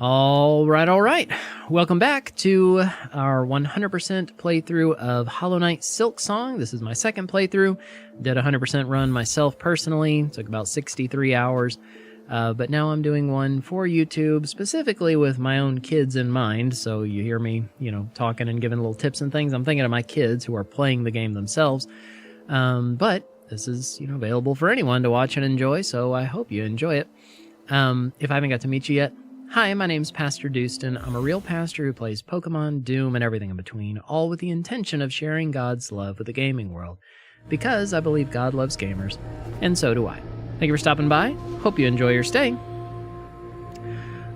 All right. Welcome back to our 100% playthrough of Hollow Knight Silksong. This is my second playthrough. Did a 100% run myself personally. Took about 63 hours. But now I'm doing one for YouTube, specifically with my own kids in mind. So you hear me, talking and giving little tips and things. I'm thinking of my kids who are playing the game themselves. But this is, available for anyone to watch and enjoy. So I hope you enjoy it. If I haven't got to meet you yet, hi, my name's Pastor Dustin. I'm a real pastor who plays Pokemon, Doom, and everything in between, all with the intention of sharing God's love with the gaming world. Because I believe God loves gamers, and so do I. Thank you for stopping by. Hope you enjoy your stay.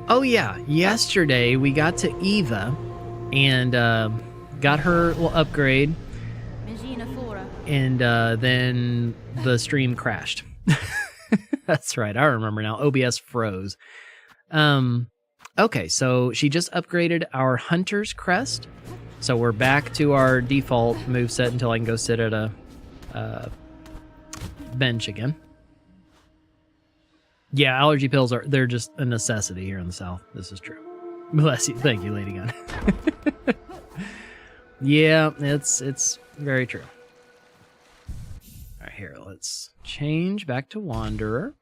Oh yeah, yesterday we got to Eva and got her little upgrade, and then the stream crashed. That's right, I remember now. OBS froze. Okay, so she just upgraded our Hunter's Crest. So we're back to our default moveset until I can go sit at a bench again. Yeah, allergy pills they're just a necessity here in the South. This is true. Bless you. Thank you, Lady Gun. Yeah, it's very true. All right, here, let's change back to Wanderer.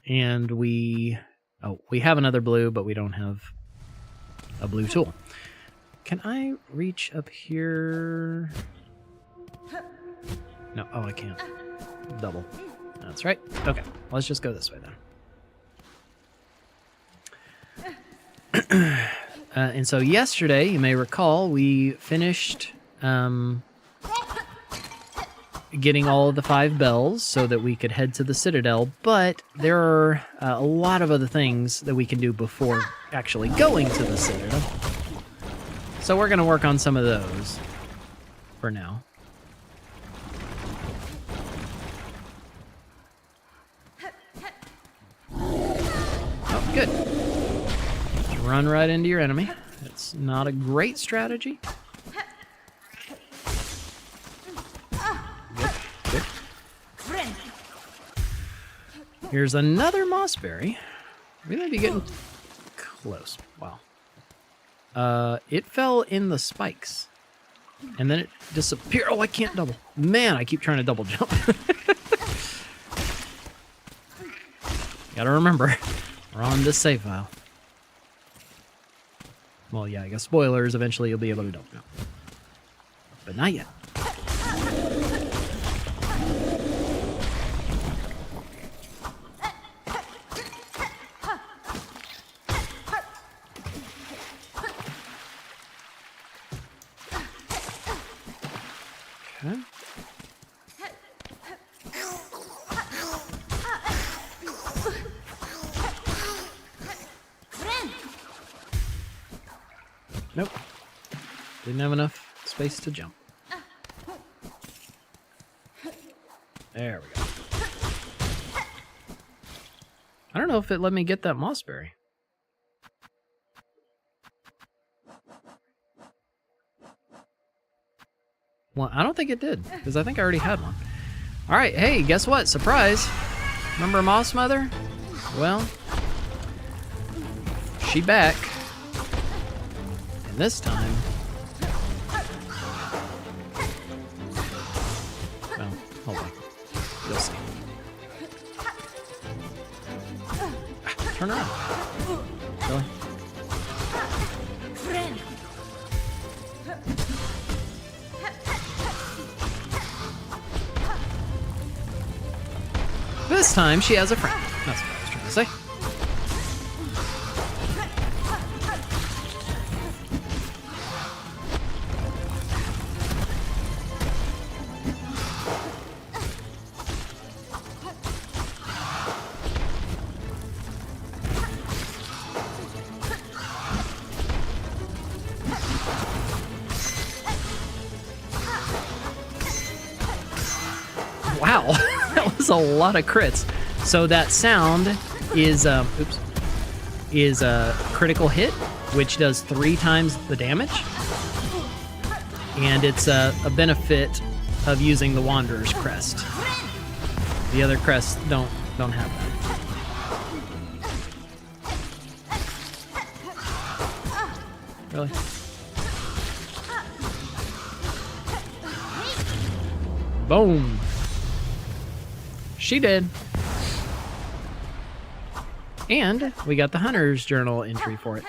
And we have another blue, but we don't have a blue tool. Can I reach up here? No, I can't. Double. That's right. Okay, let's just go this way then. And so yesterday, you may recall, we finished getting all of the 5 bells so that we could head to the Citadel, but there are a lot of other things that we can do before actually going to the Citadel. So we're going to work on some of those for now. Oh, good. Just run right into your enemy. It's not a great strategy. Here's another mossberry. We might be getting close. Wow. It fell in the spikes. And then it disappeared. Oh, I can't double. Man, I keep trying to double jump. Gotta remember, we're on this save file. Well, yeah, I guess spoilers, eventually you'll be able to double jump. But not yet. Okay. Nope. Didn't have enough space to jump. There we go. I don't know if it let me get that mossberry. Well, I don't think it did, because I think I already had one. All right, hey, guess what? Surprise. Remember Moss Mother? Well, she back. And this time... Well, hold on. You'll see. Turn around. Really? This time, she has a friend. That's what I was trying to say. Wow. That was a lot of crits. So that sound is a critical hit, which does 3 times the damage. And it's a benefit of using the Wanderer's Crest. The other crests don't have that. Really? Boom. She did. And we got the Hunter's Journal entry for it.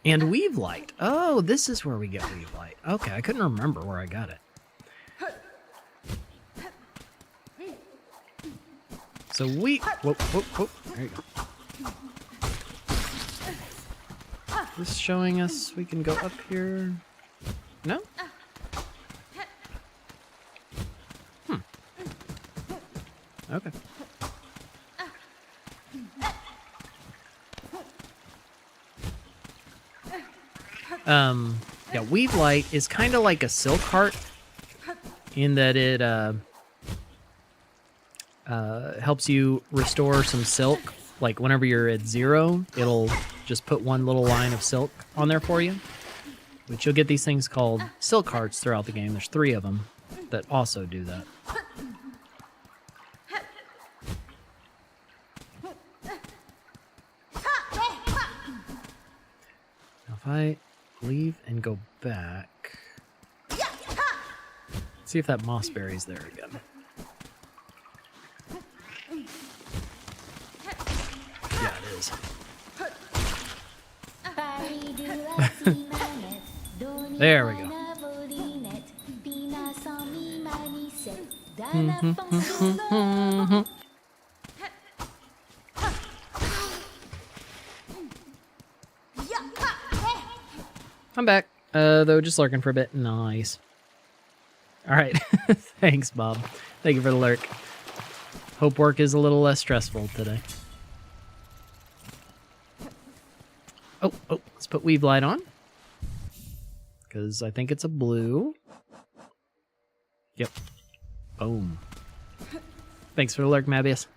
And Weave Light. Oh, this is where we get Weave Light. Okay, I couldn't remember where I got it. So whoop, whoop, whoop. There you go. This showing us we can go up here. No? Okay. Yeah, Weave Light is kind of like a silk heart in that it helps you restore some silk. Like whenever you're at 0, it'll just put one little line of silk on there for you. Which you'll get these things called silk hearts throughout the game. There's 3 of them that also do that. Now if I leave and go back, see if that mossberry's there again. Yeah, it is. There we go. I'm back. Though just lurking for a bit. Nice. Alright. Thanks, Bob. Thank you for the lurk. Hope work is a little less stressful today. Oh, let's put Weave Light on. Because I think it's a blue. Yep. Boom. Thanks for the lurk, Mabius.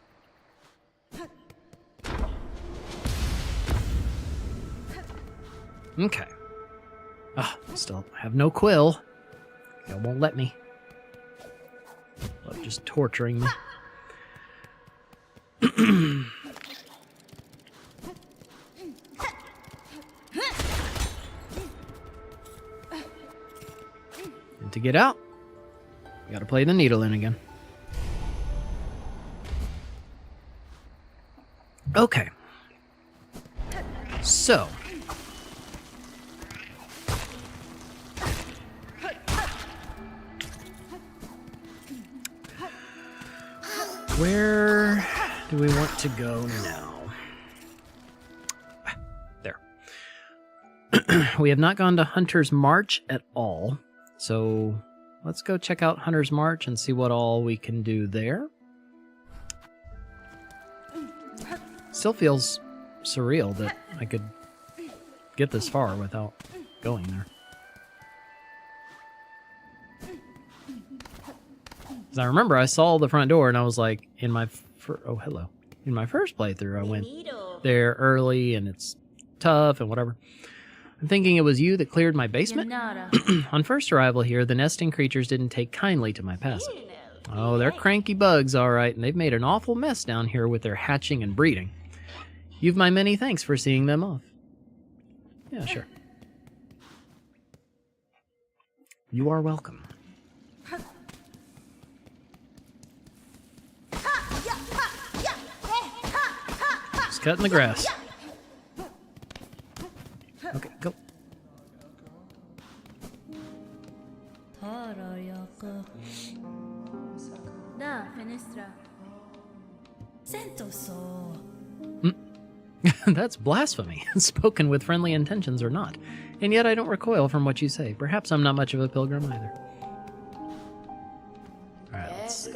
Okay. Ah, still have no quill. It won't let me. Love just torturing me. And to get out, we gotta play the needle in again. Okay. So. Where do we want to go now? There. We have not gone to Hunter's March at all. So let's go check out Hunter's March and see what all we can do there. Still feels surreal that I could get this far without going there. I remember I saw the front door and I was like, in my hello. In my first playthrough, I went there early and it's tough and whatever. I'm thinking it was you that cleared my basement. On first arrival here, the nesting creatures didn't take kindly to my passing. Oh, they're cranky bugs, all right, and they've made an awful mess down here with their hatching and breeding. You've my many thanks for seeing them off. Yeah, sure. You are welcome. Just cutting the grass. Okay, go. That's blasphemy, spoken with friendly intentions or not. And yet I don't recoil from what you say. Perhaps I'm not much of a pilgrim either. Alright, let's see.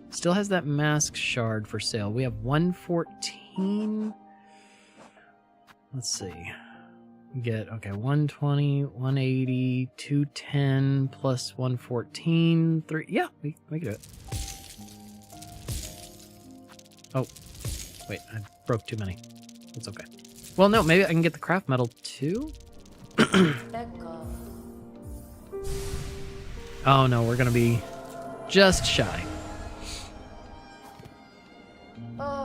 Still has that mask shard for sale. We have 114. Let's see. We get, okay, 120, 180, 210 plus 114, 3. Yeah, we can do it. Oh, wait, I broke too many. It's okay. Well, no, maybe I can get the craft metal too? Oh no, we're gonna be just shy.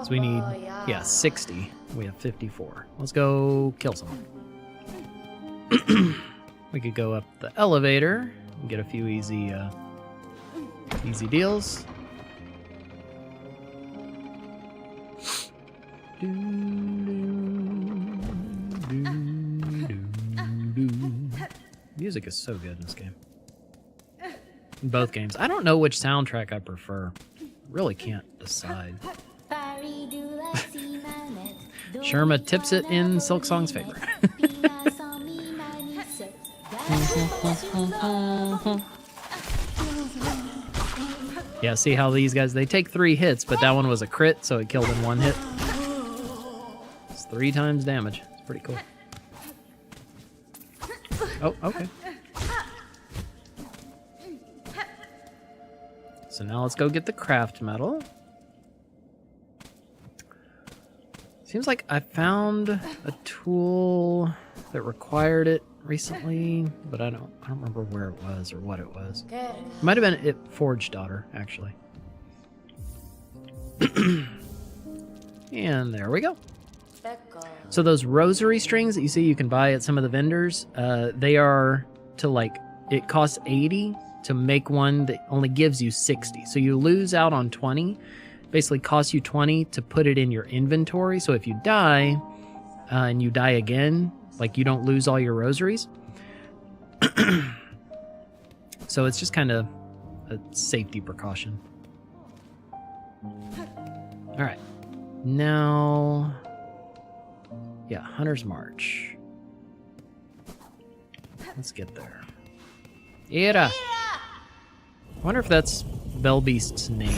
So we need, yeah, 60. We have 54. Let's go kill someone. We could go up the elevator and get a few easy deals. Music is so good in this game. In both games. I don't know which soundtrack I prefer. Really can't decide. Sherma tips it in Silksong's favor. Yeah, see how these guys, they take 3 hits, but that one was a crit, so it killed in 1 hit. It's 3 times damage. It's pretty cool. Oh, okay. So now let's go get the craft metal. Seems like I found a tool that required it recently, but I don't remember where it was or what it was. It might have been Forge Daughter, actually. And there we go. So those rosary strings that you see you can buy at some of the vendors, they are to like, it costs 80 to make one that only gives you 60. So you lose out on 20. Basically costs you 20 to put it in your inventory. So if you die, and you die again, like you don't lose all your rosaries. So it's just kind of a safety precaution. All right. Now, yeah, Hunter's March. Let's get there. Ira! I wonder if that's Bellbeast's name.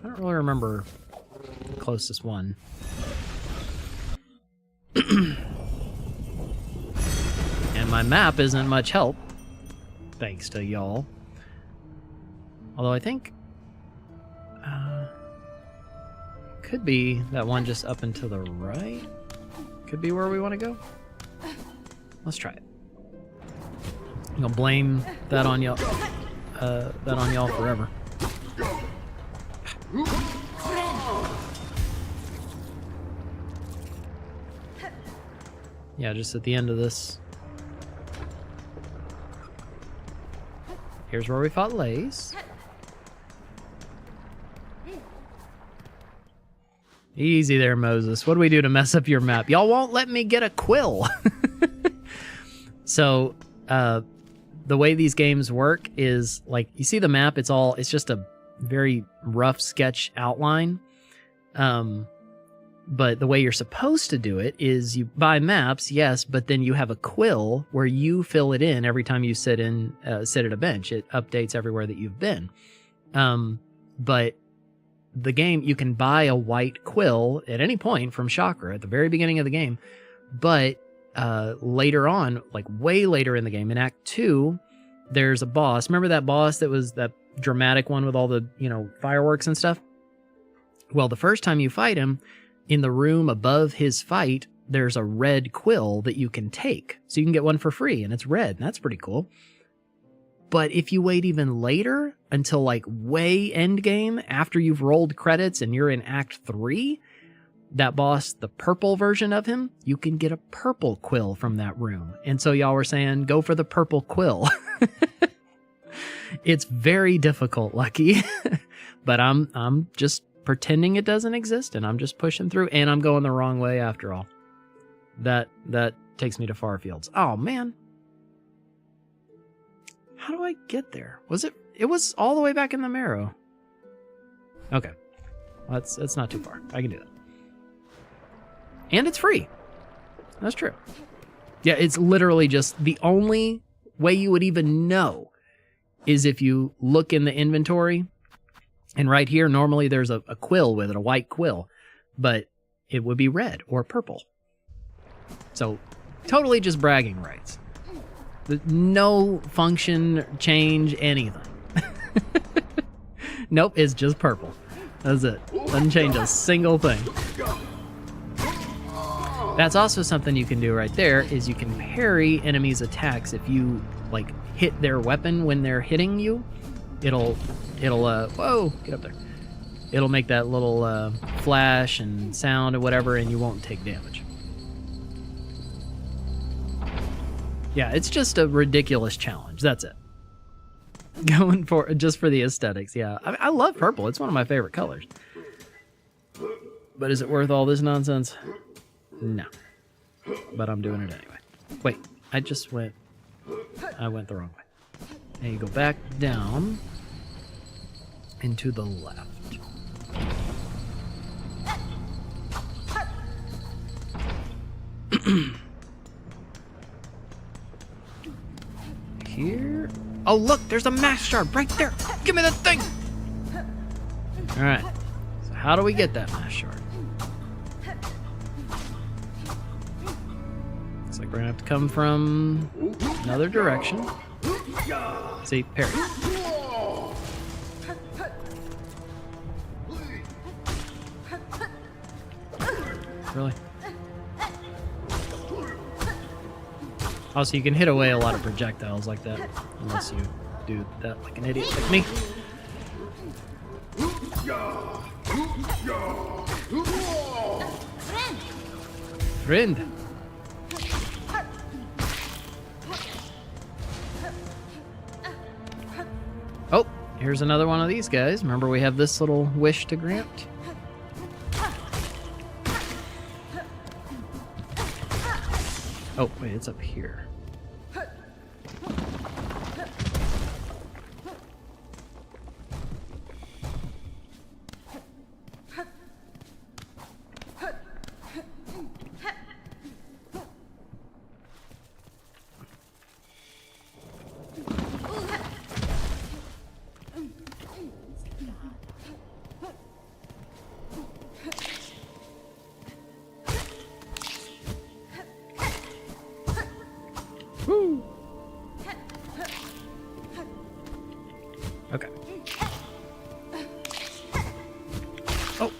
I don't really remember the closest one. And my map isn't much help, thanks to y'all. Although I think could be that one just up and to the right. Could be where we want to go. Let's try it. I'm gonna blame that on y'all. That on y'all forever. Yeah, just at the end of this. Here's where we fought Lace. Easy there, Moses. What do we do to mess up your map? Y'all won't let me get a quill. So, the way these games work is, like, you see the map, it's just a very rough sketch outline. But the way you're supposed to do it is you buy maps, yes, but then you have a quill where you fill it in every time you sit at a bench. It updates everywhere that you've been. But the game, you can buy a white quill at any point from Chakra at the very beginning of the game. But later on, like way later in the game, in Act 2, there's a boss. Remember that boss that was that dramatic one with all the, fireworks and stuff? Well, the first time you fight him, in the room above his fight, there's a red quill that you can take. So you can get one for free, and it's red. And that's pretty cool. But if you wait even later, until like way end game, after you've rolled credits and you're in Act 3, that boss, the purple version of him, you can get a purple quill from that room. And so y'all were saying, go for the purple quill. It's very difficult, Lucky. But I'm just pretending it doesn't exist, and I'm just pushing through, and I'm going the wrong way after all. That takes me to far fields. Oh, man. How do I get there? It was all the way back in the Marrow. Okay. That's not too far. I can do that. And it's free. That's true. Yeah, it's literally just the only way you would even know is if you look in the inventory. And right here, normally there's a quill with it, a white quill. But it would be red or purple. So, totally just bragging rights. No function, change, anything. Nope, it's just purple. That's it. Doesn't change a single thing. That's also something you can do right there, is you can parry enemies' attacks. If you, like, hit their weapon when they're hitting you, it'll, whoa, get up there. It'll make that little flash and sound or whatever, and you won't take damage. Yeah, it's just a ridiculous challenge. That's it. Going for just for the aesthetics. Yeah, I love purple. It's one of my favorite colors. But is it worth all this nonsense? No. But I'm doing it anyway. Wait, I went the wrong way. And you go back down and to the left. Here. Oh, look, there's a mass shard right there. Give me that thing. All right. So how do we get that mass shard? Looks like we're gonna have to come from another direction. See, parry. Really? Also, you can hit away a lot of projectiles like that, unless you do that like an idiot like me. Friend. Oh, here's another one of these guys. Remember, we have this little wish to grant. Oh, wait, it's up here. Woo! Okay. Oh.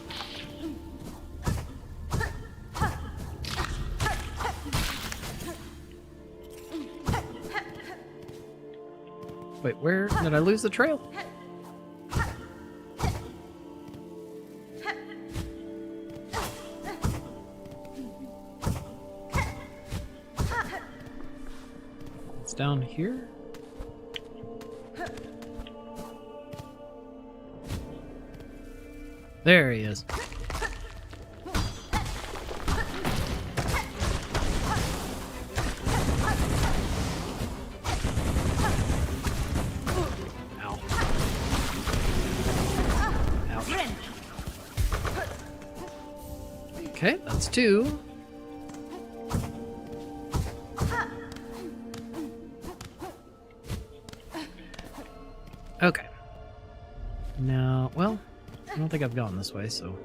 Wait, where did I lose the trail? Down here. There he is. Ow. Ouch. Okay, that's two. Okay. Now, well, I don't think I've gone this way, so...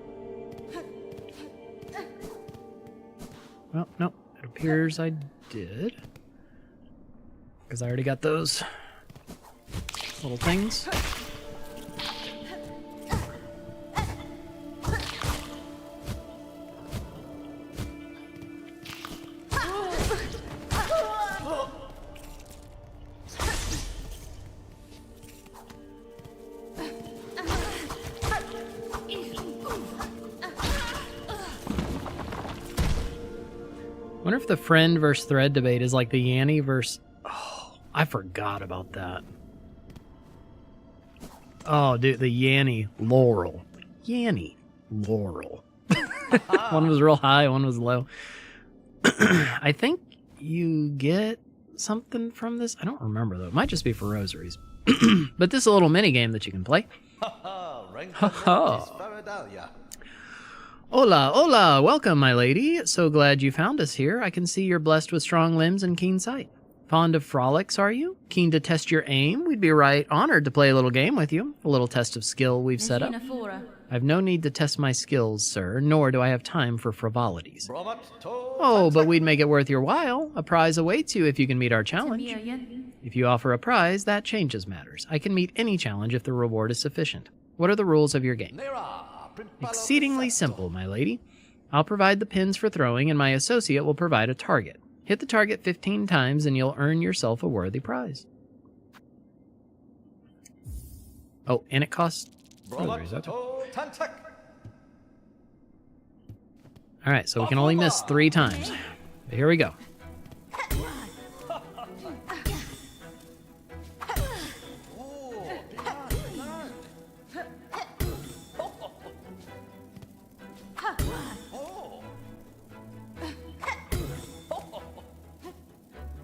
Well, no, it appears I did. Because I already got those little things. I wonder if the friend versus thread debate is like the Yanny versus... Oh, I forgot about that. Oh, dude, the Yanny Laurel. Yanny Laurel. One was real high, one was low. I think you get something from this. I don't remember, though. It might just be for rosaries. But this is a little mini game that you can play. Hola, hola, welcome, my lady. So glad you found us here. I can see you're blessed with strong limbs and keen sight. Fond of frolics, are you? Keen to test your aim? We'd be right honored to play a little game with you. A little test of skill we've set up. I've no need to test my skills, sir, nor do I have time for frivolities. Oh, but we'd make it worth your while. A prize awaits you if you can meet our challenge. If you offer a prize, that changes matters. I can meet any challenge if the reward is sufficient. What are the rules of your game? Exceedingly simple, my lady. I'll provide the pins for throwing, and my associate will provide a target. Hit the target 15 times, and you'll earn yourself a worthy prize. Oh, and it costs... Alright, so we can only miss 3 times. But here we go.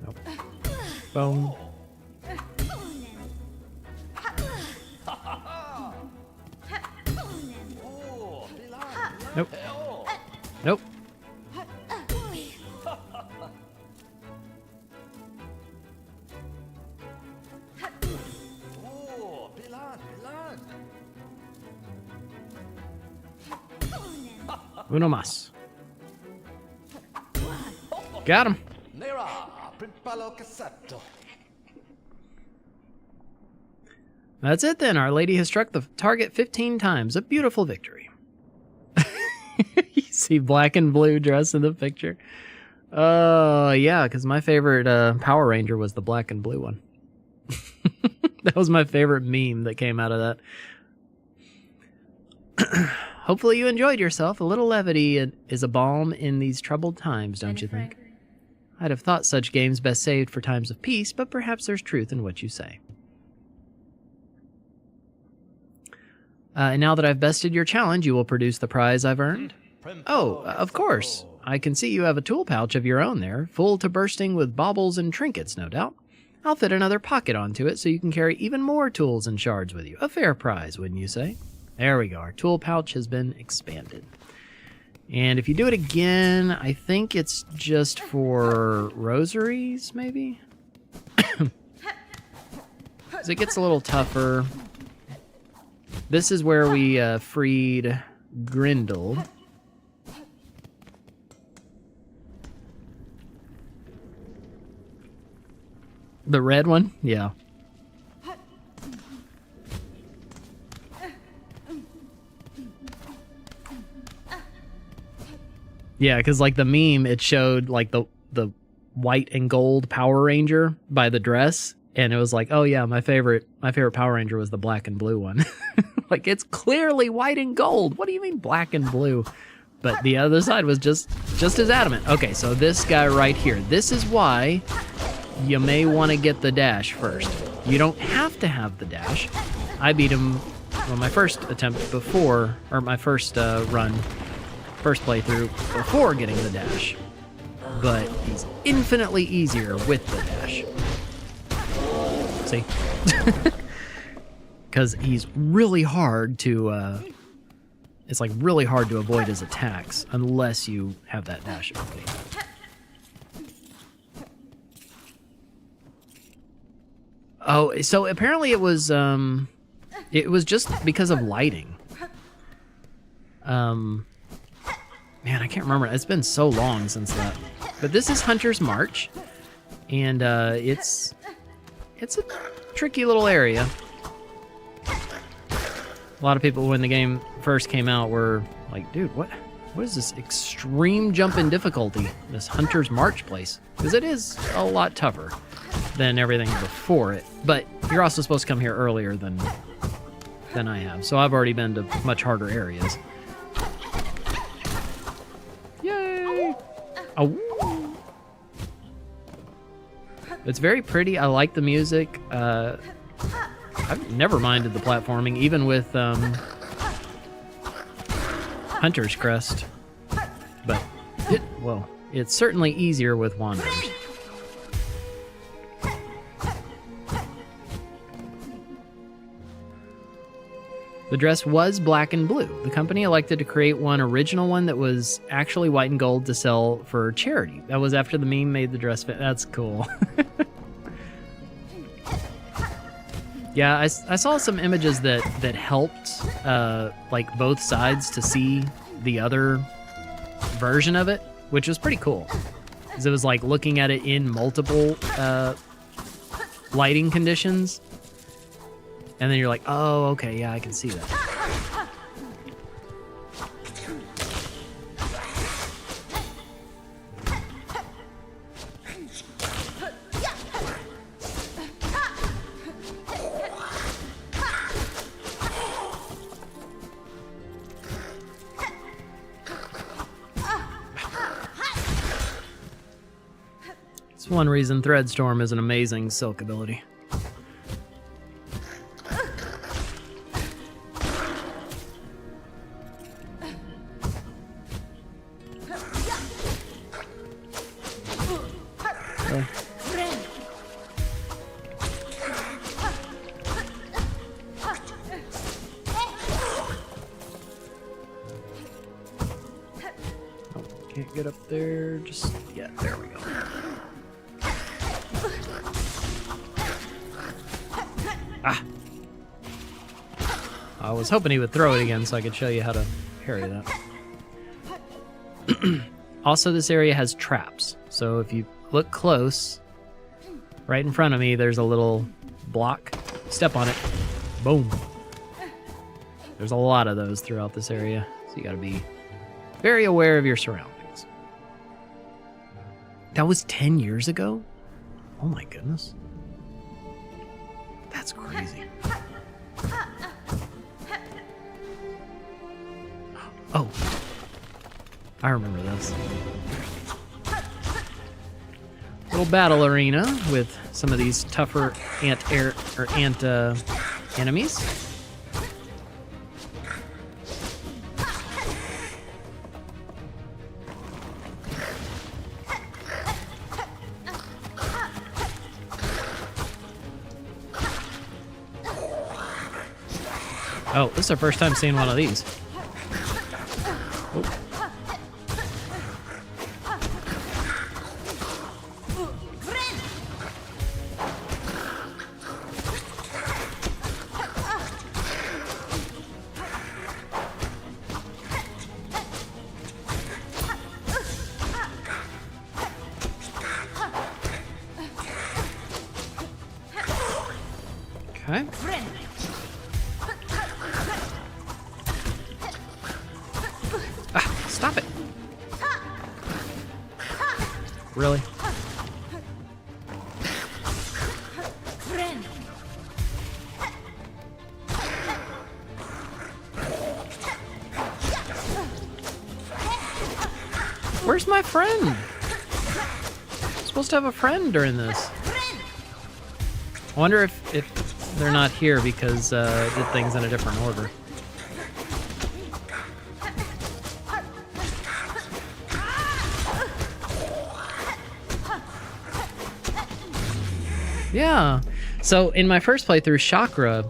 Nope. Boom. Nope. Nope. Uno más. Got him. That's it then. Our lady has struck the target 15 times. A beautiful victory. You see black and blue dress in the picture. Yeah, because my favorite Power Ranger was the black and blue one. That was my favorite meme that came out of that. Hopefully you enjoyed yourself. A little levity is a balm in these troubled times, don't you think? I'd have thought such games best saved for times of peace, but perhaps there's truth in what you say. And now that I've bested your challenge, you will produce the prize I've earned? Oh, of course. I can see you have a tool pouch of your own there, full to bursting with baubles and trinkets, no doubt. I'll fit another pocket onto it so you can carry even more tools and shards with you. A fair prize, wouldn't you say? There we go. Our tool pouch has been expanded. And if you do it again, I think it's just for rosaries, maybe? Because it gets a little tougher. This is where we freed Grindel. The red one? Yeah. Yeah, because like the meme, it showed like the white and gold Power Ranger by the dress, and it was like, oh yeah, my favorite Power Ranger was the black and blue one. Like, it's clearly white and gold. What do you mean black and blue? But the other side was just as adamant. Okay, so this guy right here. This is why you may want to get the dash first. You don't have to have the dash. I beat him on my first attempt before, or my first run, first playthrough before getting the dash. But he's infinitely easier with the dash. See? Because he's really hard to, it's like really hard to avoid his attacks unless you have that dash ability. Oh, so apparently it was just because of lighting. Man, I can't remember. It's been so long since that. But this is Hunter's March, and it's a tricky little area. A lot of people, when the game first came out, were like, dude, what is this extreme jump in difficulty, this Hunter's March place? Because it is a lot tougher than everything before it. But you're also supposed to come here earlier than I have. So I've already been to much harder areas. Yay! Oh. It's very pretty. I like the music. I've never minded the platforming, even with Hunter's Crest. But, it's certainly easier with Wanderers. The dress was black and blue. The company elected to create one original one that was actually white and gold to sell for charity. That was after the meme made the dress fit. That's cool. Yeah, I saw some images that helped like both sides to see the other version of it, which was pretty cool. Because it was like looking at it in multiple lighting conditions. And then you're like, oh, okay, yeah, I can see that. It's one reason Threadstorm is an amazing silk ability. Can't get up there, just, yeah, there we go. Ah! I was hoping he would throw it again so I could show you how to parry that. Also, this area has traps, so if you look close, right in front of me, there's a little block. Step on it. Boom. There's a lot of those throughout this area, so you gotta be very aware of your surroundings. That was 10 years ago? Oh my goodness. That's crazy. Oh. I remember this. Little battle arena with some of these tougher ant enemies. Oh, this is our first time seeing one of these. Oh. Okay. Stop it. Really? Where's my friend? I'm supposed to have a friend during this. I wonder if they're not here because I did things in a different order. Yeah. So in my first playthrough, Chakra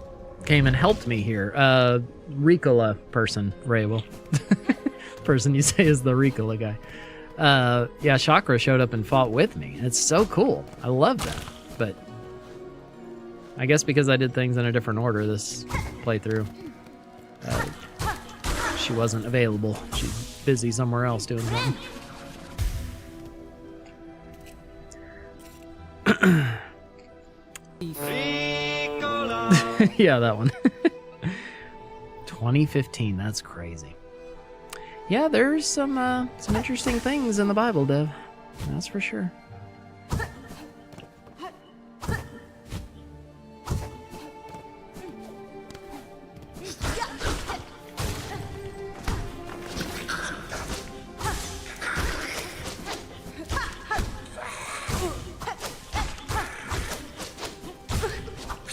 came and helped me here. Ricola person, Raywell. Person you say is the Ricola guy. Yeah, Chakra showed up and fought with me. It's so cool. I love that. But I guess because I did things in a different order this playthrough, she wasn't available. She's busy somewhere else doing something. Yeah, that one. 2015, that's crazy. Yeah, there's some interesting things in the Bible, Dev. That's for sure.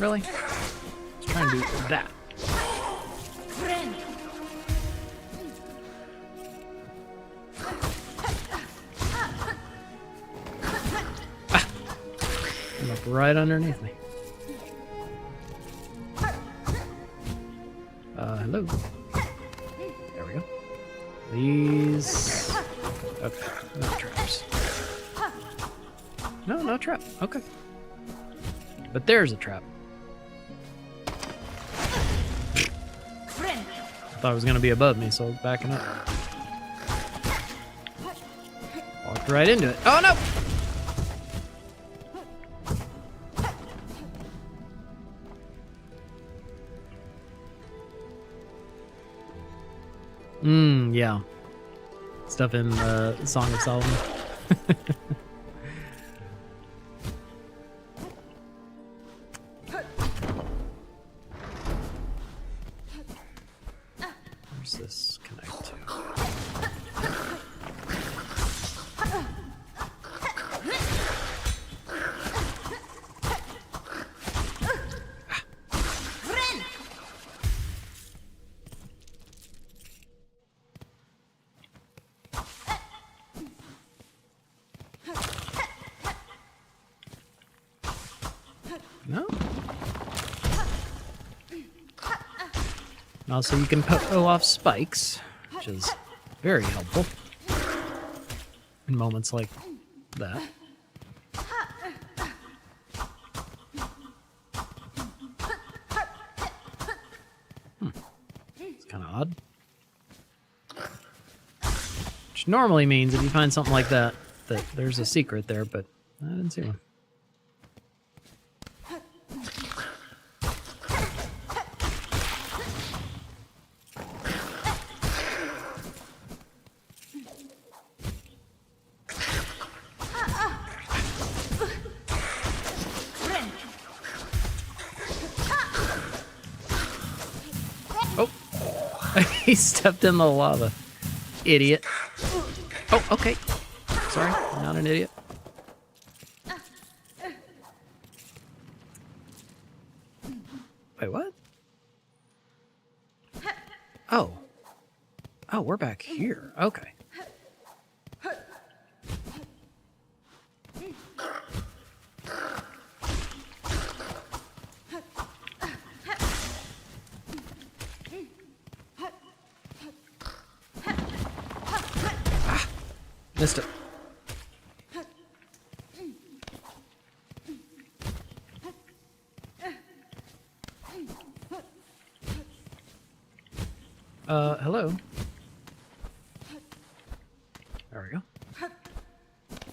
Really? Let's try and do that. Ah! Came up right underneath me. Hello. There we go. These. Okay, no traps. No trap. Okay. But there's a trap. Thought it was going to be above me, so I was backing up. Walked right into it. Oh, no! Yeah. Stuff in Song of Solomon. Where's this connect to? No? And also, you can go off spikes, which is very helpful in moments like that. It's kind of odd. Which normally means if you find something like that, that there's a secret there, but I didn't see one. Oh, he stepped in the lava. Idiot. Oh, okay. Sorry, not an idiot. Wait, what? Oh. Oh, we're back here. Okay. Ah, missed it. Hello? There we go.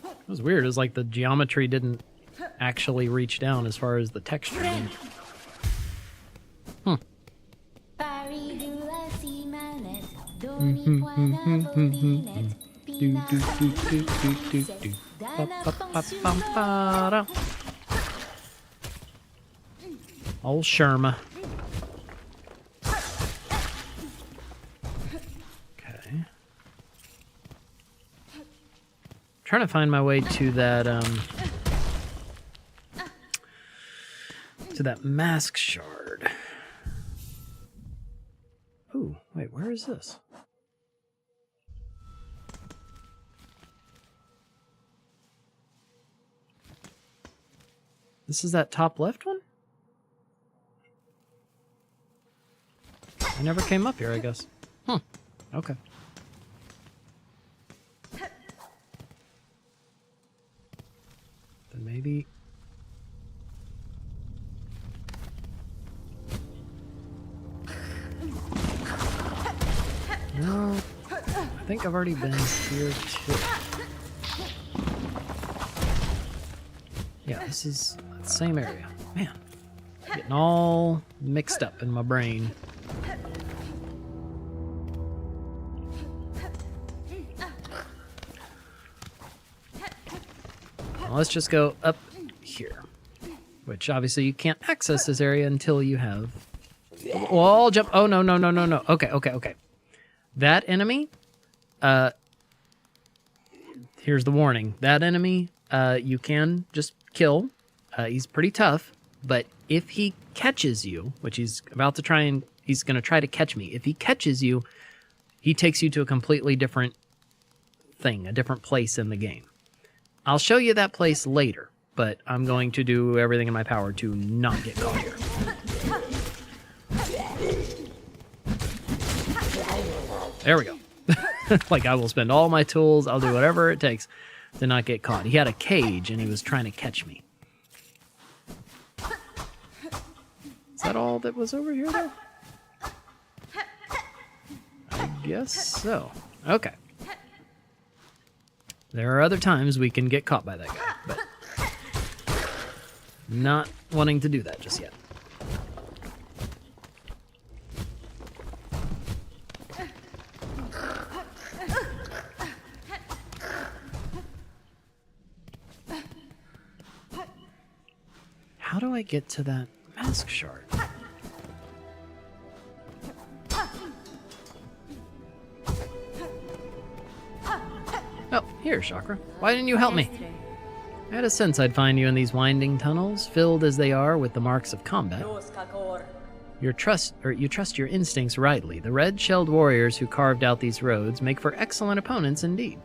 It was weird. It was like the geometry didn't actually reach down as far as the texture went. Old Sherma. Okay. Trying to find my way to that mask shard. Ooh, wait, where is this? This is that top left one? I never came up here, I guess. Okay. Then maybe... No, I think I've already been here too. Yeah, this is the same area. Man, getting all mixed up in my brain. Well, let's just go up here, which obviously you can't access this area until you have... Wall jump. Oh, no, no, no, no, no. Okay, okay, okay. That enemy, here's the warning. That enemy, you can just kill. He's pretty tough, but if he catches you, which he's about to try and... He's going to try to catch me. If he catches you, he takes you to a completely different thing, a different place in the game. I'll show you that place later, but I'm going to do everything in my power to not get caught here. There we go. Like, I will spend all my tools, I'll do whatever it takes to not get caught. He had a cage and he was trying to catch me. Is that all that was over here, though? I guess so. Okay. There are other times we can get caught by that guy, but not wanting to do that just yet. How do I get to that mask shard? Oh, here, Chakra. Why didn't you help me? I had a sense I'd find you in these winding tunnels, filled as they are with the marks of combat. You trust your instincts rightly. The red-shelled warriors who carved out these roads make for excellent opponents indeed.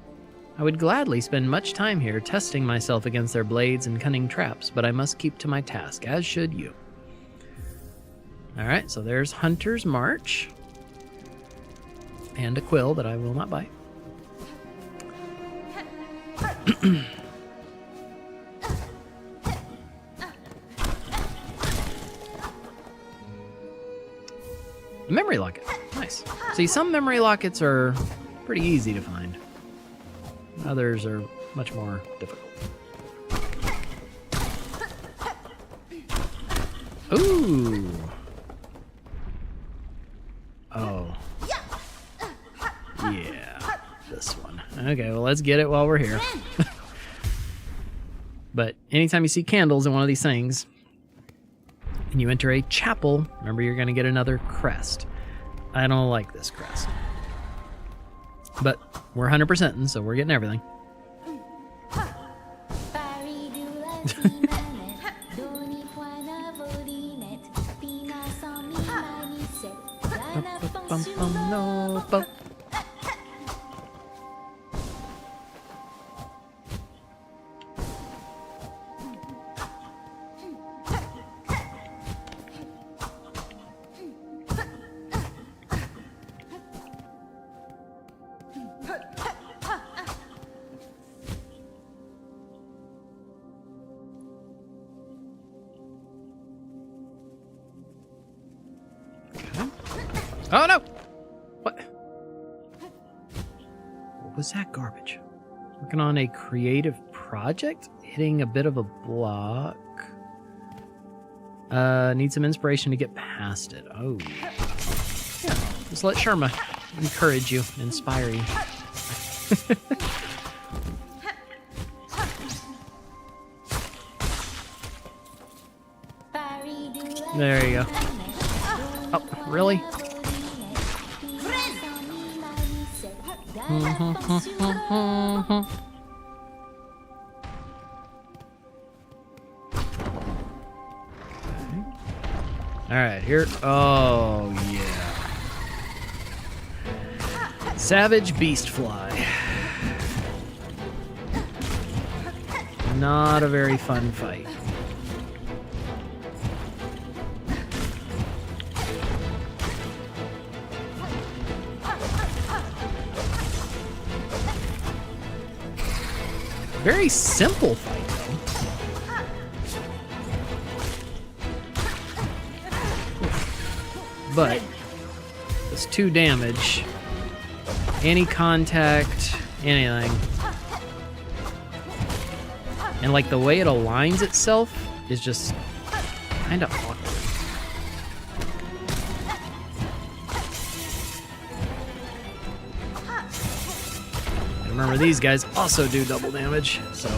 I would gladly spend much time here testing myself against their blades and cunning traps, but I must keep to my task, as should you. Alright, so there's Hunter's March. And a quill that I will not buy. Memory locket. Nice. See, some memory lockets are pretty easy to find. Others are much more difficult. Ooh. Oh. Yeah. This one. Okay, well, let's get it while we're here. But anytime you see candles in one of these things, and you enter a chapel, remember you're going to get another crest. I don't like this crest. But we're 100%ing, so we're getting everything. Oh no! What? What was that garbage? Working on a creative project? Hitting a bit of a block. Need some inspiration to get past it. Oh. Yeah, just let Sherma encourage you, inspire you. There you go. Oh, really? Alright, here. Oh, yeah. Savage Beast Fly. Not a very fun fight. Very simple fight, though. But it's 2 damage. Any contact, anything. And like the way it aligns itself is just kind of awkward. Remember, these guys also do double damage, so.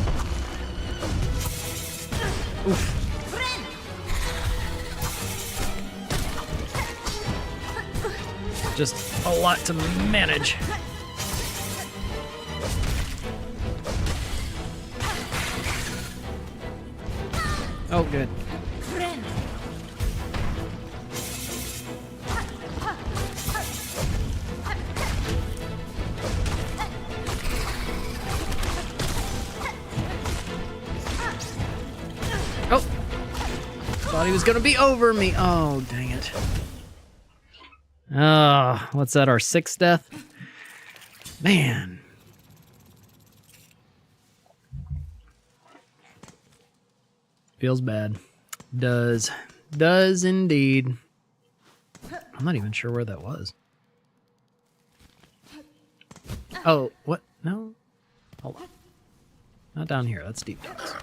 Oof. Just a lot to manage. Oh, good. Oh! Thought he was gonna be over me. Oh, dang it. Oh, what's that, our 6th death? Man. Feels bad. Does indeed. I'm not even sure where that was. Oh, what? No. Hold on. Not down here. That's deep darks.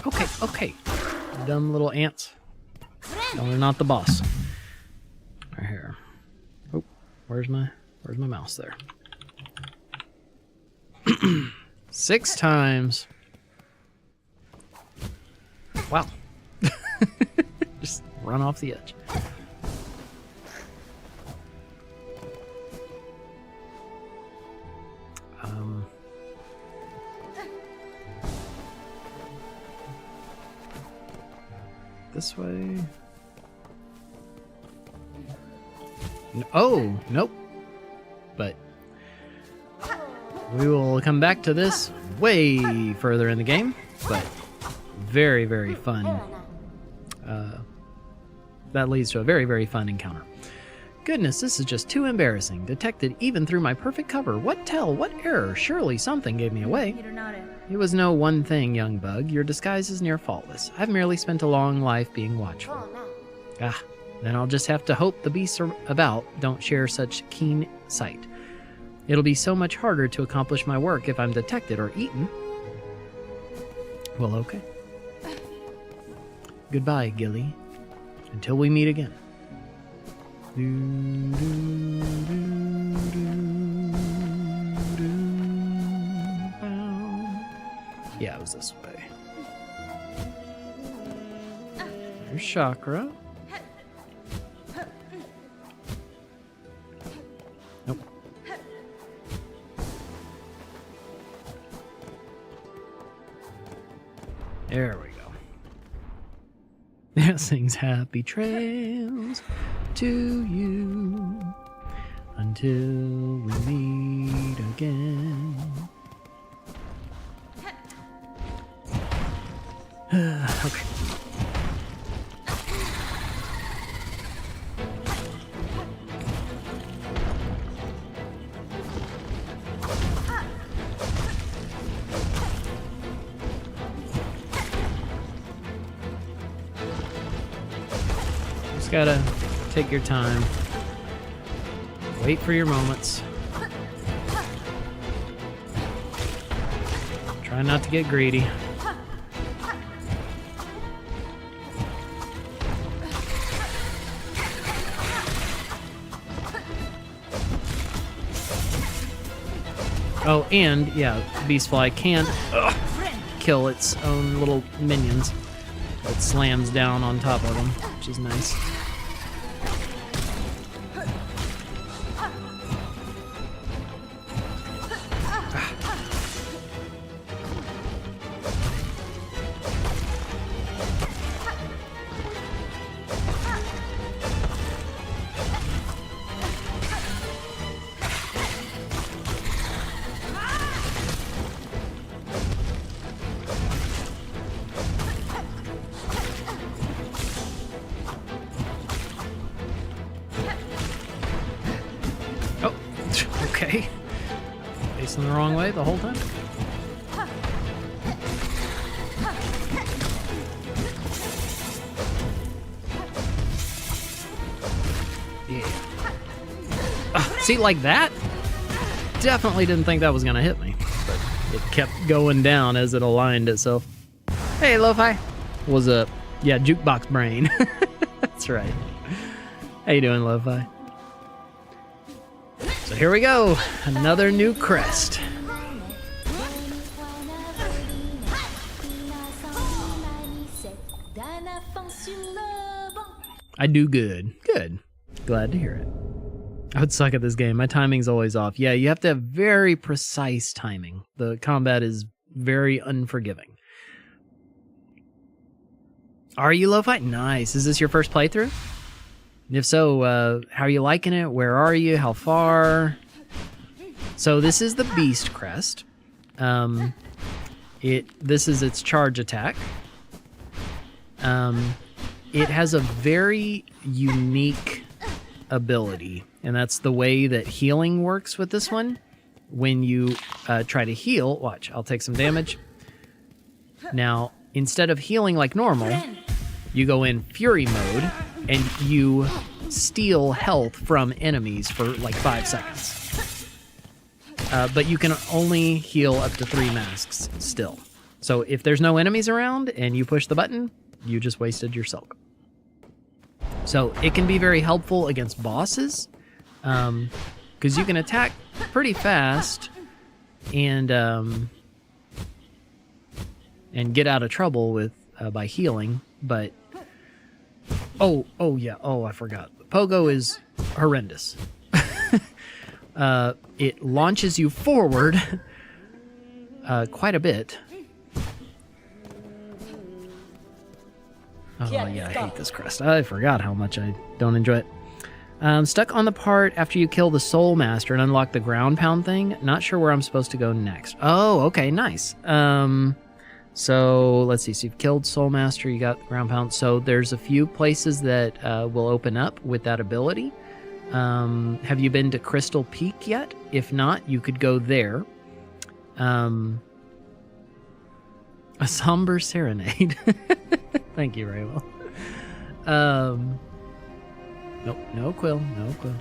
Okay, okay. Dumb little ants. No, they're not the boss. Right here. Oh, where's my mouse there? 6 times. Wow. Just run off the edge. This this way. Oh, nope. But we will come back to this way further in the game, but very, very fun. That leads to a very, very fun encounter. Goodness, this is just too embarrassing. Detected even through my perfect cover. What tell? What error? Surely something gave me away. It was no one thing, young bug. Your disguise is near faultless. I've merely spent a long life being watchful. Ah, then I'll just have to hope the beasts about don't share such keen sight. It'll be so much harder to accomplish my work if I'm detected or eaten. Well, okay. Goodbye, Gilly. Until we meet again. Yeah, it was this way. There's Chakra. Nope. There we go. It sings happy trails to you until we meet again. Okay. Just gotta take your time. Wait for your moments. Try not to get greedy. Oh, and, yeah, Beastfly can kill its own little minions. It slams down on top of them, which is nice. Okay. Facing the wrong way the whole time. Yeah. See, like that? Definitely didn't think that was going to hit me. But it kept going down as it aligned itself. Hey, Lo-Fi. What's up? Yeah, Jukebox Brain. That's right. How you doing, Lo-Fi? So here we go, another new crest. I do good. Good. Glad to hear it. I would suck at this game. My timing's always off. Yeah, you have to have very precise timing. The combat is very unforgiving. Are you, Lo-Fi? Nice. Is this your first playthrough? If so, how are you liking it? Where are you? How far? So this is the Beast Crest. This is its charge attack. It has a very unique ability, and that's the way that healing works with this one. When you try to heal, watch, I'll take some damage. Now, instead of healing like normal, you go in Fury mode, and you steal health from enemies for like 5 seconds. But you can only heal up to 3 masks still. So if there's no enemies around and you push the button, you just wasted your silk. So it can be very helpful against bosses, because you can attack pretty fast and get out of trouble with by healing, but Oh, yeah. Oh, I forgot. Pogo is horrendous. It launches you forward quite a bit. Oh, yeah, I hate this crest. I forgot how much I don't enjoy it. Stuck on the part after you kill the Soul Master and unlock the ground pound thing. Not sure where I'm supposed to go next. Oh, okay, nice. So, let's see. So you've killed Soul Master, you got the ground pound. So there's a few places that will open up with that ability. Have you been to Crystal Peak yet? If not, you could go there. A somber serenade. Thank you, Raywell. Nope, no quill, no quill.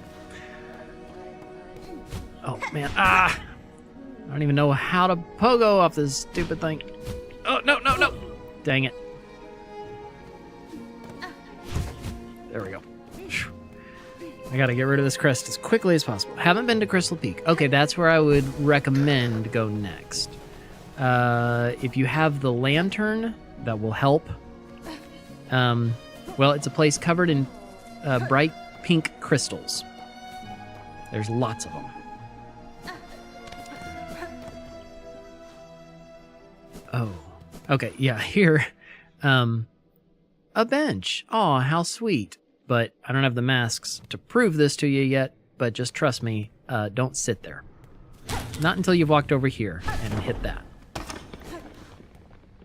Oh, man. Ah! I don't even know how to pogo off this stupid thing. Oh, no, no, no! Dang it. There we go. I gotta get rid of this crest as quickly as possible. Haven't been to Crystal Peak. Okay, that's where I would recommend go next. If you have the lantern, that will help. Well, it's a place covered in bright pink crystals. There's lots of them. Oh, okay, yeah, here. A bench. Aw, how sweet. But I don't have the masks to prove this to you yet, but just trust me, don't sit there. Not until you've walked over here and hit that.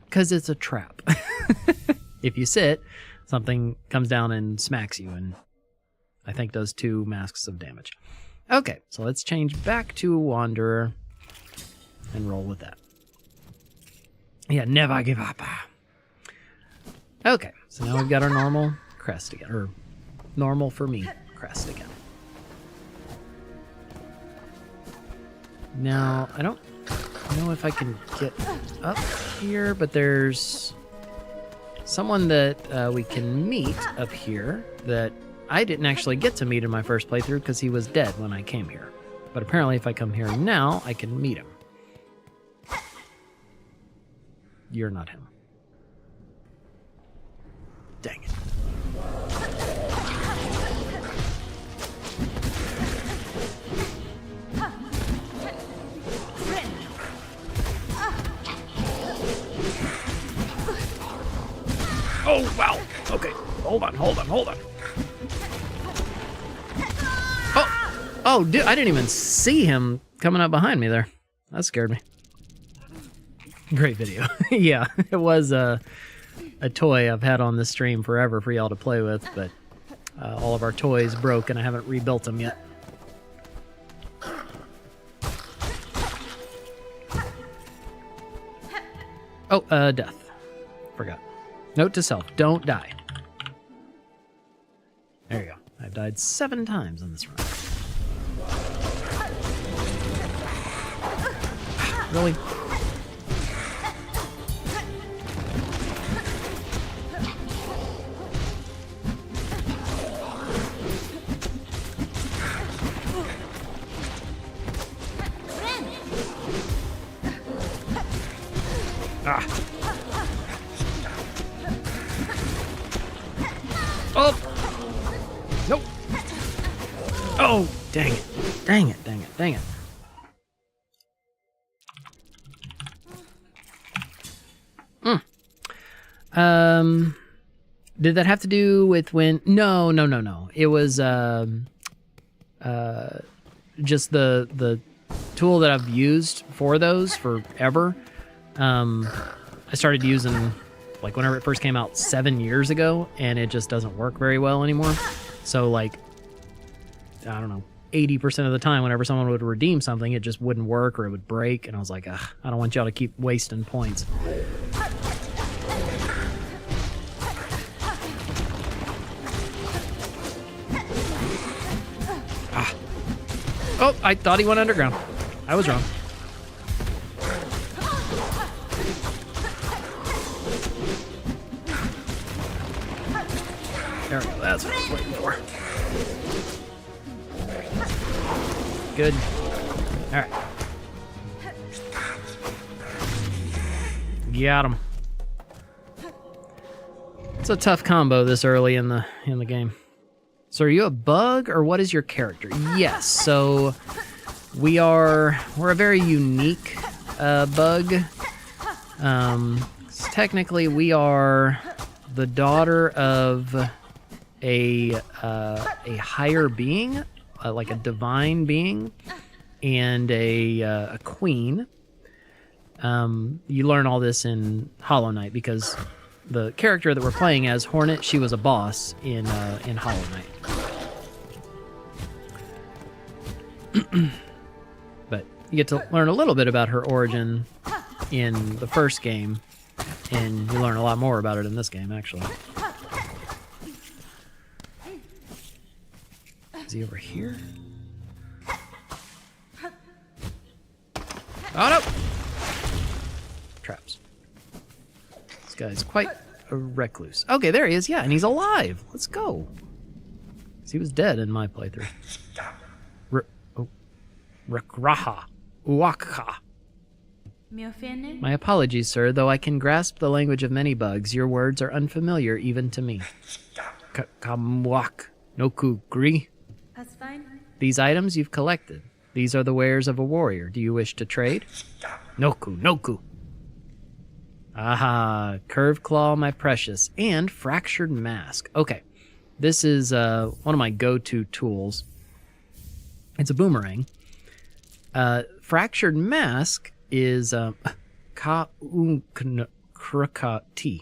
Because it's a trap. If you sit, something comes down and smacks you, and I think does 2 masks of damage. Okay, so let's change back to Wanderer and roll with that. Yeah, never give up. Okay, so now we've got our normal crest again, or normal for me crest again. Now, I don't know if I can get up here, but there's someone that we can meet up here that I didn't actually get to meet in my first playthrough because he was dead when I came here. But apparently if I come here now, I can meet him. You're not him. Dang it. Oh, wow. Okay. Hold on. Oh, dude, I didn't even see him coming up behind me there. That scared me. Great video. Yeah, it was a toy I've had on this stream forever for y'all to play with, but all of our toys broke and I haven't rebuilt them yet. Oh, death. Forgot. Note to self, don't die. There you go. I've died 7 times in this run. Really? Ah. Oh! Nope. Oh, dang it. Dang it, dang it, dang it. Did that have to do with when... No. It was, just the tool that I've used for those forever. I started using, like, whenever it first came out 7 years ago, and it just doesn't work very well anymore. So, like, I don't know, 80% of the time, whenever someone would redeem something, it just wouldn't work or it would break, and I was like, ugh, I don't want y'all to keep wasting points. Ah. Oh, I thought he went underground. I was wrong. There we go, that's what I was waiting for. Good. Alright. Got him. It's a tough combo this early in the game. So are you a bug or what is your character? Yes, so we're a very unique bug. Technically we are the daughter of a higher being, like a divine being, and a queen. You learn all this in Hollow Knight because the character that we're playing as, Hornet, she was a boss in Hollow Knight. But you get to learn a little bit about her origin in the first game, and you learn a lot more about it in this game, actually. Is he over here? Oh, no! Traps. This guy's quite a recluse. Okay, there he is. Yeah, and he's alive. Let's go. 'Cause he was dead in my playthrough. Rakraha. Uwakha. My apologies, sir. Though I can grasp the language of many bugs, your words are unfamiliar even to me. Kamwak. Noku gri. That's fine. These items you've collected. These are the wares of a warrior. Do you wish to trade? Noku, Noku. Aha, curved claw, my precious, and fractured mask. Okay, this is one of my go-to tools. It's a boomerang. Fractured mask is ka-un-krukati.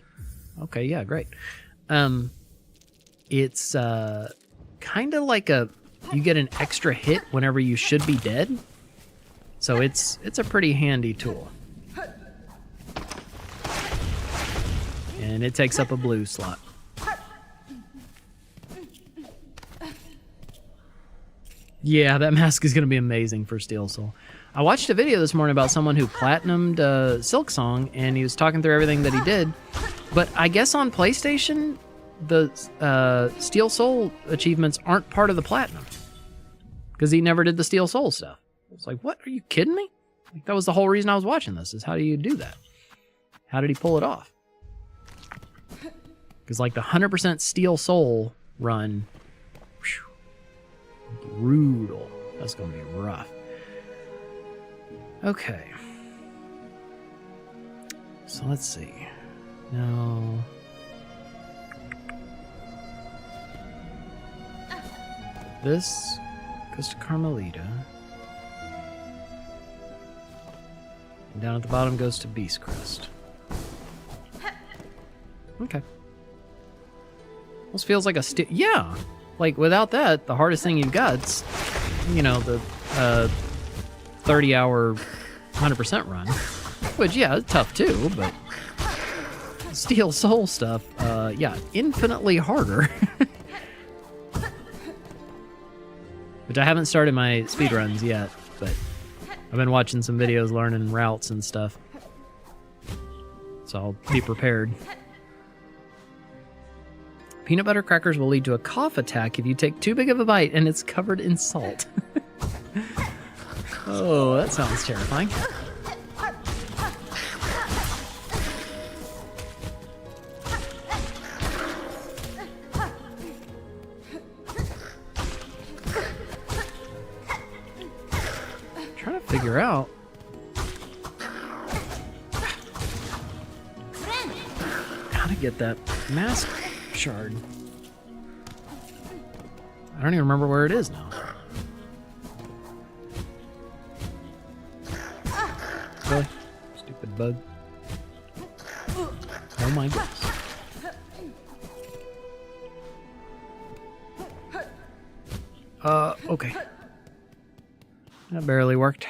Okay, yeah, great. It's kind of like you get an extra hit whenever you should be dead. So it's a pretty handy tool. And it takes up a blue slot. Yeah, that mask is going to be amazing for Steel Soul. I watched a video this morning about someone who platinumed Silksong, and he was talking through everything that he did. But I guess on PlayStation, the Steel Soul achievements aren't part of the platinum. Because he never did the Steel Soul stuff. It's like, what? Are you kidding me? Like, that was the whole reason I was watching this, is how do you do that? How did he pull it off? Because like the 100% Steel Soul run, whew, brutal. That's going to be rough. Okay. So let's see. Now... this goes to Carmelita. And down at the bottom goes to Beast Crest. Okay. Almost feels like a yeah! Like, without that, the hardest thing you've got's, you know, the 30-hour 100% run. Which, yeah, it's tough too, but... Steel Soul stuff, yeah, infinitely harder. Which I haven't started my speedruns yet, but I've been watching some videos learning routes and stuff. So I'll be prepared. Peanut butter crackers will lead to a cough attack if you take too big of a bite and it's covered in salt. Oh, that sounds terrifying. Trying to figure out how to get that mask shard. I don't even remember where it is now. Really? Stupid bug. Oh my goodness. Okay. That barely worked.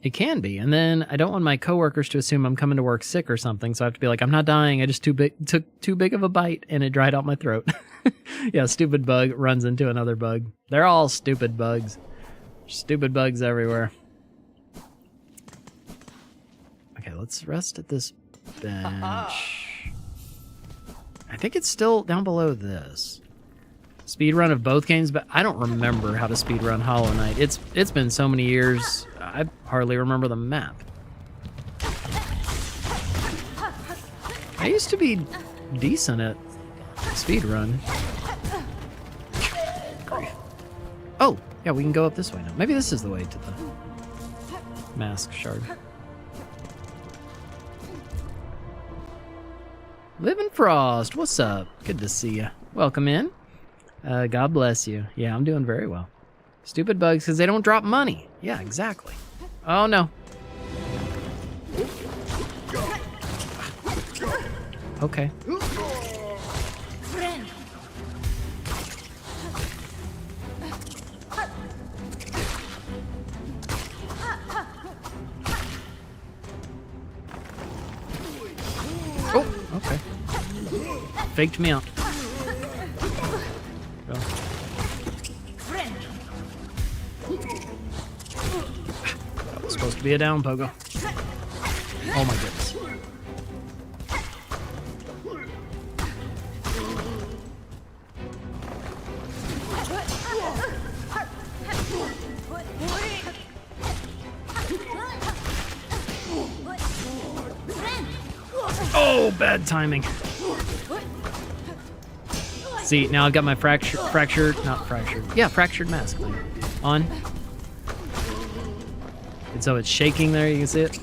It can be, and then I don't want my coworkers to assume I'm coming to work sick or something, so I have to be like, I'm not dying, I just took too big of a bite and it dried out my throat. Yeah, stupid bug runs into another bug. They're all stupid bugs. Stupid bugs everywhere. Okay, let's rest at this bench. I think it's still down below this. Speedrun of both games, but I don't remember how to speedrun Hollow Knight. It's been so many years, I hardly remember the map. I used to be decent at speedrun. Oh, yeah, we can go up this way now. Maybe this is the way to the mask shard. Living Frost, what's up? Good to see you. Welcome in. God bless you. Yeah, I'm doing very well. Stupid bugs, because they don't drop money. Yeah, exactly. Oh, no. Okay. Oh, okay. Faked me out. Go. That was supposed to be a down, Pogo. Oh my goodness. Oh, bad timing. See, now I've got my fractured mask on. And so it's shaking there, you can see it.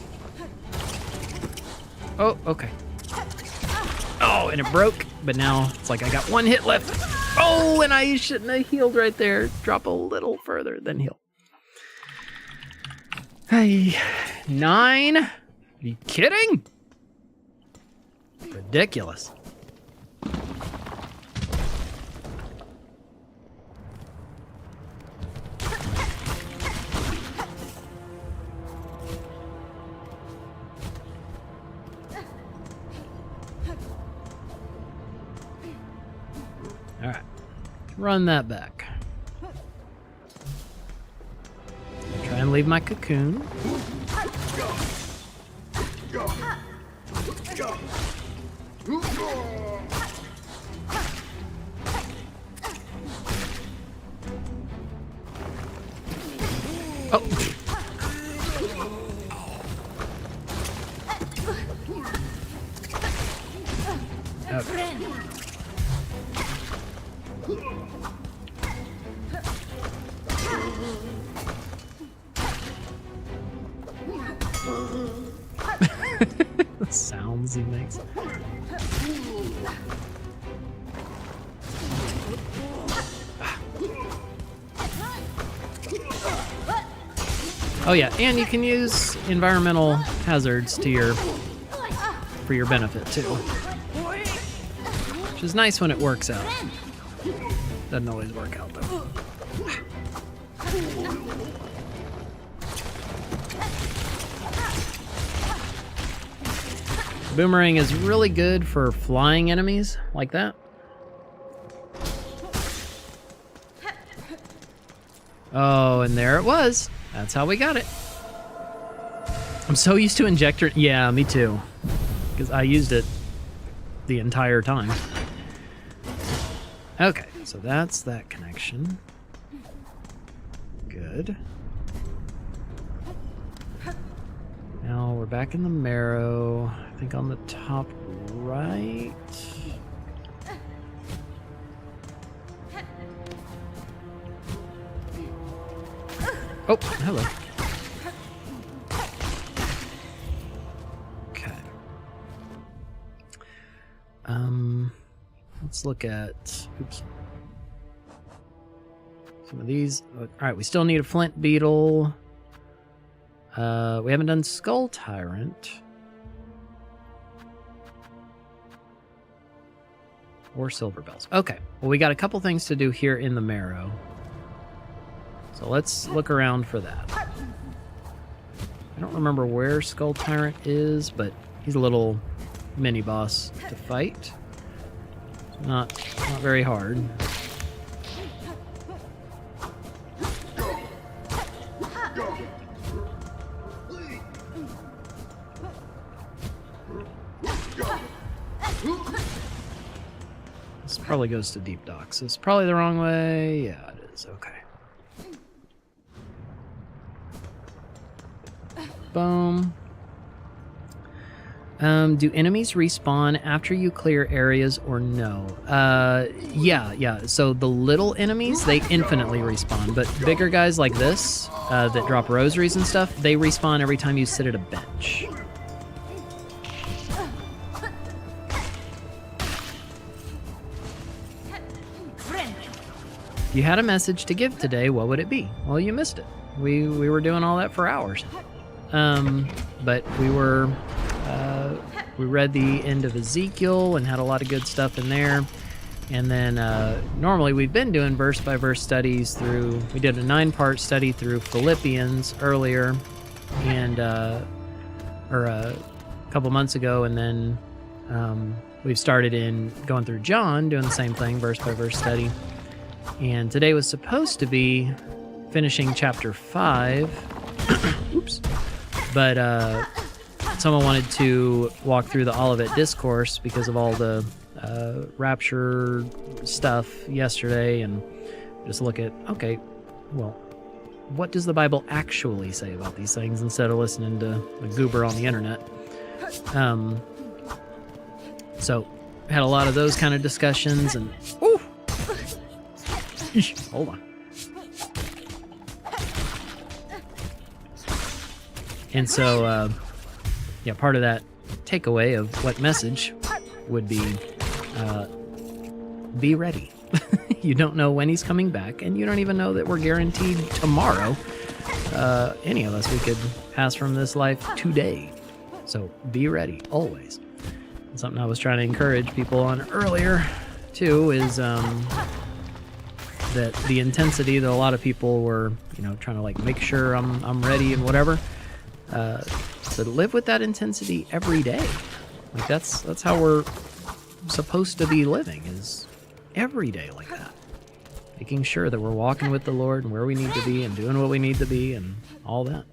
Oh, okay. Oh, and it broke, but now it's like I got one hit left. Oh, and I shouldn't have healed right there. Drop a little further, then heal. Hey, 9? Are you kidding? Ridiculous. All right, run that back. Try and leave my cocoon. Oh. Okay. The sounds he makes. Oh yeah, and you can use environmental hazards to for your benefit too. Which is nice when it works out. Doesn't always work out though. Boomerang is really good for flying enemies like that. Oh, and there it was. That's how we got it. I'm so used to injector. Yeah, me too. Because I used it the entire time. Okay, so that's that connection. Good. Now we're back in the marrow. I think on the top right. Oh, hello. Okay. Let's look at, oops. Some of these. All right, we still need a flint beetle. We haven't done Skull Tyrant. Or Silver Bells. Okay, well, we got a couple things to do here in the marrow. So let's look around for that. I don't remember where Skull Tyrant is, but he's a little mini boss to fight. Not very hard. This probably goes to Deep Docks. It's probably the wrong way. Yeah, it is. Okay. Boom. Do enemies respawn after you clear areas or no? Yeah. So the little enemies, they infinitely respawn, but bigger guys like this, that drop rosaries and stuff, they respawn every time you sit at a bench. you had a message to give today, what would it be? Well, you missed it. We were doing all that for hours. But we read the end of Ezekiel and had a lot of good stuff in there. And then normally we've been doing verse-by-verse studies through, we did a 9-part study through Philippians earlier, and a couple months ago, and then we've started in going through John, doing the same thing, verse-by-verse study. And today was supposed to be finishing chapter 5. Oops. But someone wanted to walk through the Olivet Discourse because of all the rapture stuff yesterday, and just look at, okay, well, what does the Bible actually say about these things instead of listening to the goober on the internet. So had a lot of those kind of discussions, and ooh, hold on. And so yeah, part of that takeaway of what message would be ready. You don't know when he's coming back, and you don't even know that we're guaranteed tomorrow. Any of us, we could pass from this life today. So be ready, always. And something I was trying to encourage people on earlier, too, is that the intensity that a lot of people were, trying to like make sure I'm ready and whatever. So live with that intensity every day. Like that's how we're supposed to be living, is every day like that. Making sure that we're walking with the Lord and where we need to be and doing what we need to be and all that.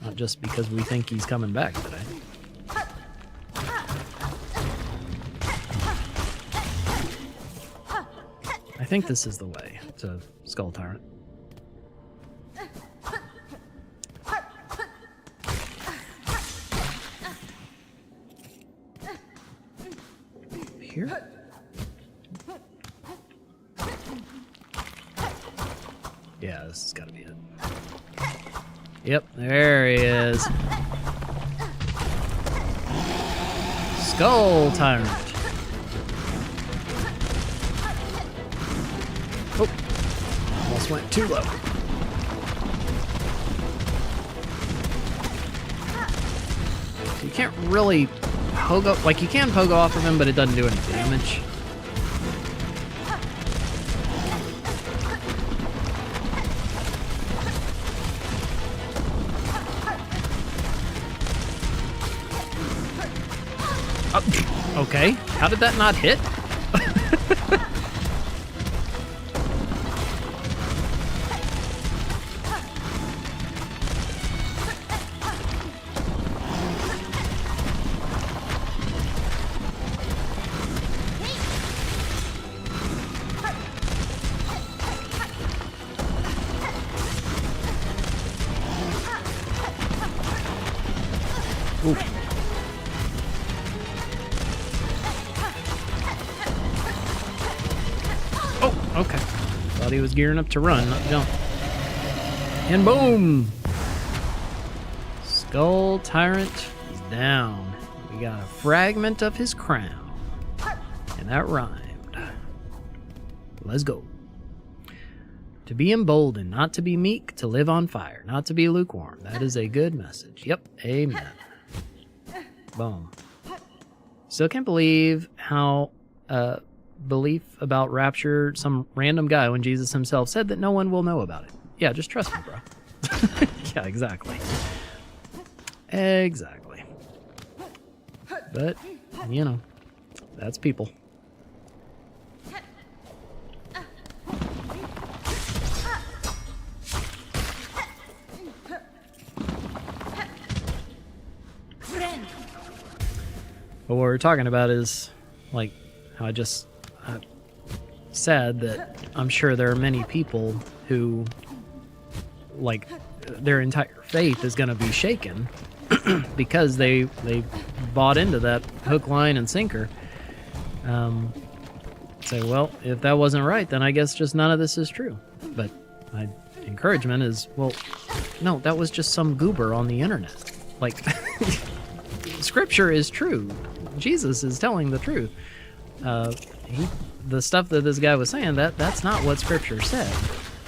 Not just because we think he's coming back today. I think this is the way to Skull Tyrant. Here? Yeah, this has got to be it. Yep, there he is. Skull Tyrant. Oh, almost went too low. So you can't really pogo, like you can pogo off of him, but it doesn't do any damage. Okay, how did that not hit? Ooh. Oh, okay. Thought he was gearing up to run, not jump. And boom! Skull Tyrant is down. We got a fragment of his crown. And that rhymed. Let's go. To be emboldened, not to be meek, to live on fire, not to be lukewarm. That is a good message. Yep, amen. Boom. Still can't believe how belief about rapture, some random guy when Jesus himself said that no one will know about it. Yeah, just trust me, bro. Yeah, exactly. Exactly. But, that's people. But what we're talking about is, like, how I just said that I'm sure there are many people who, like, their entire faith is going to be shaken because they bought into that hook, line, and sinker. Say, well, if that wasn't right, then I guess just none of this is true. But my encouragement is, well, no, that was just some goober on the internet. Like, Scripture is true. Jesus is telling the truth. the stuff that this guy was saying, that's not what Scripture said.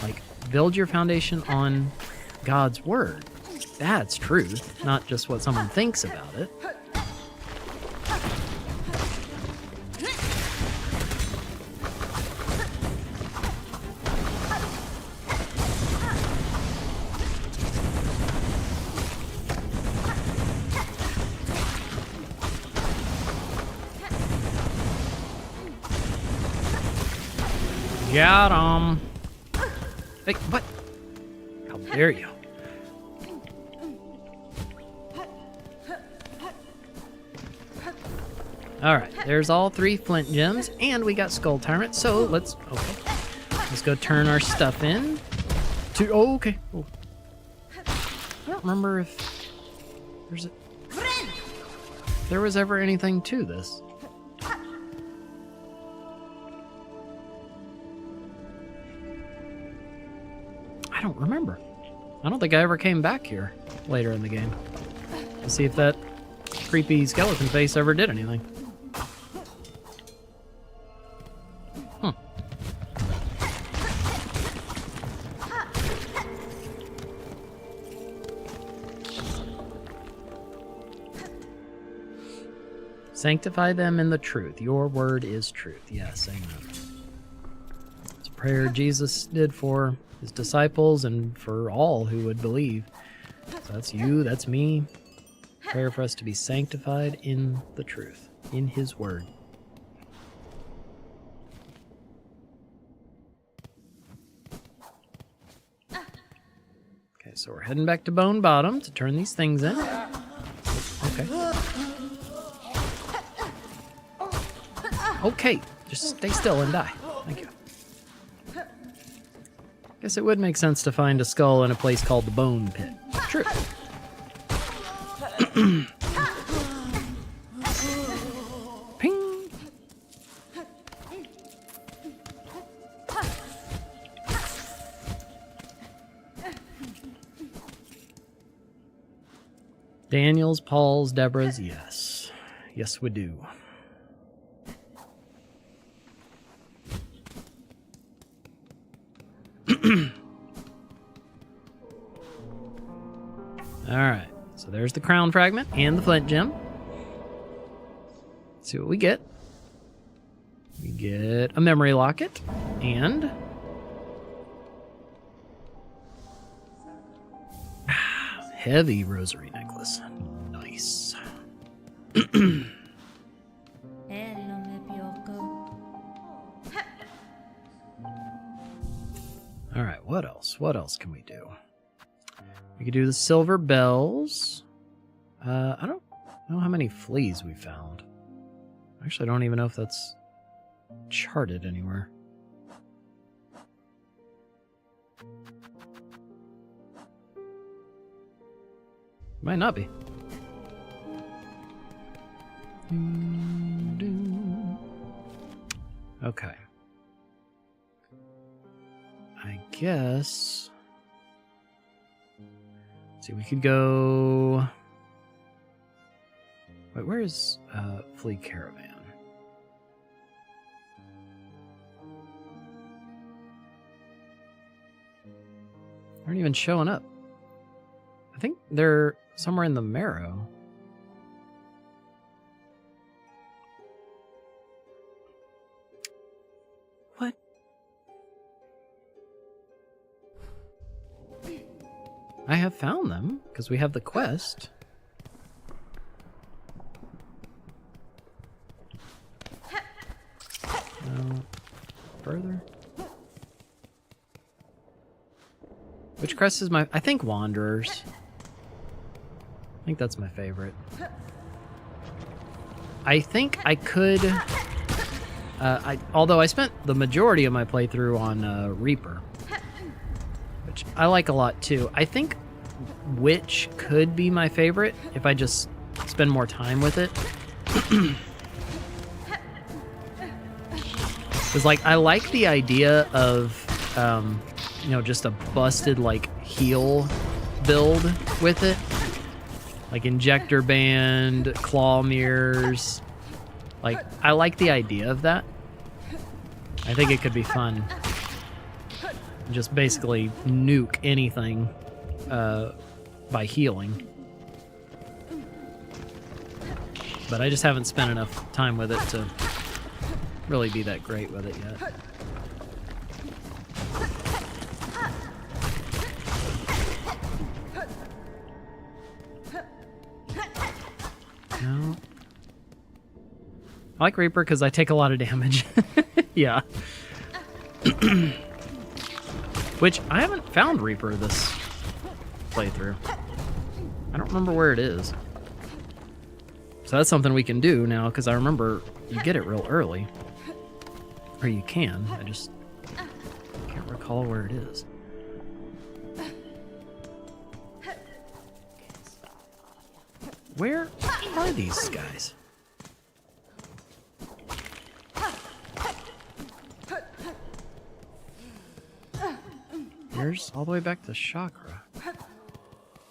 Like, build your foundation on God's word. That's truth, not just what someone thinks about it. Got him. Hey, what? How dare you? All right, there's all 3 flint gems, and we got Skull Tyrant. So let's go turn our stuff in. Okay. Oh. I don't remember if there was ever anything to this. I don't remember. I don't think I ever came back here later in the game to see if that creepy skeleton face ever did anything. Sanctify them in the truth. Your word is truth. Yes, amen. It's a prayer Jesus did for his disciples and for all who would believe. So that's you, that's me. Prayer for us to be sanctified in the truth, in his word. Okay, so we're heading back to Bone Bottom to turn these things in. Okay. Okay, just stay still and die. Thank you. Guess it would make sense to find a skull in a place called the Bone Pit. True. Ping! Daniel's, Paul's, Deborah's, yes. Yes, we do. Alright, so there's the crown fragment and the flint gem. Let's see what we get. We get a memory locket and heavy rosary necklace. Nice. Alright, what else? What else can we do? We could do the silver bells. I don't know how many fleas we found. Actually, I don't even know if that's charted anywhere. Might not be. Okay. I guess... Let's see, we could go... Wait, where is Flea Caravan? Aren't even showing up. I think they're somewhere in the Marrow. What? I have found them, because we have the quest. No. Further? Which crest is my... I think Wanderers. I think that's my favorite. I think I could... although I spent the majority of my playthrough on Reaper, which I like a lot too. I think Witch could be my favorite if I just spend more time with it. Because, like, I like the idea of, you know, just a busted, like, heal build with it. Like, Injector Band, Claw Mirrors, Like, I like the idea of that. I think it could be fun. Just basically nuke anything by healing. But I just haven't spent enough time with it to really be that great with it yet. No. I like Reaper because I take a lot of damage. Yeah. Which, I haven't found Reaper this playthrough. I don't remember where it is. So that's something we can do now, because I remember you get it real early. Or you can, I just can't recall where it is. Where are these guys? Here's all the way back to Chakra.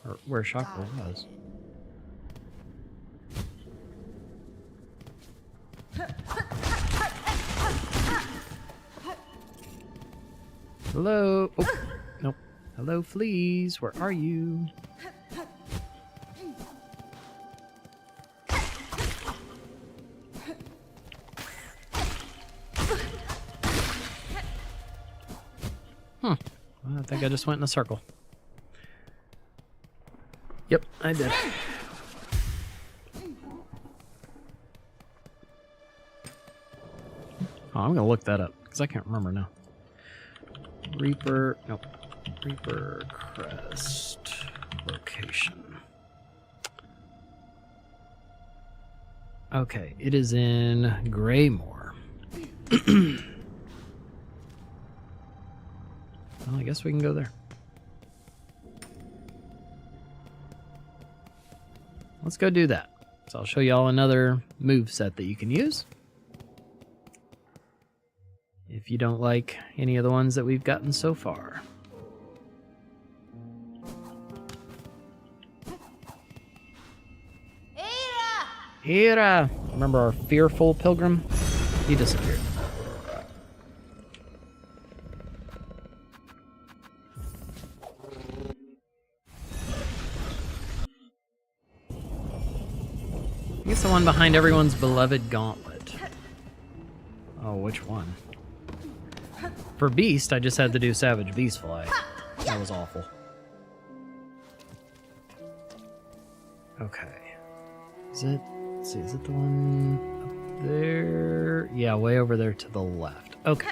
Or where Chakra was. Hello? Oh, nope. Hello, fleas. Where are you? Well, I think I just went in a circle. Yep, I did. Oh, I'm gonna look that up, because I can't remember now. Reaper, nope. Reaper Crest location. Okay, it is in Greymore. Well, I guess we can go there. Let's go do that. So I'll show you all another move set that you can use. If you don't like any of the ones that we've gotten so far. Hira! Remember our fearful pilgrim? He disappeared. He's the one behind everyone's beloved gauntlet. Oh, which one? For Beast, I just had to do Savage Beast Fly. That was awful. Okay. Is it? Let's see, is it the one up there? Yeah, way over there to the left. Okay.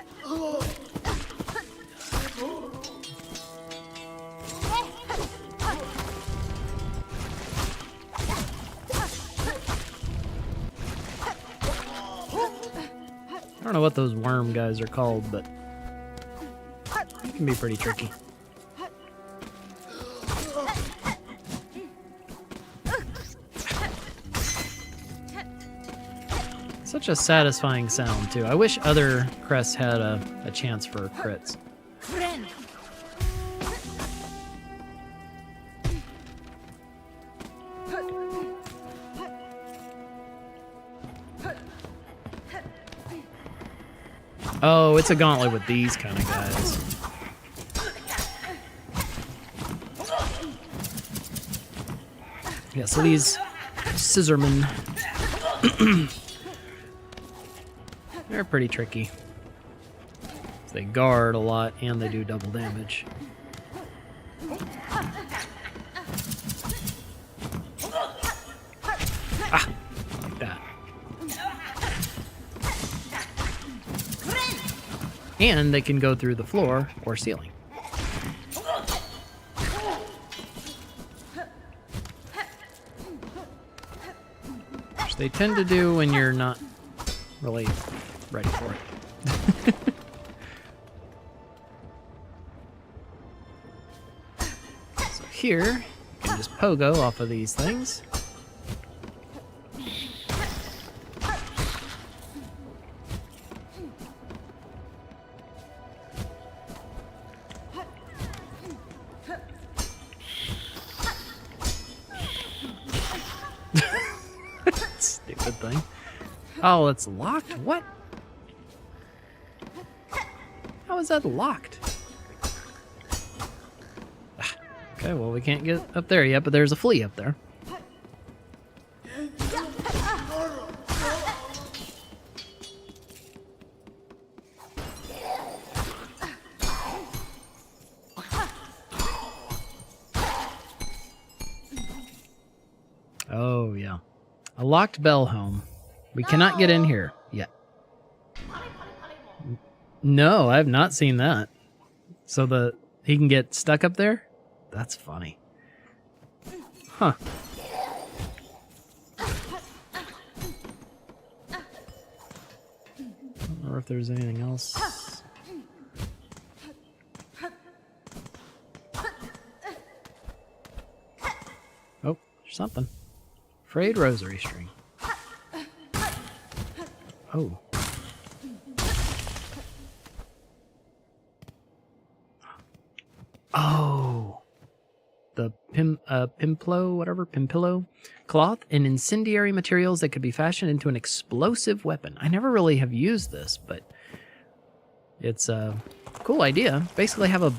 I don't know what those worm guys are called, but it can be pretty tricky. Such a satisfying sound, too. I wish other crests had a chance for crits. Oh, it's a gauntlet with these kind of guys. Yeah, so these scissormen, they're pretty tricky. They guard a lot and they do double damage. Ah, like that. And they can go through the floor or ceiling. Which they tend to do when you're not really ready for it. So here, you can just pogo off of these things. Stupid thing. Oh, it's locked? What? How is that locked? Okay, well, we can't get up there yet, but there's a flea up there. Oh, yeah. A locked bell home. We cannot get in here yet. No, I have not seen that. So he can get stuck up there? That's funny. Huh. I don't know if there's anything else. Oh, there's something. Frayed rosary string. Oh. Oh. The pimpillo cloth and incendiary materials that could be fashioned into an explosive weapon. I never really have used this, but it's a cool idea. Basically have a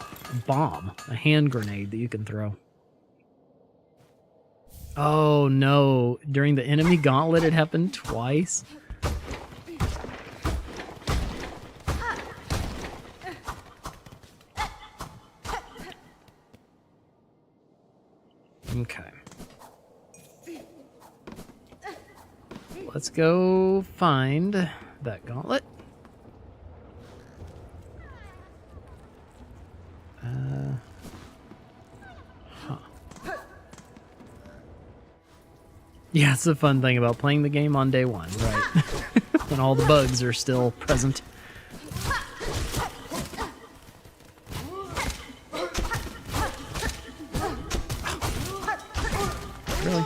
bomb, a hand grenade that you can throw. Oh no, during the enemy gauntlet it happened twice. Okay. Let's go find that gauntlet. Yeah, it's the fun thing about playing the game on day one, right? When all the bugs are still present. Really?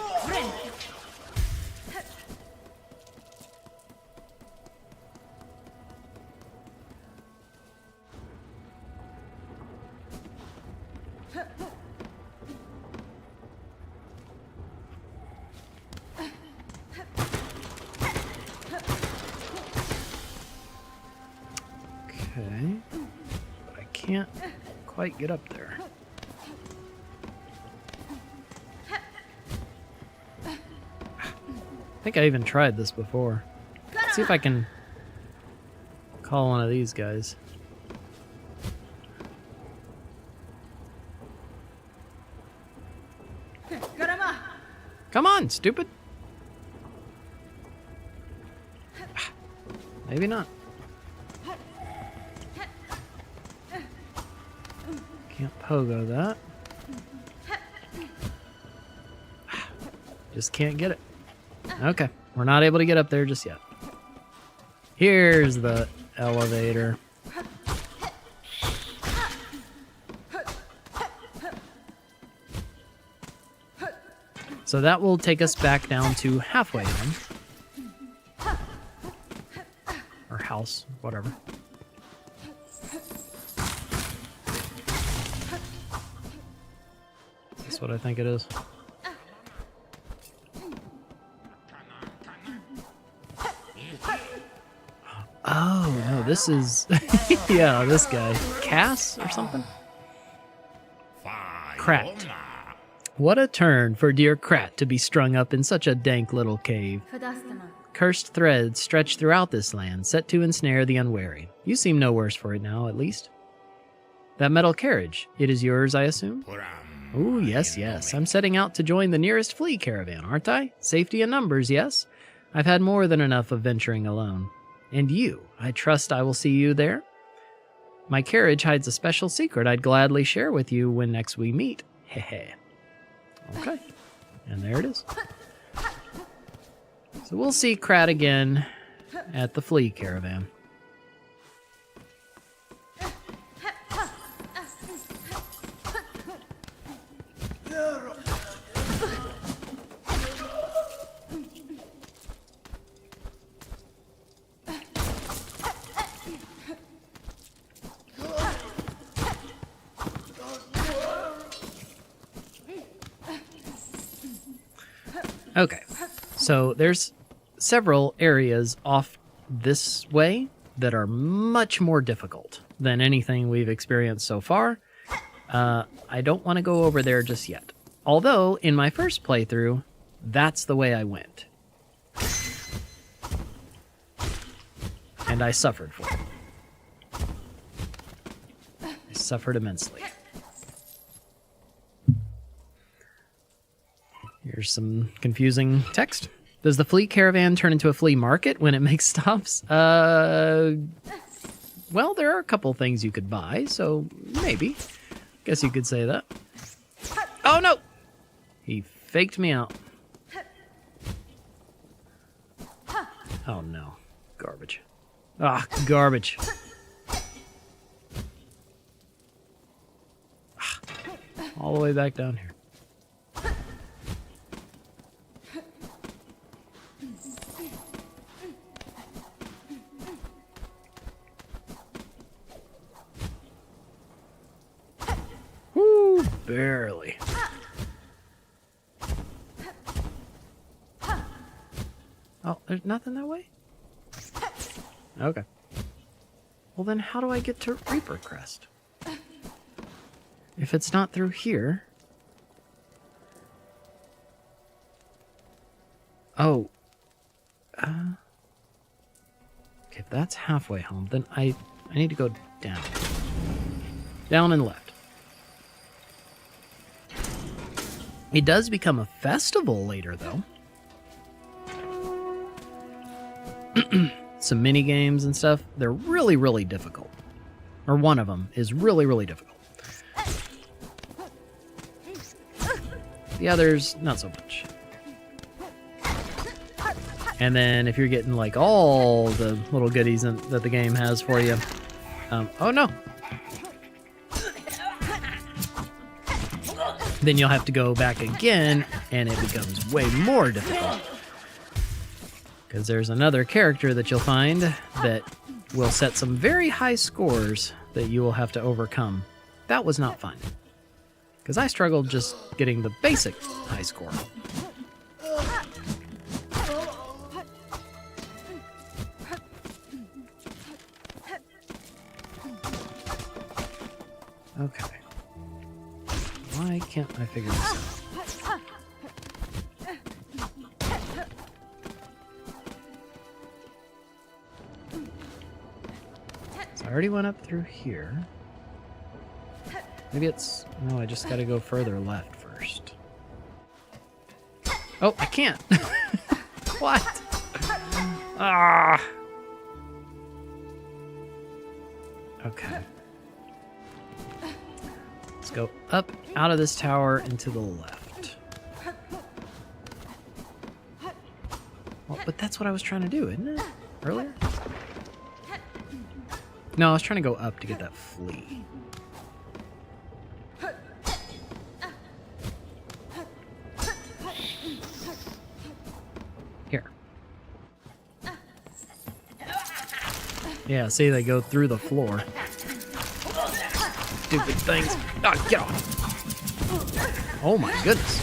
Okay, but I can't quite get up there. I think I even tried this before. Let's see if I can call one of these guys. Come on, stupid! Maybe not. Can't pogo that. Just can't get it. Okay, we're not able to get up there just yet. Here's the elevator. So that will take us back down to halfway home. Or house, whatever. That's what I think it is. Oh, no, this is... yeah, this guy. Cass or something? Krat. What a turn for dear Krat to be strung up in such a dank little cave. Cursed threads stretch throughout this land, set to ensnare the unwary. You seem no worse for it now, at least. That metal carriage, it is yours, I assume? Oh, yes, yes. I'm setting out to join the nearest flea caravan, aren't I? Safety in numbers, yes? I've had more than enough of venturing alone. And you, I trust I will see you there? My carriage hides a special secret I'd gladly share with you when next we meet. Hehe. Okay. And there it is. So we'll see Krat again at the flea caravan. Okay, so there's several areas off this way that are much more difficult than anything we've experienced so far. I don't want to go over there just yet. Although, in my first playthrough, that's the way I went. And I suffered for it. I suffered immensely. Here's some confusing text. Does the flea caravan turn into a flea market when it makes stops? Well, there are a couple things you could buy, so maybe. Guess you could say that. Oh, no! He faked me out. Oh, no. Garbage. Ah, garbage. All the way back down here. Woo, barely. Oh, there's nothing that way? Okay. Well, then how do I get to Reaper Crest? If it's not through here... Oh. Okay, if that's halfway home, then I need to go down. Down and left. It does become a festival later, though. Some mini games and stuff, they're really, really difficult. Or one of them is really, really difficult. The others, not so much. And then if you're getting like all the little goodies that the game has for you, oh no. Then you'll have to go back again, and it becomes way more difficult. Because there's another character that you'll find that will set some very high scores that you will have to overcome. That was not fun. Because I struggled just getting the basic high score. Okay. Why can't I figure this out? So I already went up through here. Maybe it's... No, I just gotta go further left first. Oh, I can't! What? Ah! Okay. Let's go up out of this tower and to the left. Well, but that's what I was trying to do, isn't it? Earlier? No, I was trying to go up to get that flea. Here. Yeah, see, they go through the floor. Stupid things. Oh, get off. Oh my goodness.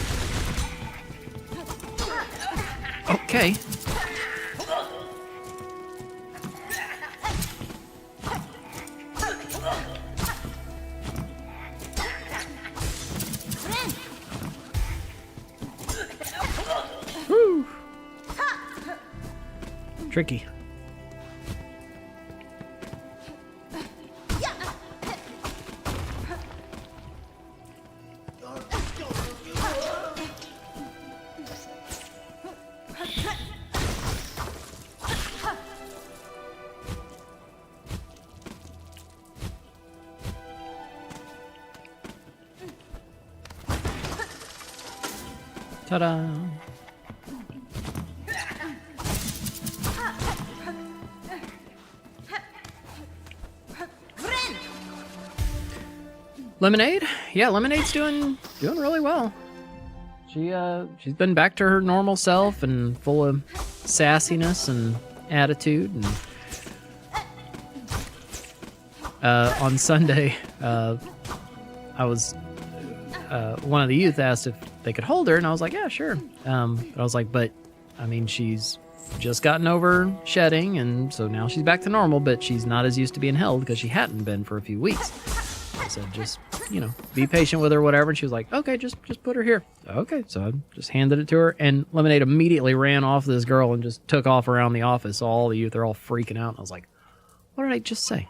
Okay. Whew. Tricky. Ta-da! Lemonade? Yeah, Lemonade's doing really well. She's been back to her normal self and full of sassiness and attitude. And on Sunday, I was one of the youth asked if they could hold her, and I was like, yeah, sure. But I was like, but I mean, she's just gotten over shedding, and so now she's back to normal, but she's not as used to being held because she hadn't been for a few weeks. I said, just, you know, be patient with her, whatever. And she was like, okay, just put her here. Okay, so I just handed it to her, and Lemonade immediately ran off this girl and just took off around the office. So all the youth are all freaking out. And I was like, what did I just say?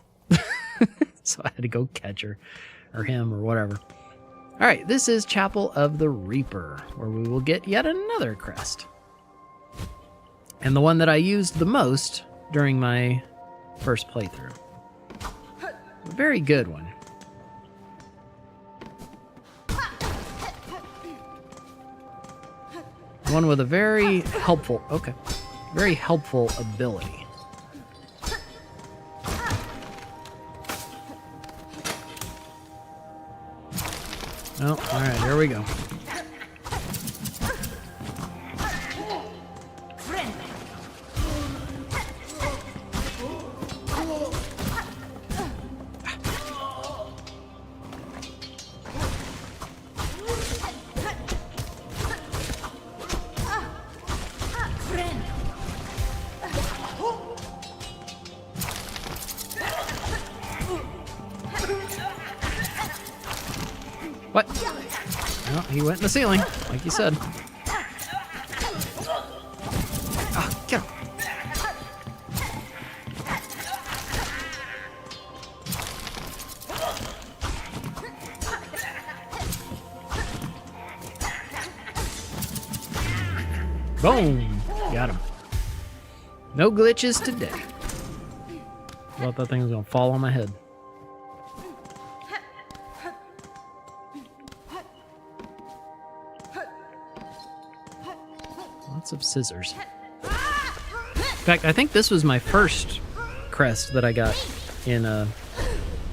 So I had to go catch her, or him, or whatever. All right, this is Chapel of the Reaper, where we will get yet another crest. And the one that I used the most during my first playthrough. A very good one. One with a very helpful ability. Oh, all right, here we go. What? Well, he went in the ceiling, like you said. Oh, get him. Boom! Got him. No glitches today. I thought that thing was gonna fall on my head. Lots of scissors. In fact, I think this was my first crest that I got in my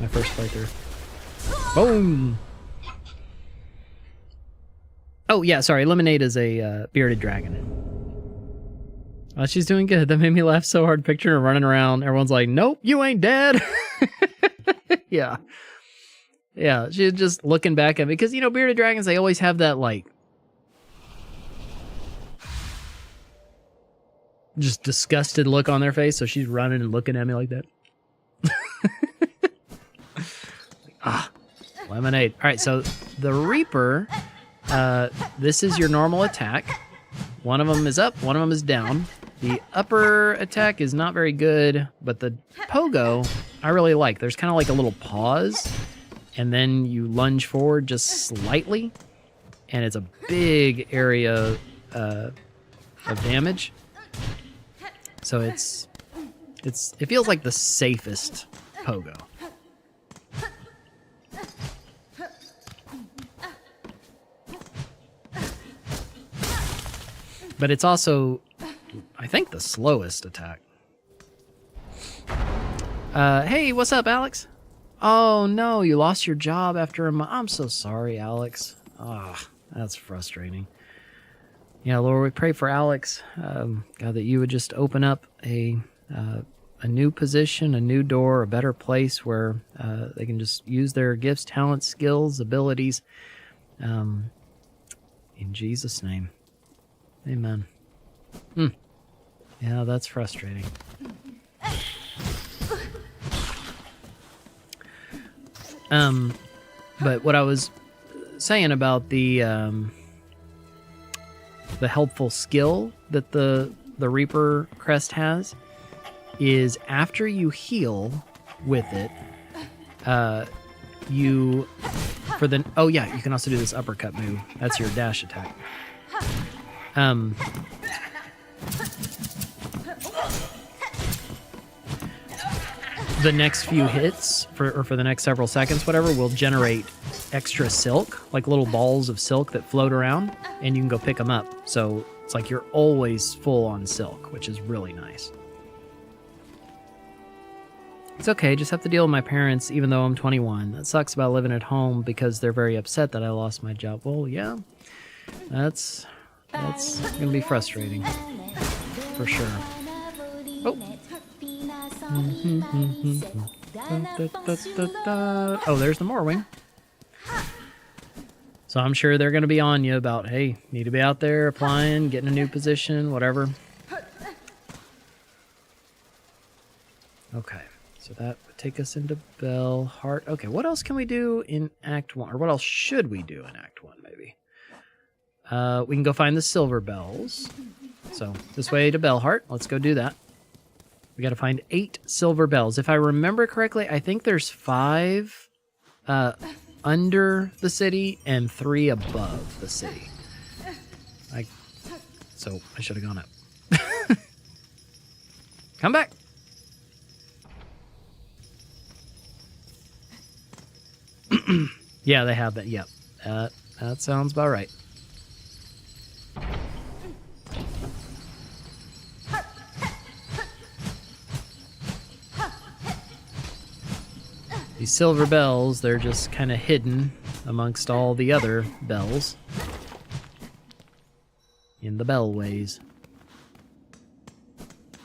first playthrough. Boom! Oh, yeah, sorry. Lemonade is a bearded dragon. Oh, she's doing good. That made me laugh so hard picturing her running around. Everyone's like, nope, you ain't dead. Yeah. Yeah, she's just looking back at me. Because, you know, bearded dragons, they always have that, like, just disgusted look on their face. So she's running and looking at me like that. Lemonade. All right, so the Reaper, this is your normal attack. One of them is up, one of them is down. The upper attack is not very good, but the pogo I really like. There's kind of like a little pause, and then you lunge forward just slightly, and it's a big area of damage. So it feels like the safest pogo. But it's also, I think, the slowest attack. Hey, what's up, Alex? Oh, no, you lost your job after a month. I'm so sorry, Alex. Ah, that's frustrating. Yeah, Lord, we pray for Alex. God, that you would just open up a new position, a new door, a better place where they can just use their gifts, talents, skills, abilities. In Jesus' name. Amen. Yeah, that's frustrating. But what I was saying about the helpful skill that the Reaper crest has is after you heal with it, you can also do this uppercut move. That's your dash attack. The next few hits, for the next several seconds, whatever, will generate extra silk, like little balls of silk that float around, and you can go pick them up. So it's like you're always full on silk, which is really nice. It's okay, just have to deal with my parents even though I'm 21. That sucks about living at home because they're very upset that I lost my job. Well, yeah, that's gonna be frustrating, for sure. Oh. Oh, there's the Morwing. So I'm sure they're gonna be on you about, hey, need to be out there applying, getting a new position, whatever. Okay, so that would take us into Bellheart. Okay, what else can we do in Act 1? Or what else should we do in Act 1, maybe? We can go find the silver bells. So, this way to Bellheart. Let's go do that. We got to find 8 silver bells. If I remember correctly, I think there's 5 under the city and 3 above the city. So, I should have gone up. Come back! Yeah, they have that. Yep. That sounds about right. These silver bells, they're just kind of hidden amongst all the other bells in the bellways.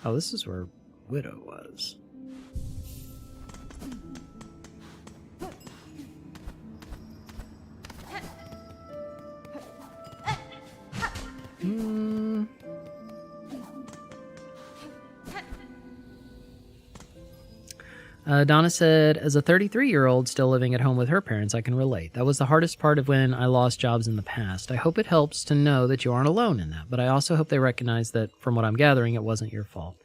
Oh, this is where Widow was. Donna said, as a 33-year-old still living at home with her parents, I can relate. That was the hardest part of when I lost jobs in the past. I hope it helps to know that you aren't alone in that, but I also hope they recognize that, from what I'm gathering, it wasn't your fault.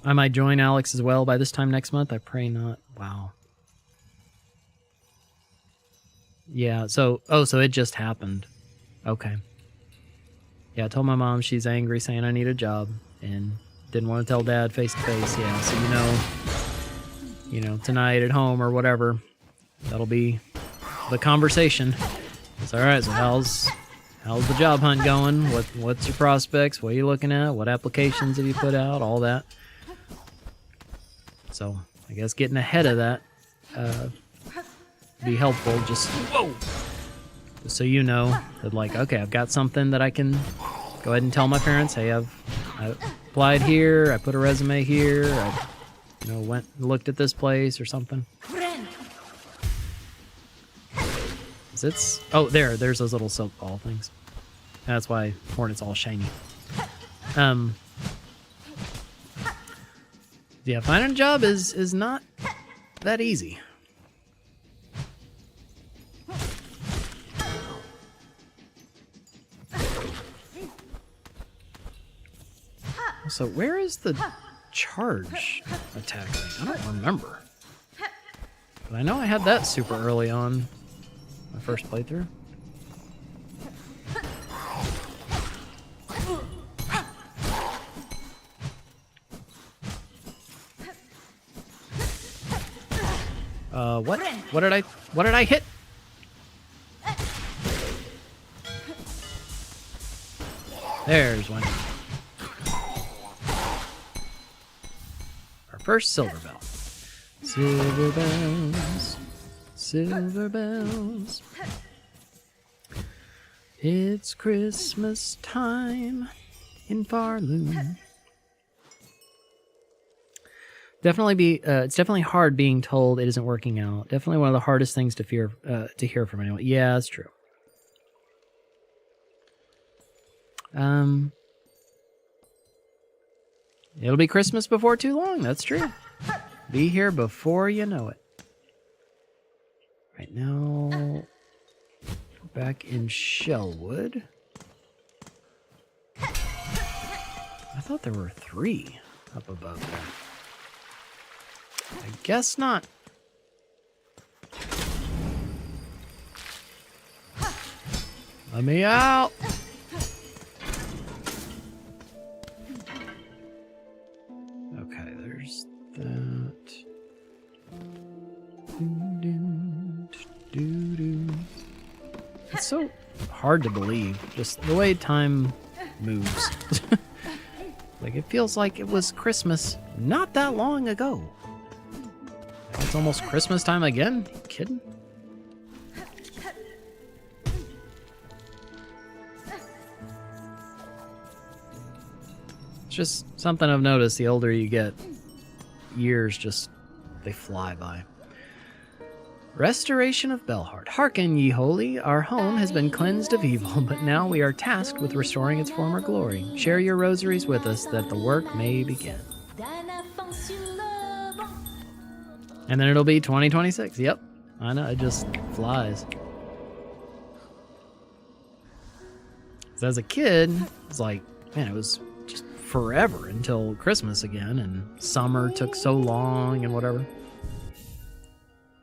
I might join Alex as well by this time next month. I pray not. Wow. Yeah, so it just happened. Okay. Yeah, I told my mom she's angry, saying I need a job, and didn't want to tell Dad face to face. Yeah, so you know, tonight at home or whatever, that'll be the conversation. It's all right. So how's the job hunt going? What's your prospects? What are you looking at? What applications have you put out? All that. So I guess getting ahead of that be helpful. Just so you know that, like, okay, I've got something that I can go ahead and tell my parents. Hey, I applied here. I put a resume here. I, went and looked at this place or something. There's those little silk ball things. That's why Hornet's all shiny. Yeah, finding a job is not that easy. So where is the charge attack thing? I don't remember. But I know I had that super early on my first playthrough. What did I hit? There's one. Our first silver bell. Silver bells, silver bells. It's Christmas time in Farloon. It's definitely hard being told it isn't working out. Definitely one of the hardest things to hear from anyone. Yeah, that's true. It'll be Christmas before too long. That's true. Be here before you know it. Right now, we're back in Shellwood. I thought there were 3 up above there. I guess not. Let me out. Okay, there's that. It's so hard to believe, just the way time moves. Like, it feels like it was Christmas not that long ago. It's almost Christmas time again? You kidding? It's just something I've noticed. The older you get, years just, they fly by. Restoration of Belhart. Hearken, ye holy, our home has been cleansed of evil, but now we are tasked with restoring its former glory. Share your rosaries with us that the work may begin. And then it'll be 2026. Yep. I know, it just flies. So as a kid, it's like, man, it was just forever until Christmas again, and summer took so long and whatever.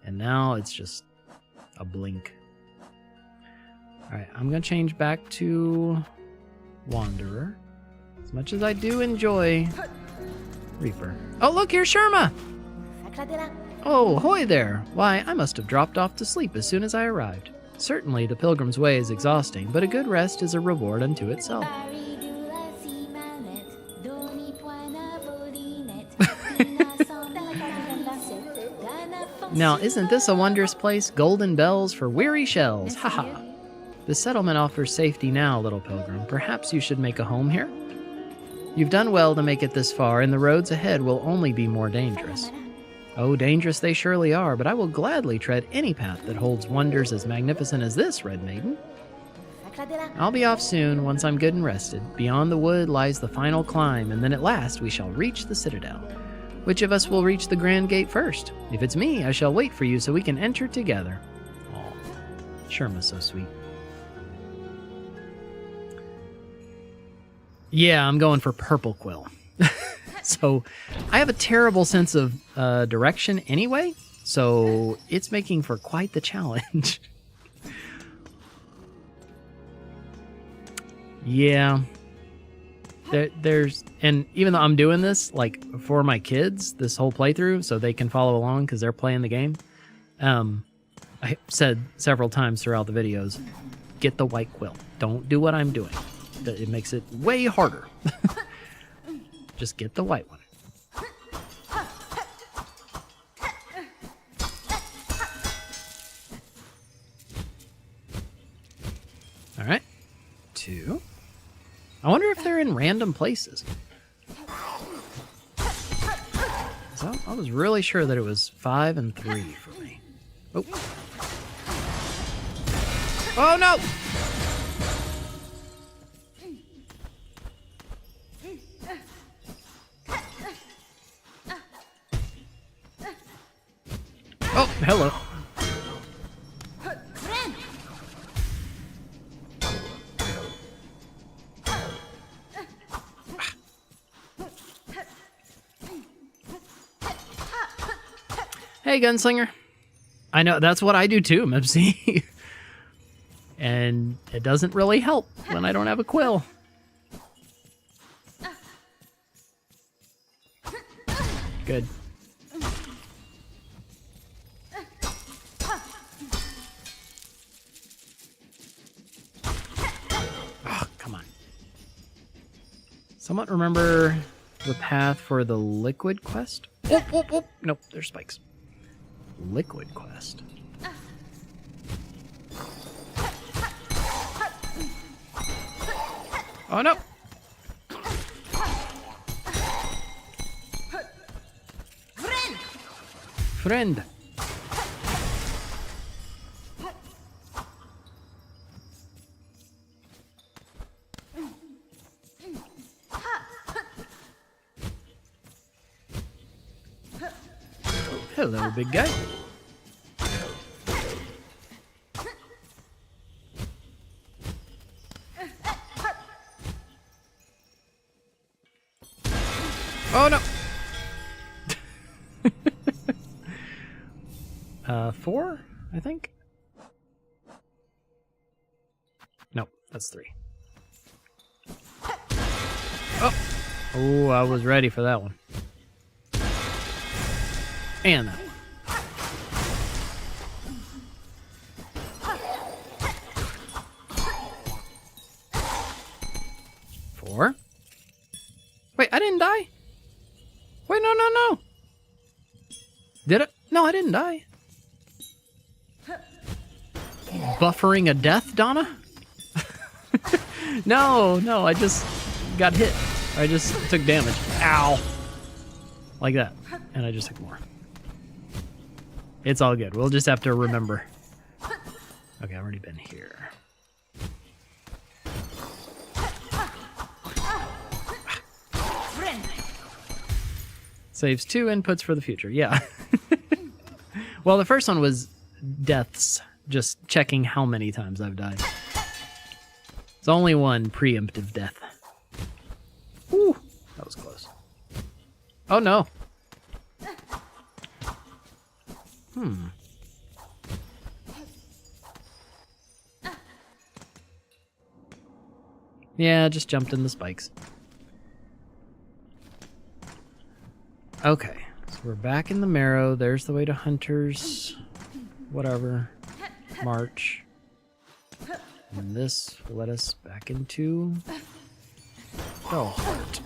And now it's just a blink. Alright, I'm going to change back to Wanderer. As much as I do enjoy Reaper. Oh, look, here's Sherma! Oh, hoy there! Why, I must have dropped off to sleep as soon as I arrived. Certainly, the pilgrim's way is exhausting, but a good rest is a reward unto itself. Now, isn't this a wondrous place? Golden bells for weary shells. Haha. The settlement offers safety now, little pilgrim. Perhaps you should make a home here? You've done well to make it this far, and the roads ahead will only be more dangerous. Oh, dangerous they surely are, but I will gladly tread any path that holds wonders as magnificent as this, Red Maiden. I'll be off soon, once I'm good and rested. Beyond the wood lies the final climb, and then at last we shall reach the citadel. Which of us will reach the grand gate first? If it's me, I shall wait for you so we can enter together. Aw, Sherma's so sweet. Yeah, I'm going for Purple Quill. So, I have a terrible sense of direction anyway, so it's making for quite the challenge. Yeah. There's, and even though I'm doing this, like, for my kids, this whole playthrough, so they can follow along because they're playing the game, I said several times throughout the videos, get the white quill. Don't do what I'm doing. It makes it way harder. Just get the white one. All right. 2. I wonder if they're in random places. So I was really sure that it was 5 and 3 for me. Oh. Oh no! Oh, hello. Hey, Gunslinger. I know, that's what I do too, Mipsy. And it doesn't really help when I don't have a quill. Good. Oh, come on. Someone remember the path for the liquid quest? Whoop, whoop, whoop. Nope, there's spikes. Liquid quest. Oh no! Friend! Hello, big guy. Oh no! 4, I think? No, that's 3. Oh! Oh, I was ready for that one. And that one. 4. Wait, I didn't die? Wait, no, no, no. Did it? No, I didn't die. Buffering a death, Donna? No, no, I just got hit. I just took damage. Ow. Like that. And I just took more. It's all good. We'll just have to remember. Okay, I've already been here. Saves 2 inputs for the future. Yeah. Well, the first one was deaths. Just checking how many times I've died. It's only one preemptive death. Ooh, that was close. Oh no. Yeah, just jumped in the spikes. Okay, so we're back in the marrow. There's the way to Hunter's whatever. March. And this will let us back into Bellheart.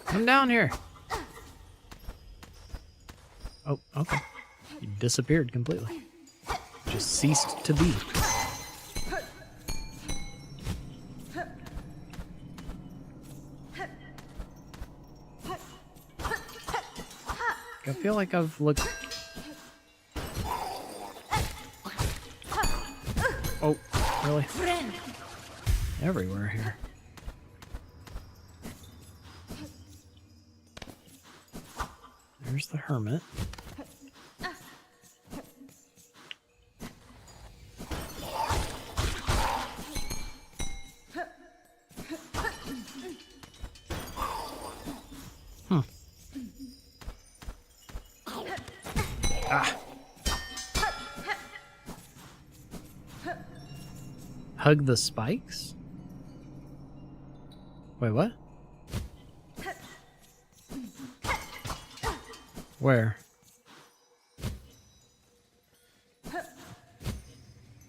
Come down here. Oh, okay. You disappeared completely. Just ceased to be. I feel like I've looked... Oh, really? Everywhere here. There's the hermit. Ah. Hug the spikes? Wait, what? Where?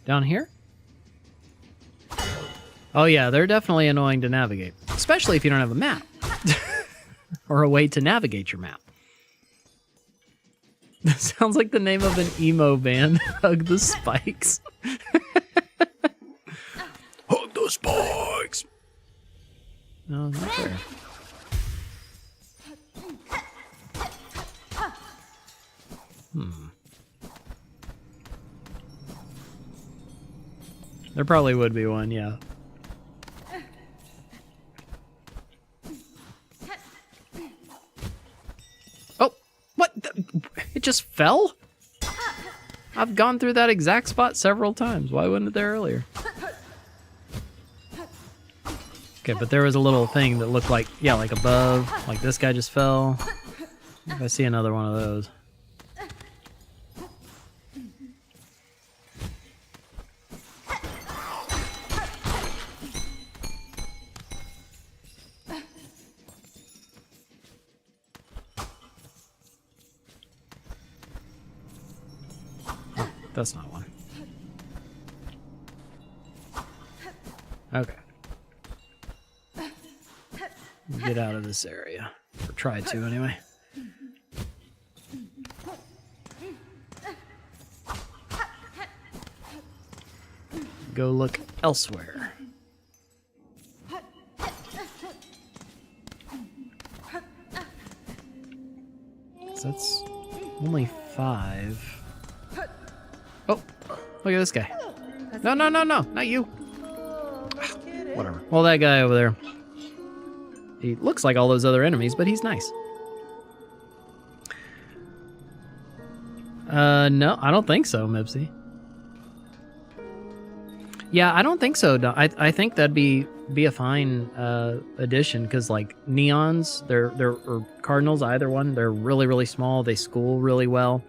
Down here? Oh yeah, they're definitely annoying to navigate. Especially if you don't have a map. Or a way to navigate your map. That sounds like the name of an emo band. Hug the spikes. Hug the spikes! No, not there. There probably would be one, yeah. Oh, what? It just fell? I've gone through that exact spot several times. Why wasn't it there earlier? Okay, but there was a little thing that looked like, yeah, like above. Like this guy just fell. If I see another one of those. That's not one. Okay. Get out of this area. Or try to, anyway. Go look elsewhere. So that's only 5. Oh, look at this guy. No, no, no, no, not you. Whatever. Well, that guy over there. He looks like all those other enemies, but he's nice. No, I don't think so, Mipsy. Yeah, I don't think so. I think that'd be a fine addition, because like neons, they're or cardinals, either one, they're really, really small. They school really well.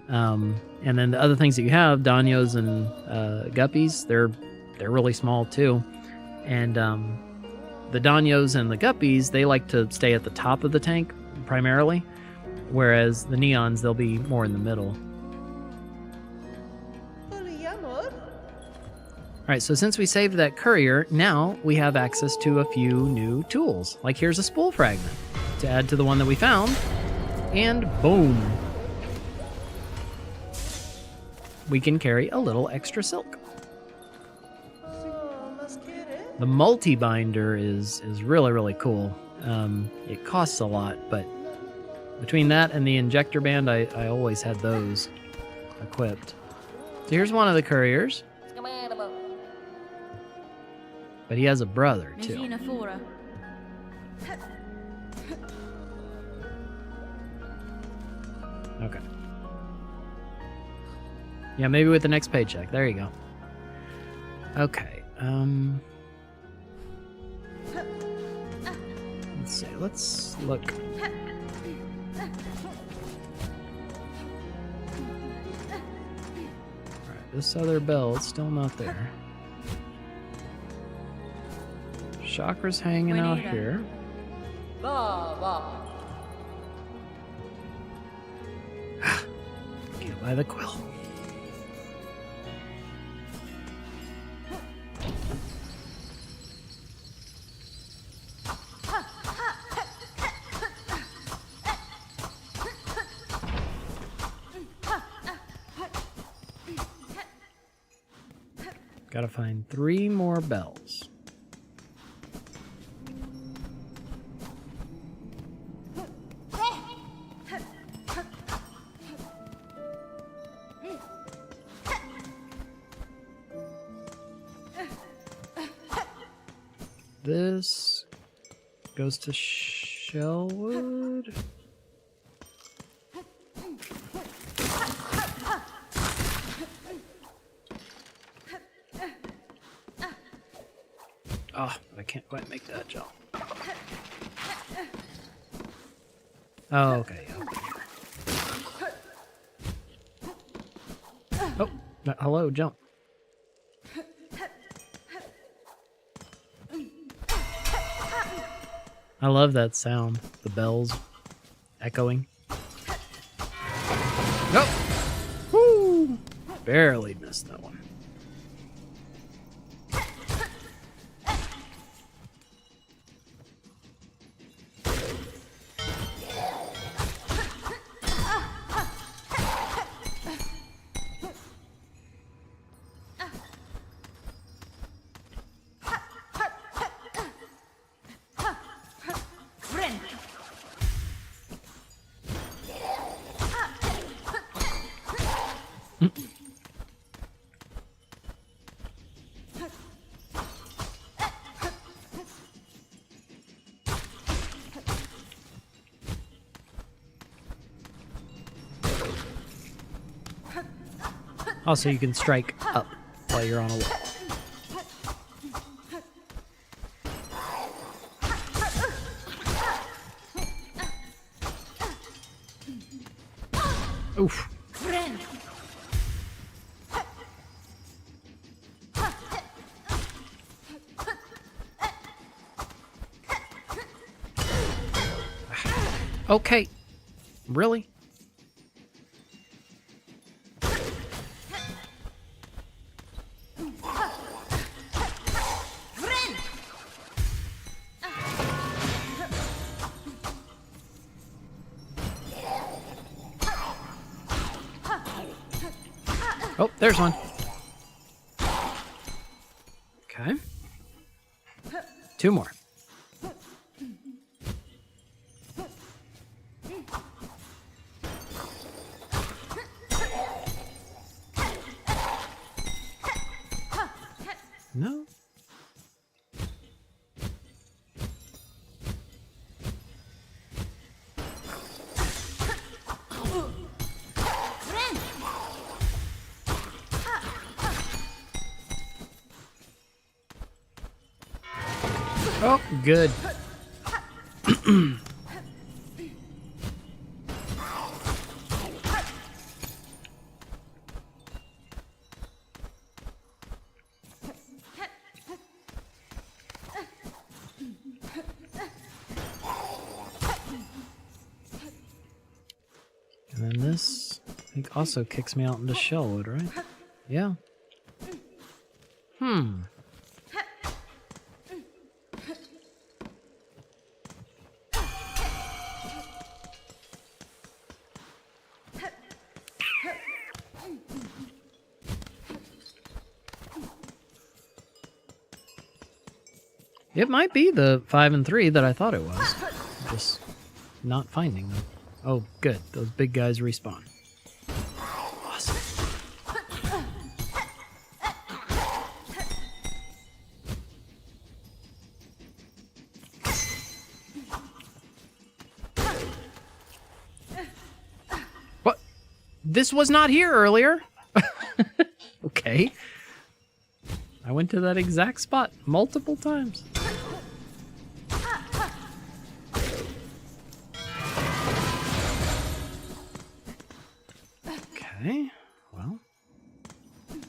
And then the other things that you have, Danyos and Guppies, they're really small too. And the Danyos and the Guppies, they like to stay at the top of the tank primarily, whereas the Neons, they'll be more in the middle. Alright, so since we saved that courier, now we have access to a few new tools. Like here's a spool fragment to add to the one that we found, and boom. we can carry a little extra silk. The multi-binder is really, really cool. It costs a lot, but between that and the injector band, I always had those equipped. So here's one of the couriers. But he has a brother, too. Okay. Yeah, maybe with the next paycheck. There you go. Okay. Let's see. Let's look. Alright, this other bell, it's still not there. Chakra's hanging out here. Can't buy the quill. Gotta find 3 more bells. This goes to Shellwood. Oh, I can't quite make that jump. Oh, okay. Oh, hello, jump. I love that sound, the bells echoing. Nope. Woo! Barely missed that one. Also, you can strike up while you're on a wall. Oof. Okay. Really? Oh, there's one. Okay. 2 more. No. Oh, good. And then this, I think, also kicks me out into Shellwood, right? Yeah. It might be the 5 and 3 that I thought it was. Just not finding them. Oh, good. Those big guys respawn. Awesome. What? This was not here earlier? Okay. I went to that exact spot multiple times. Okay, well,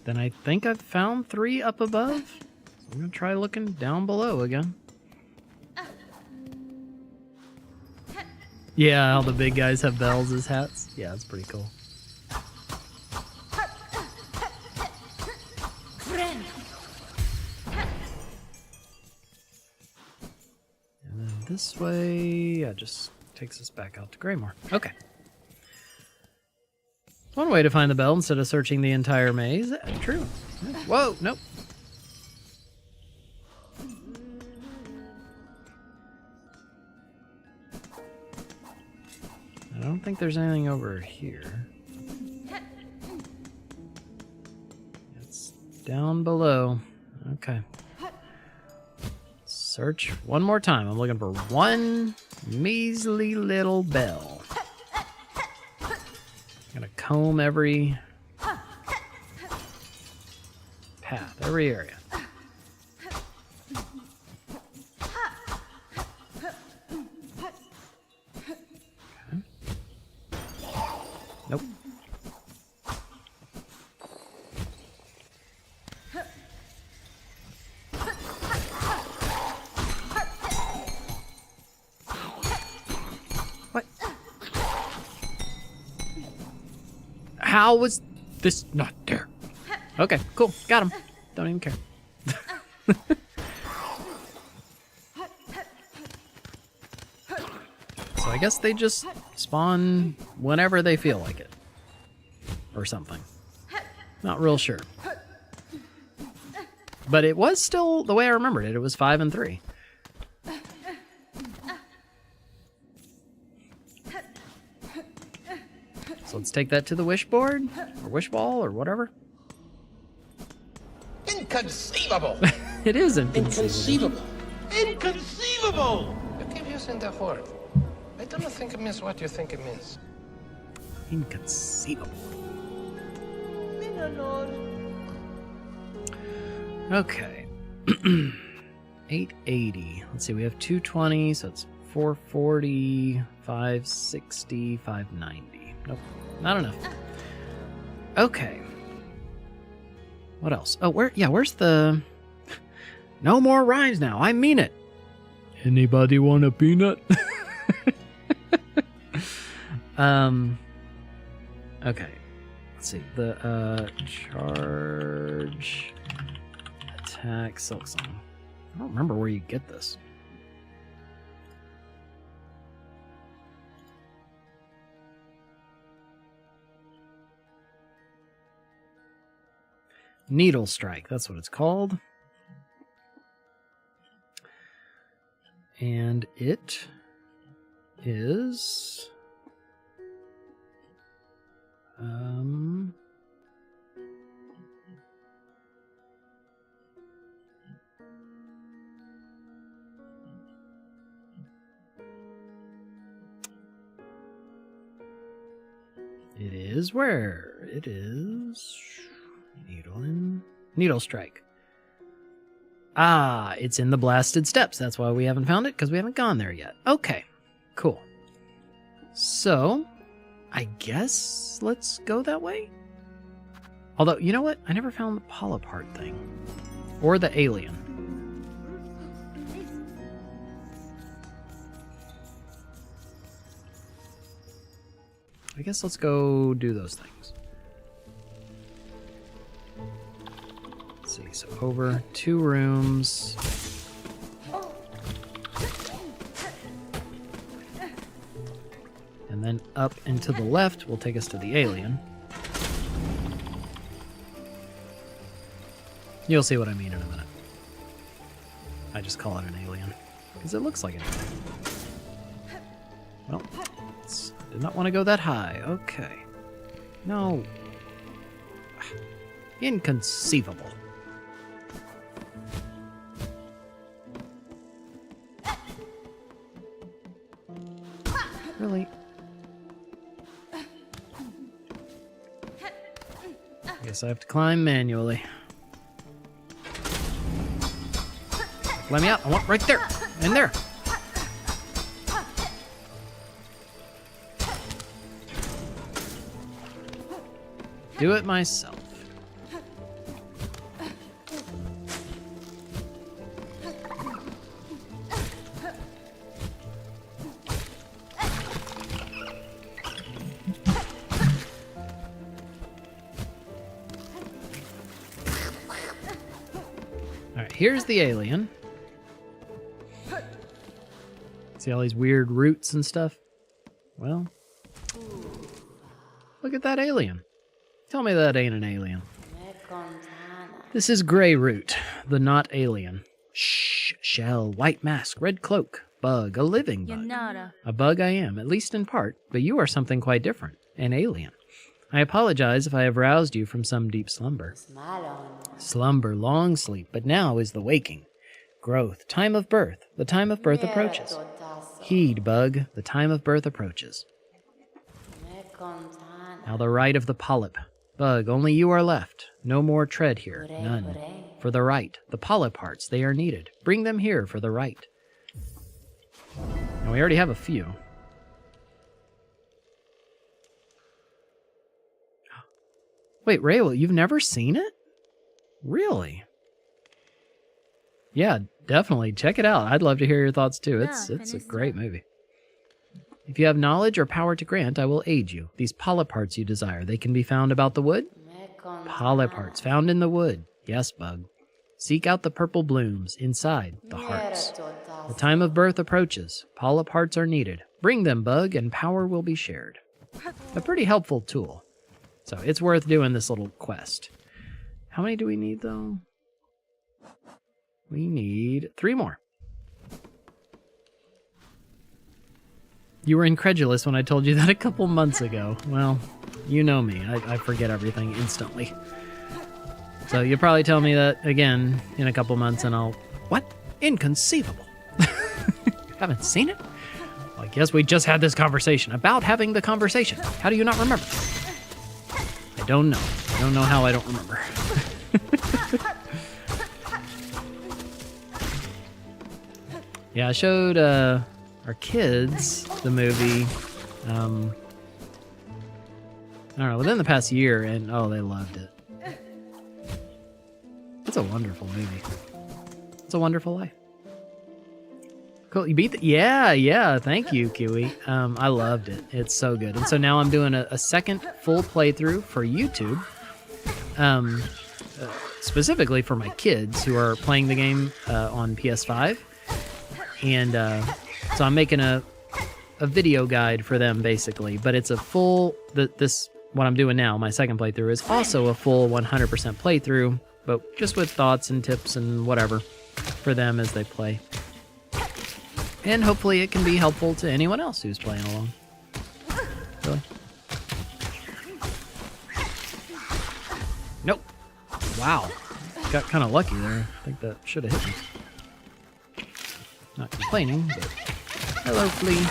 then I think I've found 3 up above. So I'm gonna try looking down below again. Yeah, how the big guys have bells as hats. Yeah, that's pretty cool. And then this way, yeah, just takes us back out to Greymore. Okay. One way to find the bell instead of searching the entire maze. True. Whoa, nope. I don't think there's anything over here. It's down below. Okay. Search one more time. I'm looking for one measly little bell. Gonna comb every path, every area. Okay. Nope. What? How was this not there? Okay, cool. Got him. Don't even care. So I guess they just spawn whenever they feel like it. Or something. Not real sure. But it was still the way I remembered it. It was 5 and 3. So let's take that to the wish board, or wish ball, or whatever. Inconceivable! It is inconceivable. Inconceivable! You keep using the word. I don't think it means what you think it means. Inconceivable. Okay. 880. Let's see, we have 220, so it's 440, 560, 590. Nope, not enough. Okay. What else? Oh, where's the... No more rhymes now, I mean it. Anybody want a peanut? Okay. Let's see. The, charge... Attack Silksong. I don't remember where you get this. Needle Strike, that's what it's called. And it is... It is where? It is... Needle Strike. Ah, it's in the Blasted Steps. That's why we haven't found it, because we haven't gone there yet. Okay, cool. So, I guess let's go that way? Although, you know what? I never found the polypart thing. Or the alien. I guess let's go do those things. Let's see, so over 2 rooms. And then up and to the left will take us to the alien. You'll see what I mean in a minute. I just call it an alien because it looks like an alien. Well, did not want to go that high. Okay. No. Inconceivable. Really? Guess I have to climb manually. Let me out. I want right there. In there. Do it myself. Alright, here's the alien. See all these weird roots and stuff? Well, look at that alien. Tell me that ain't an alien. This is Grey Root, the not alien. Shh, shell, white mask, red cloak, bug, a living bug. A bug I am, at least in part, but you are something quite different, an alien. I apologize if I have roused you from some deep slumber. Slumber, long sleep, but now is the waking. Growth, time of birth, the time of birth approaches. Heed, bug, the time of birth approaches. Now the right of the polyp. Bug, only you are left. No more tread here, none. For the right, the polyp hearts, they are needed. Bring them here for the right. And we already have a few. Wait, Raywell, you've never seen it? Really? Yeah, definitely. Check it out. I'd love to hear your thoughts too. It's a great movie. If you have knowledge or power to grant, I will aid you. These polyp hearts you desire, they can be found about the wood? Polyp hearts found in the wood. Yes, bug. Seek out the purple blooms inside the hearts. The time of birth approaches. Polyp hearts are needed. Bring them, bug, and power will be shared. A pretty helpful tool. So it's worth doing this little quest. How many do we need, though? We need 3 more. You were incredulous when I told you that a couple months ago. Well, you know me. I forget everything instantly. So you'll probably tell me that again in a couple months and I'll... What? Inconceivable. Haven't seen it? Well, I guess we just had this conversation about having the conversation. How do you not remember? I don't know. I don't know how I don't remember. Yeah, I showed our kids the movie, I don't know, within the past year, and oh, they loved it. It's a wonderful movie. It's a Wonderful Life. Cool, you beat the... Yeah, thank you, Kiwi. I loved it. It's so good. And so now I'm doing a second full playthrough for YouTube, specifically for my kids who are playing the game on PS5. And so I'm making a video guide for them, basically. But it's a full... what I'm doing now, my second playthrough, is also a full 100% playthrough, but just with thoughts and tips and whatever for them as they play. And hopefully it can be helpful to anyone else who's playing along. Really? Nope. Wow. Got kind of lucky there. I think that should have hit me. Not complaining, but... Hello, flea.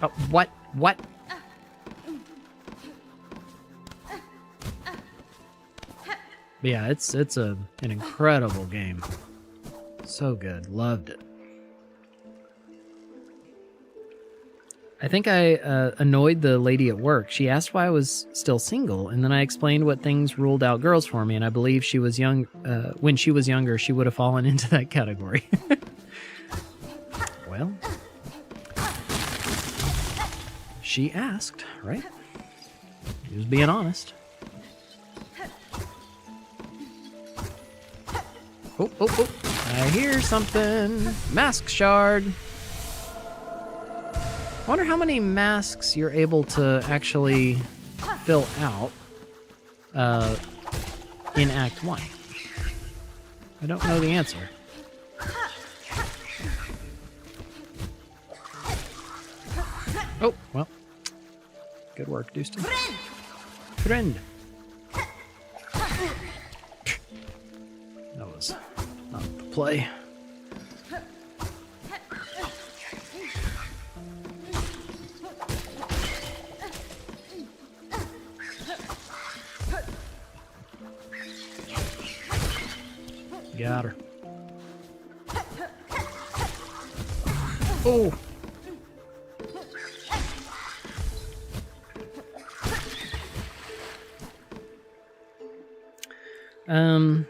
Oh, what? What? But yeah, it's an incredible game. So good. Loved it. I think I annoyed the lady at work. She asked why I was still single, and then I explained what things ruled out girls for me, and I believe she was young. When she was younger, she would have fallen into that category. Well, she asked, right? She was being honest. Oh, I hear something. Mask shard. I wonder how many masks you're able to actually fill out. in Act 1? I don't know the answer. Oh, well. Good work, Dustin. Friend. That was not the play. Got her. Oh!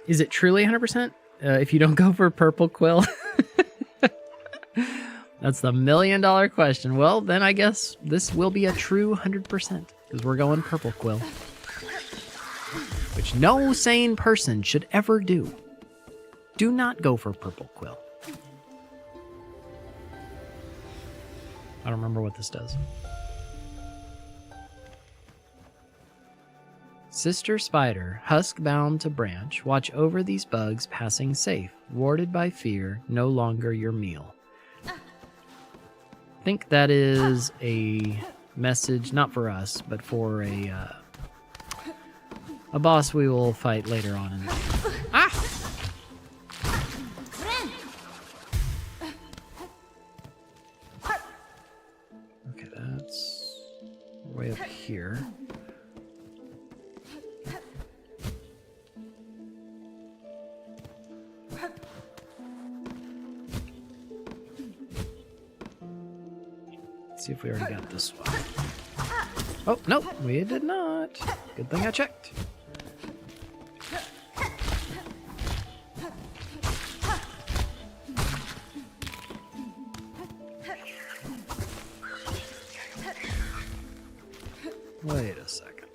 Is it truly 100%? If you don't go for purple quill? That's the $1 million question. Well, then I guess this will be a true 100%, because we're going purple quill. Which no sane person should ever do. Do not go for purple quill. I don't remember what this does. Sister Spider, husk bound to branch, watch over these bugs passing safe, warded by fear, no longer your meal. I think that is a message, not for us, but for a boss we will fight later on in the game. Ah! Okay, that's way up here. Let's see if we already got this one. Oh, no, we did not. Good thing I checked. Wait a second.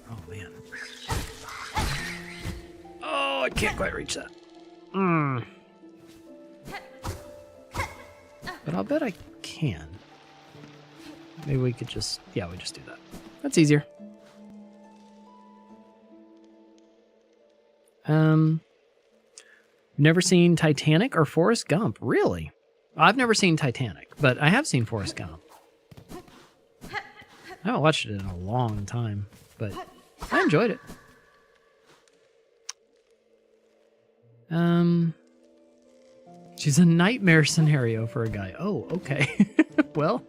Oh, man. Oh, I can't quite reach that. But I'll bet I can. Maybe we could just... Yeah, we just do that. That's easier. Never seen Titanic or Forrest Gump. Really? I've never seen Titanic, but I have seen Forrest Gump. I haven't watched it in a long time, but I enjoyed it. She's a nightmare scenario for a guy. Oh, okay. Well,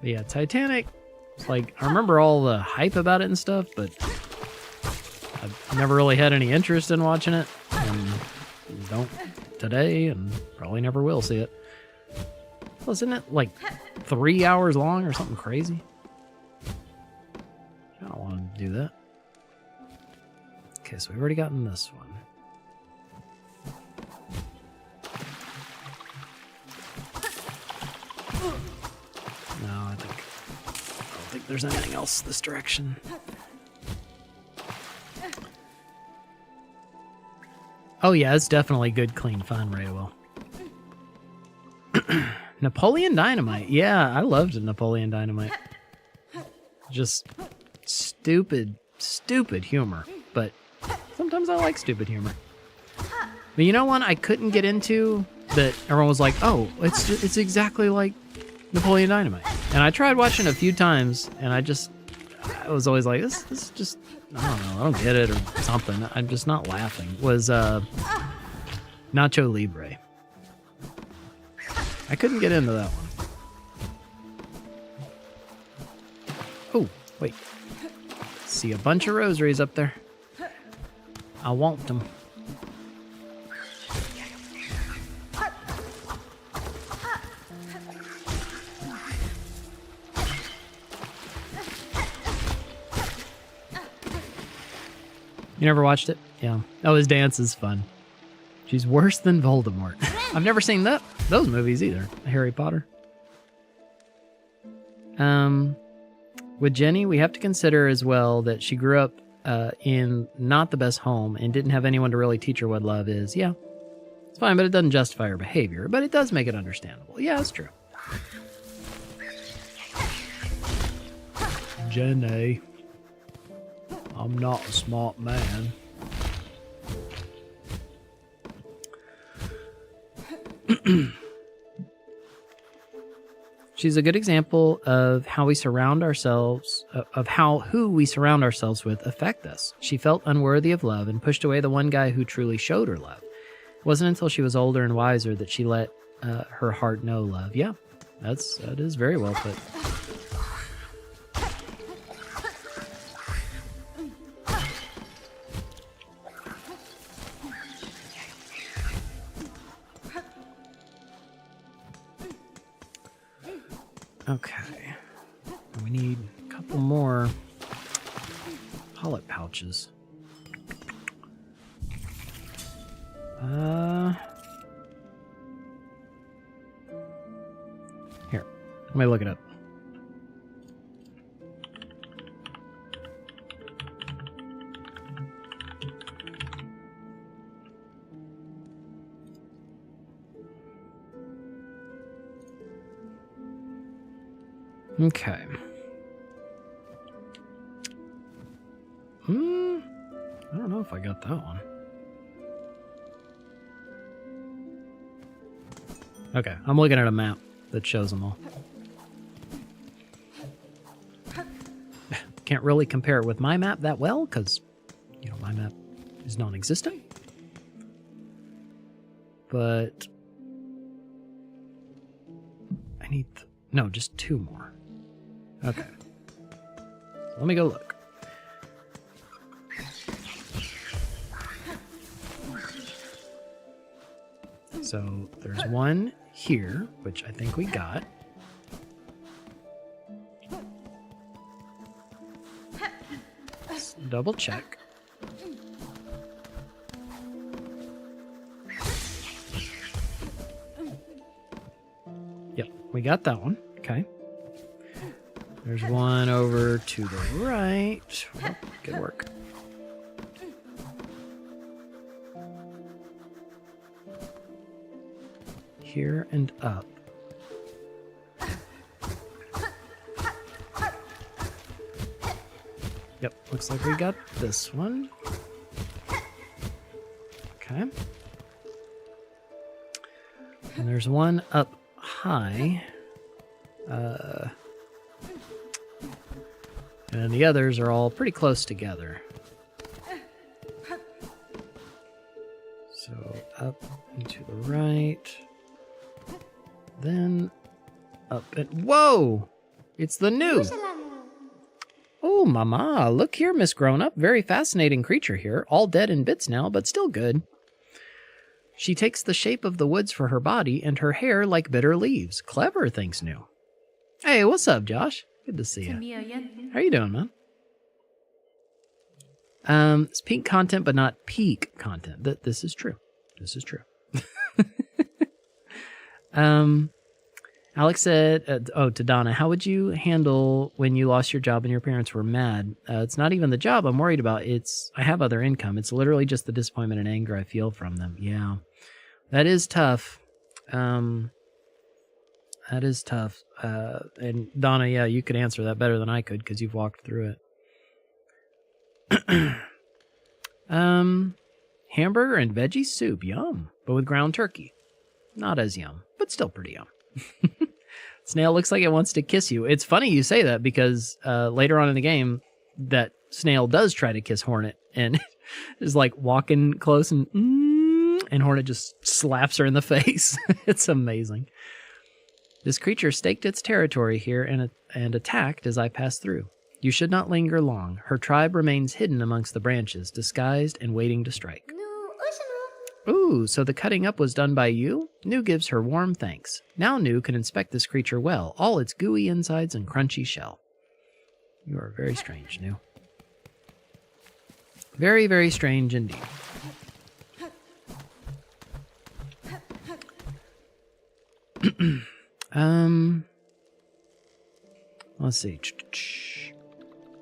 But yeah, Titanic, it's like, I remember all the hype about it and stuff, but I've never really had any interest in watching it, and don't today, and probably never will see it. Wasn't it like 3 hours long or something crazy? I don't want to do that. Okay, so we've already gotten this one. No, I don't think there's anything else this direction. Oh yeah, it's definitely good, clean fun, Raywell. Napoleon Dynamite. Yeah, I loved Napoleon Dynamite. Just stupid humor. But sometimes I like stupid humor. But you know one I couldn't get into that everyone was like, oh, it's exactly like Napoleon Dynamite. And I tried watching it a few times, and I was always like, this is just, I don't know, I don't get it or something. I'm just not laughing. Was Nacho Libre. I couldn't get into that one. Oh, wait. See a bunch of rosaries up there. I want them. You never watched it? Yeah. Oh, his dance is fun. She's worse than Voldemort. I've never seen those movies either. Harry Potter. With Jenny, we have to consider as well that she grew up in not the best home and didn't have anyone to really teach her what love is. Yeah, it's fine, but it doesn't justify her behavior. But it does make it understandable. Yeah, it's true. Jenny, I'm not a smart man. She's a good example of how we surround ourselves, of how who we surround ourselves with affect us. She felt unworthy of love and pushed away the one guy who truly showed her love. It wasn't until she was older and wiser that she let her heart know love. Yeah, that is very well put. Okay, we need a couple more pallet pouches. Here, let me look it up. Okay. I don't know if I got that one. Okay, I'm looking at a map that shows them all. Can't really compare it with my map that well, because, you know, my map is non-existent. But I need... no, just 2 more. Okay. So let me go look. So there's one here, which I think we got. Let's double check. Yep, we got that one. Okay. There's one over to the right. Well, good work. Here and up. Yep, looks like we got this one. Okay. And there's one up high. And the others are all pretty close together. So up and to the right. Then up and... whoa! It's the new! Oh, mama, look here, Miss Grown-Up. Very fascinating creature here. All dead in bits now, but still good. She takes the shape of the woods for her body and her hair like bitter leaves. Clever, thinks New. Hey, what's up, Josh? Good to see you. How you doing, man? It's pink content, but not peak content. This is true. This is true. Alex said, to Donna, how would you handle when you lost your job and your parents were mad? It's not even the job I'm worried about. I have other income. It's literally just the disappointment and anger I feel from them. Yeah, that is tough. That is tough. And Donna, yeah, you could answer that better than I could because you've walked through it. Hamburger and veggie soup, yum. But with ground turkey. Not as yum, but still pretty yum. Snail looks like it wants to kiss you. It's funny you say that because later on in the game, that snail does try to kiss Hornet and is like walking close and Hornet just slaps her in the face. It's amazing. This creature staked its territory here and attacked as I passed through. You should not linger long. Her tribe remains hidden amongst the branches, disguised and waiting to strike. Ooh, so the cutting up was done by you? New gives her warm thanks. Now New can inspect this creature well, all its gooey insides and crunchy shell. You are very strange, New. Very, very strange indeed. Let's see.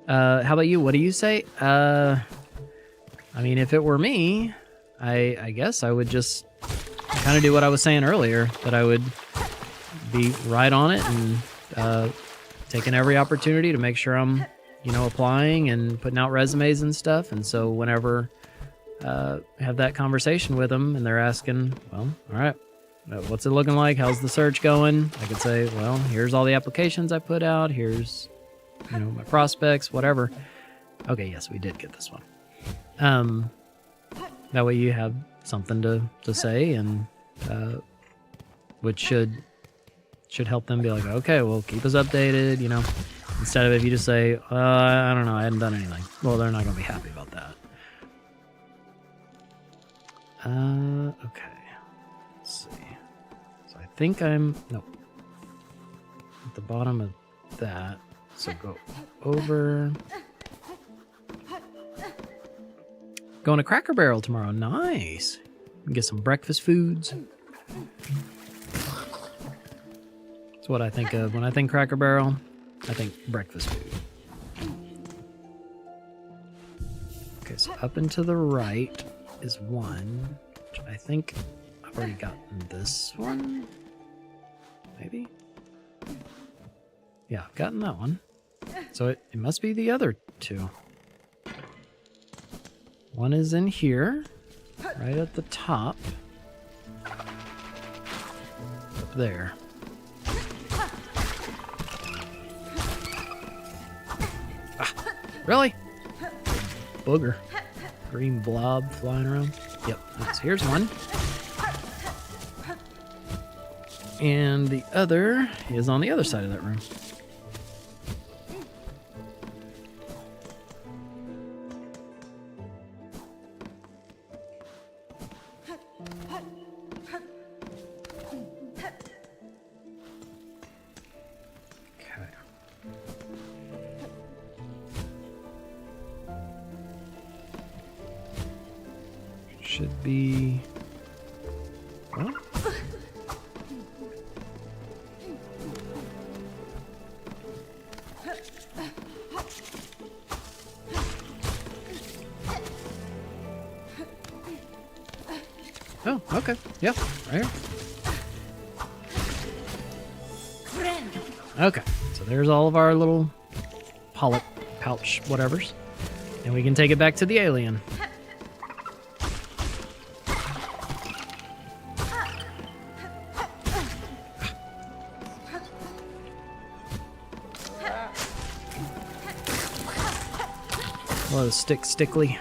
How about you? What do you say? I mean, if it were me, I guess I would just kind of do what I was saying earlier, that I would be right on it and taking every opportunity to make sure I'm, applying and putting out resumes and stuff. And so whenever have that conversation with them and they're asking, well, all right, what's it looking like? How's the search going? I could say, well, here's all the applications I put out. Here's, my prospects, whatever. Okay, yes, we did get this one. That way you have something to say, and which should help them be like, okay, well, keep us updated, instead of if you just say, I don't know, I hadn't done anything. Well, they're not going to be happy about that. Okay. Let's see. So I think nope. At the bottom of that. So go over. Going to Cracker Barrel tomorrow. Nice. Get some breakfast foods. That's what I think of. When I think Cracker Barrel, I think breakfast food. Okay, so up and to the right is one, which I think I've already gotten this one. Maybe? Yeah, I've gotten that one. So it must be the other two. One is in here, right at the top. Up there. Ah, really? Booger. Green blob flying around. Yep, so here's one. And the other is on the other side of that room. Should be... Well. Oh, okay. Yeah, right here. Okay, so there's all of our little polyp pouch whatevers. And we can take it back to the alien. Hello, Stickly.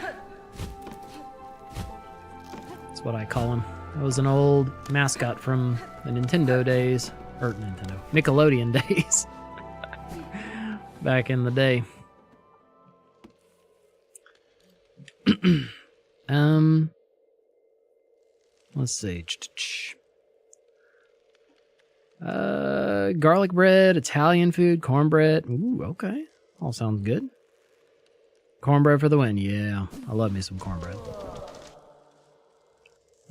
That's what I call him. That was an old mascot from the Nintendo days. Or Nickelodeon days. Back in the day. Let's see. Garlic bread, Italian food, cornbread. Ooh, okay. All sounds good. Cornbread for the win. Yeah, I love me some cornbread.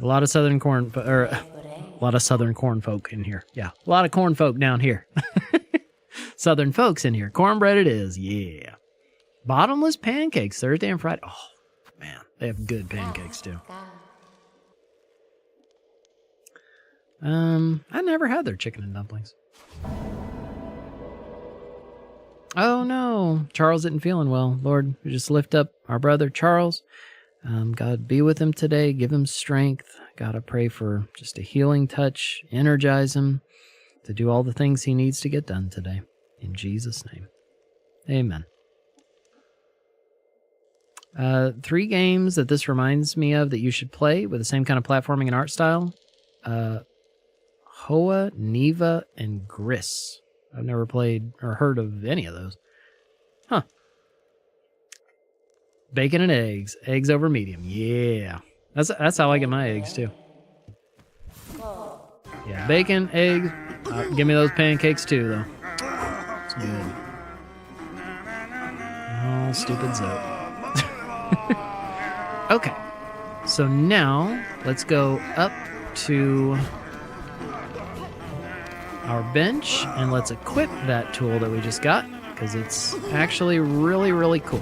A lot of southern corn folk in here. Yeah, a lot of corn folk down here. Southern folks in here. Cornbread it is. Yeah. Bottomless pancakes Thursday and Friday. Oh man, they have good pancakes too. I never had their chicken and dumplings. Oh no, Charles isn't feeling well. Lord, we just lift up our brother Charles. God, be with him today. Give him strength. God, I pray for just a healing touch. Energize him to do all the things he needs to get done today. In Jesus' name. Amen. 3 games that this reminds me of that you should play with the same kind of platforming and art style. Hoa, Neva, and Gris. I've never played or heard of any of those. Huh. Bacon and eggs. Eggs over medium. Yeah. That's how I get my eggs, too. Yeah, bacon, eggs. Give me those pancakes, too, though. It's good. Oh, stupid Zoe. Okay. So now, let's go up to our bench, and let's equip that tool that we just got. because it's actually really, really cool.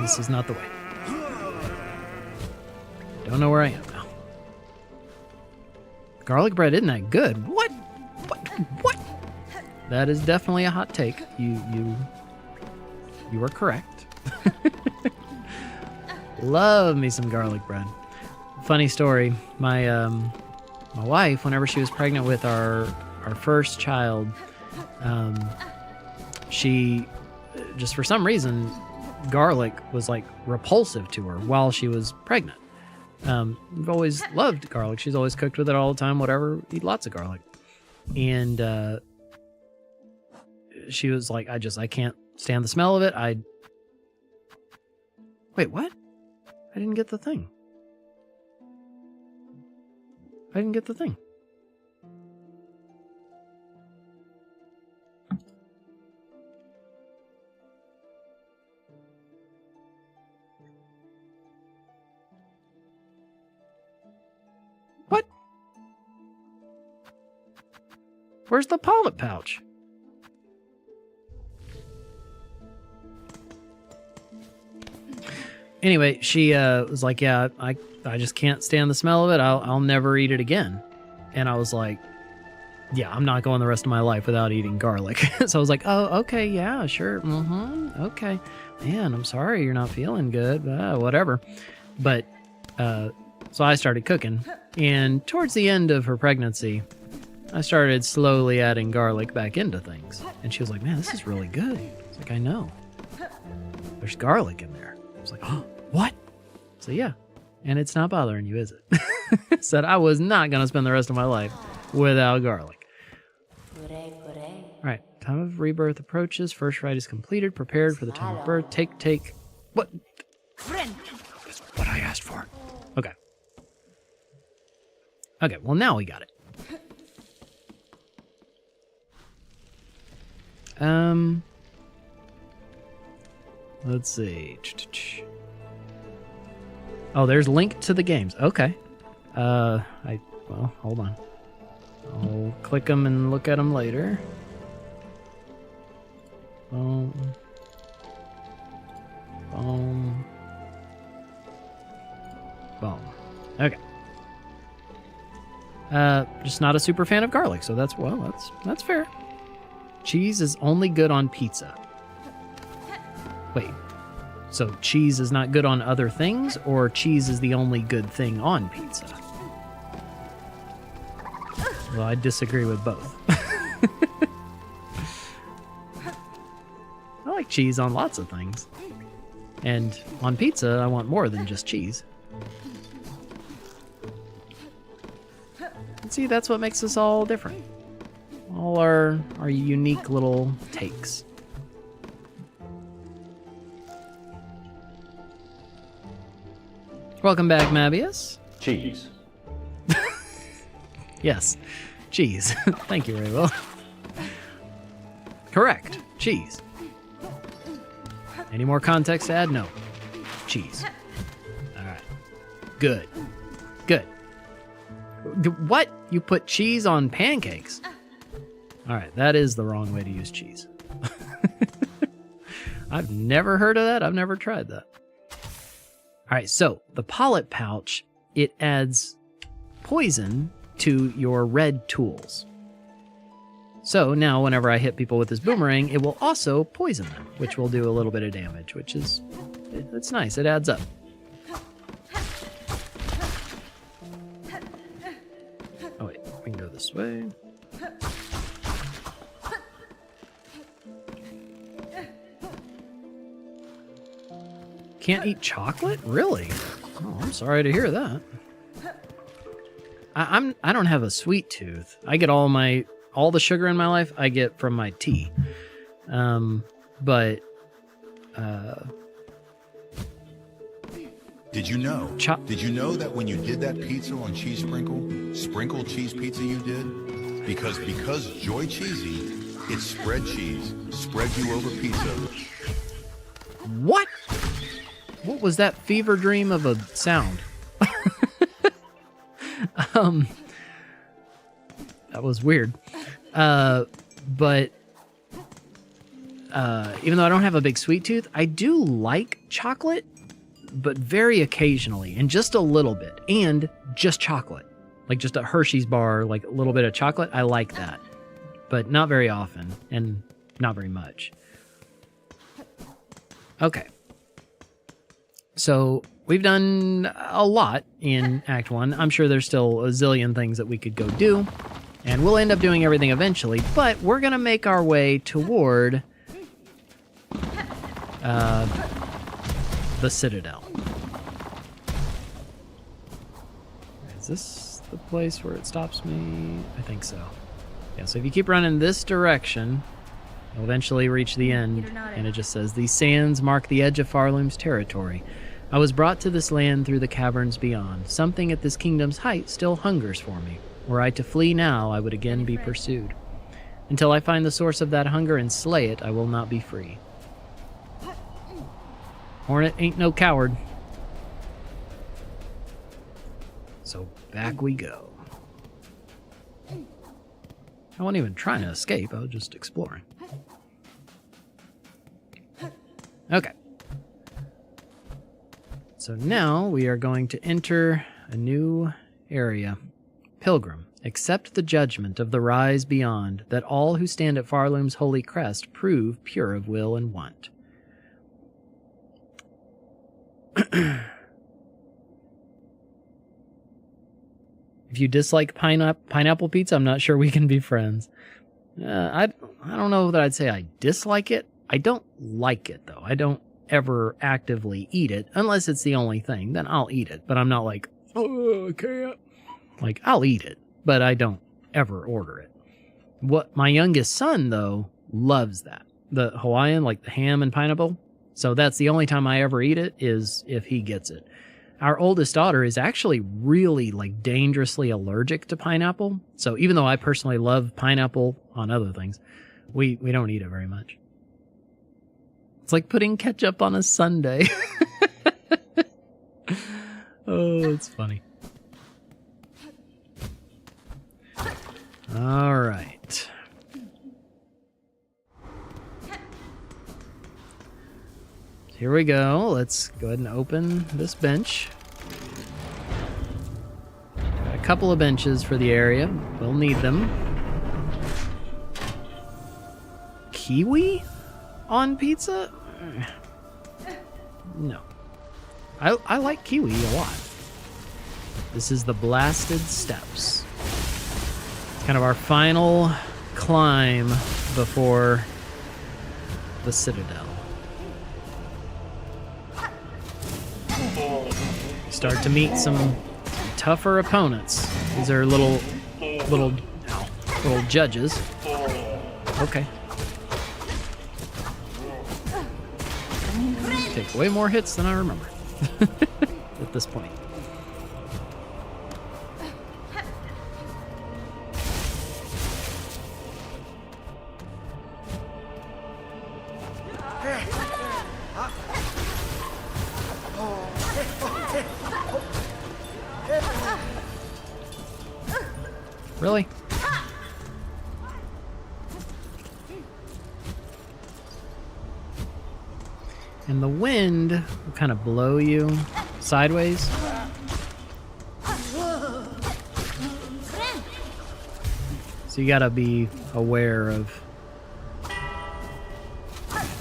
This is not the way. Don't know where I am now. Garlic bread isn't that good. What? What? That is definitely a hot take. You are correct. Love me some garlic bread. Funny story. My wife, whenever she was pregnant with our first child, she just for some reason garlic was like repulsive to her while she was pregnant. We've always loved garlic. She's always cooked with it all the time, whatever, eat lots of garlic. And she was like, I can't stand the smell of it. Wait, what? I didn't get the thing. What? Where's the polyp pouch? Anyway, she was like, yeah, I just can't stand the smell of it. I'll never eat it again. And I was like, yeah, I'm not going the rest of my life without eating garlic. So I was like, oh, okay, yeah, sure. Okay. Man, I'm sorry you're not feeling good. Whatever. But so I started cooking. And towards the end of her pregnancy, I started slowly adding garlic back into things. And she was like, man, this is really good. I was like, I know. There's garlic in there. I was like, oh, what? So yeah. And it's not bothering you, is it? Said I was not going to spend the rest of my life without garlic. All right. Time of rebirth approaches. First rite is completed. Prepared for the time of birth. Take. What? That's what I asked for. Okay. Okay. Well, now we got it. Let's see. Oh, there's link to the games. Okay. Well, hold on. I'll click them and look at them later. Boom. Okay. Just not a super fan of garlic, so that's fair. Cheese is only good on pizza. Wait. So cheese is not good on other things, or cheese is the only good thing on pizza? Well, I disagree with both. I like cheese on lots of things. And on pizza, I want more than just cheese. And see, that's what makes us all different. All our unique little takes. Welcome back, Mabius. Cheese. Yes, cheese. Thank you, Rainbow. Correct, cheese. Any more context to add? No. Cheese. All right. Good. What? You put cheese on pancakes? All right, that is the wrong way to use cheese. I've never heard of that. I've never tried that. All right, so the polyp pouch, it adds poison to your red tools. So now whenever I hit people with this boomerang, it will also poison them, which will do a little bit of damage, which is, it's nice. It adds up. Oh wait, we can go this way. Can't eat chocolate? Really? Oh, I'm sorry to hear that. I don't have a sweet tooth. I get all the sugar in my life I get from my tea. But Did you know? Did you know that when you did that pizza on cheese sprinkled cheese pizza you did? Because Joy Cheesy, it spread cheese, spread you over pizza. What? What was that fever dream of a sound? That was weird. But even though I don't have a big sweet tooth, I do like chocolate, but very occasionally, and just a little bit, and just chocolate. Like just a Hershey's bar, like a little bit of chocolate. I like that, but not very often, and not very much. Okay. So we've done a lot in Act 1. I'm sure there's still a zillion things that we could go do, and we'll end up doing everything eventually, but we're going to make our way toward the Citadel. Is this the place where it stops me? I think so. Yeah, so if you keep running this direction, you'll eventually reach the end, and it just says, "These sands mark the edge of Farloom's territory. I was brought to this land through the caverns beyond. Something at this kingdom's height still hungers for me. Were I to flee now, I would again be pursued. Until I find the source of that hunger and slay it, I will not be free." Hornet ain't no coward. So back we go. I wasn't even trying to escape, I was just exploring. Okay. So now we are going to enter a new area. Pilgrim, accept the judgment of the rise beyond, that all who stand at Farloom's holy crest prove pure of will and want. If you dislike pineapple pizza, I'm not sure we can be friends. I don't know that I'd say I dislike it. I don't like it, though. I don't ever actively eat it, unless it's the only thing. Then I'll eat it, but I'm not like, oh, I can't. Like, I'll eat it, but I don't ever order it. What my youngest son, though, loves that. The Hawaiian, like the ham and pineapple. So that's the only time I ever eat it, is if he gets it. Our oldest daughter is actually really, like, dangerously allergic to pineapple. So even though I personally love pineapple on other things, we don't eat it very much. It's like putting ketchup on a sundae. Oh, it's funny. All right. Here we go. Let's go ahead and open this bench. Got a couple of benches for the area. We'll need them. Kiwi on pizza? No. I like kiwi a lot. This is the Blasted Steps. It's kind of our final climb before the Citadel. Start to meet some tougher opponents. These are little judges. Okay. Take way more hits than I remember at this point. Really? And the wind will kind of blow you sideways. So you gotta be aware of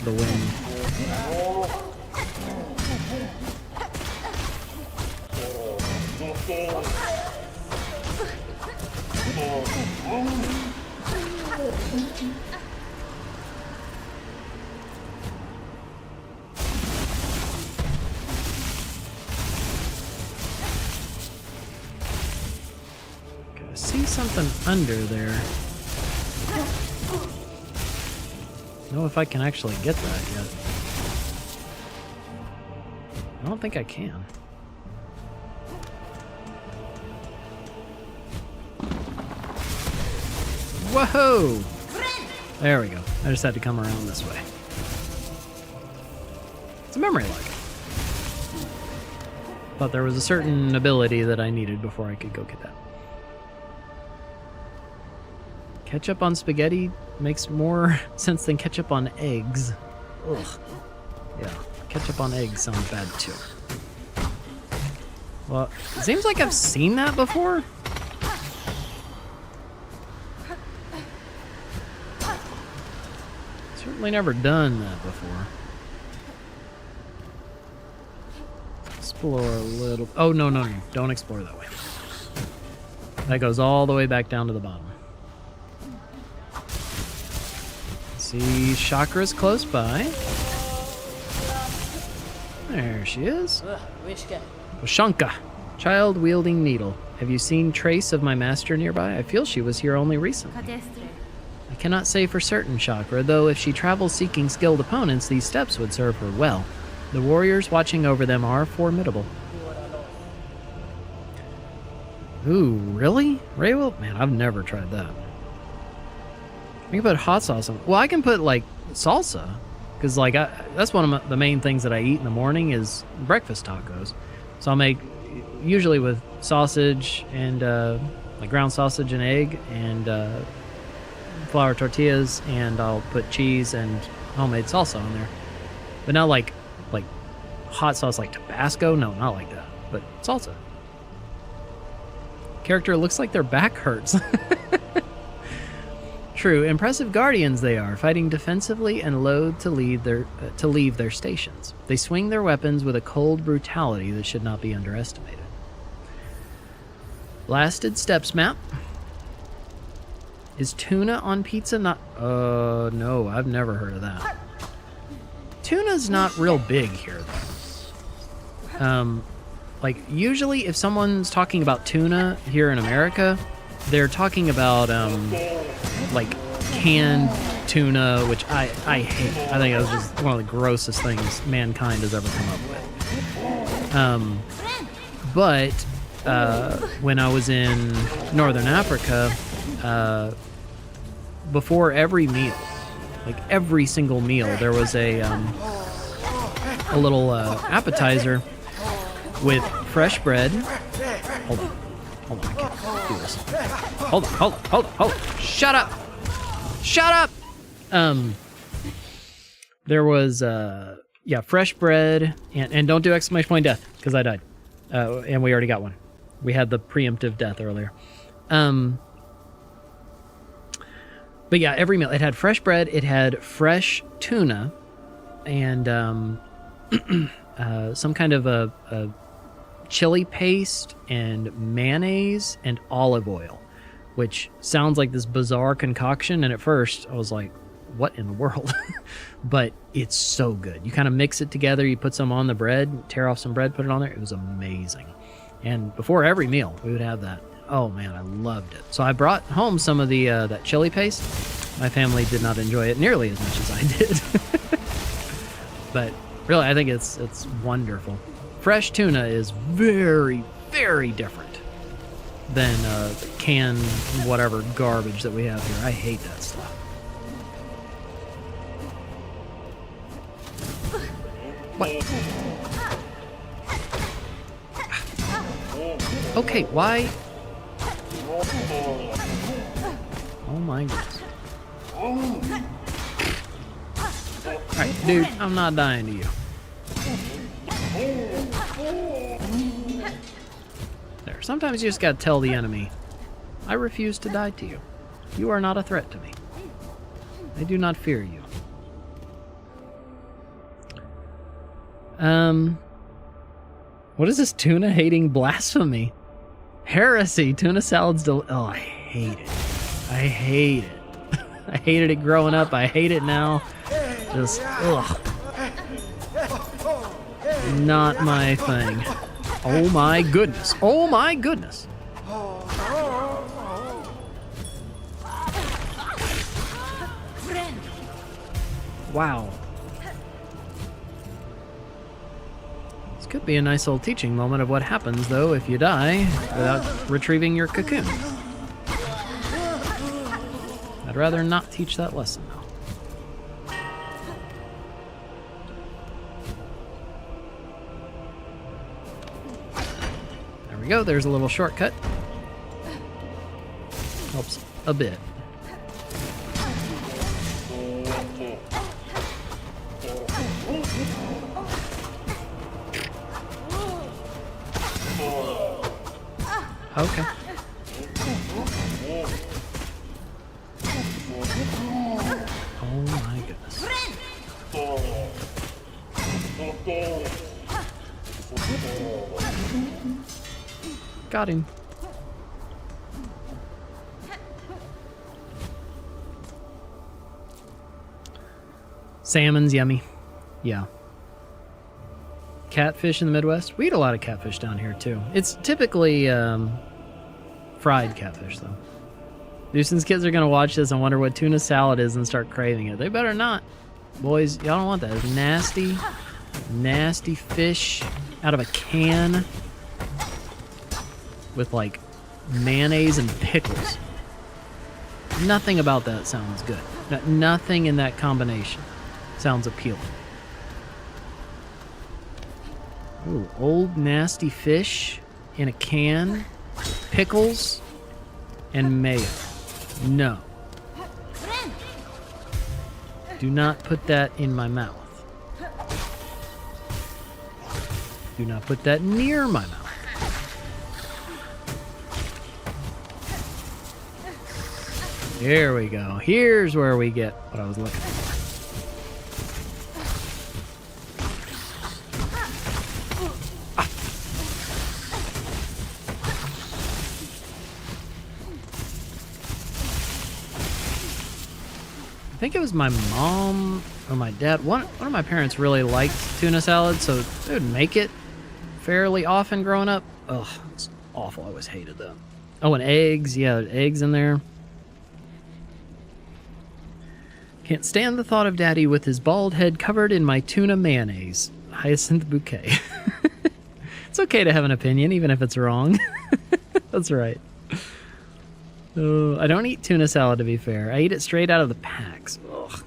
the wind. See something under there. Know if I can actually get that yet. I don't think I can. Whoa! There we go. I just had to come around this way. It's a memory lock. Thought there was a certain ability that I needed before I could go get that. Ketchup on spaghetti Makes more sense than ketchup on eggs. Ugh. Yeah, ketchup on eggs sounds bad too. Well, it seems like I've seen that before. Certainly never done that before. Explore a little. Oh, no, no, no. Don't explore that way. That goes all the way back down to the bottom. See, Chakra's close by. There she is. Shanka, child wielding needle. Have you seen trace of my master nearby? I feel she was here only recently. I cannot say for certain, Chakra, though if she travels seeking skilled opponents, these steps would serve her well. The warriors watching over them are formidable. Ooh, really? Raywell? Man, I've never tried that. I can put hot sauce on. Well, I can put, like, salsa. Because, like, that's one of the main things that I eat in the morning is breakfast tacos. So I'll make, usually with sausage and, like, ground sausage and egg and flour tortillas. And I'll put cheese and homemade salsa on there. But not like hot sauce like Tabasco. No, not like that. But salsa. Character looks like their back hurts. True, impressive guardians they are, fighting defensively and loath to leave their stations. They swing their weapons with a cold brutality that should not be underestimated. Blasted Steps map. Is tuna on pizza not... no, I've never heard of that. Tuna's not real big here, though. Like, usually if someone's talking about tuna here in America, they're talking about, like, canned tuna, which I hate. I think that's just one of the grossest things mankind has ever come up with. But when I was in Northern Africa, before every meal, like every single meal, there was a little appetizer with fresh bread. Hold on, I can't do this. Hold on. Shut up! There was, fresh bread, and don't do exclamation point death, because I died. And we already got one. We had the preemptive death earlier. But yeah, every meal, it had fresh bread, it had fresh tuna, and some kind of a chili paste and mayonnaise and olive oil, which sounds like this bizarre concoction. And at first I was like, what in the world? But it's so good. You kind of mix it together, you put some on the bread, tear off some bread, put it on there. It was amazing. And before every meal we would have that. Oh man, I loved it. So I brought home some of the that chili paste. My family did not enjoy it nearly as much as I did. But really, I think it's wonderful. Fresh tuna is very, very different than canned whatever garbage that we have here. I hate that stuff. What? Okay, why? Oh my goodness. Alright, dude, I'm not dying to you. There, sometimes you just gotta tell the enemy, I refuse to die to you. You are not a threat to me. I do not fear you. What is this tuna hating blasphemy? Heresy, tuna salad's oh, I hate it. I hate it. I hated it growing up. I hate it now. Just, ugh. Not my thing. Oh my goodness. Oh my goodness. Wow. This could be a nice little teaching moment of what happens, though, if you die without retrieving your cocoon. I'd rather not teach that lesson, though. There we go. There's a little shortcut. Helps a bit. Okay. Oh my goodness. Got him. Salmon's yummy. Yeah. Catfish in the Midwest? We eat a lot of catfish down here, too. It's typically fried catfish, though. Deucen's kids are going to watch this and wonder what tuna salad is and start craving it. They better not. Boys, y'all don't want that. It's nasty, nasty fish out of a can with, like, mayonnaise and pickles. Nothing about that sounds good. Nothing in that combination sounds appealing. Ooh, old nasty fish in a can, pickles, and mayo. No. Do not put that in my mouth. Do not put that near my mouth. Here we go. Here's where we get what I was looking for. I think it was my mom or my dad. One of my parents really liked tuna salad, so they would make it fairly often growing up. Ugh, it's awful. I always hated that. Oh, and eggs. Yeah, eggs in there. Can't stand the thought of Daddy with his bald head covered in my tuna mayonnaise. Hyacinth bouquet. It's okay to have an opinion, even if it's wrong. That's right. I don't eat tuna salad, to be fair. I eat it straight out of the packs. Ugh.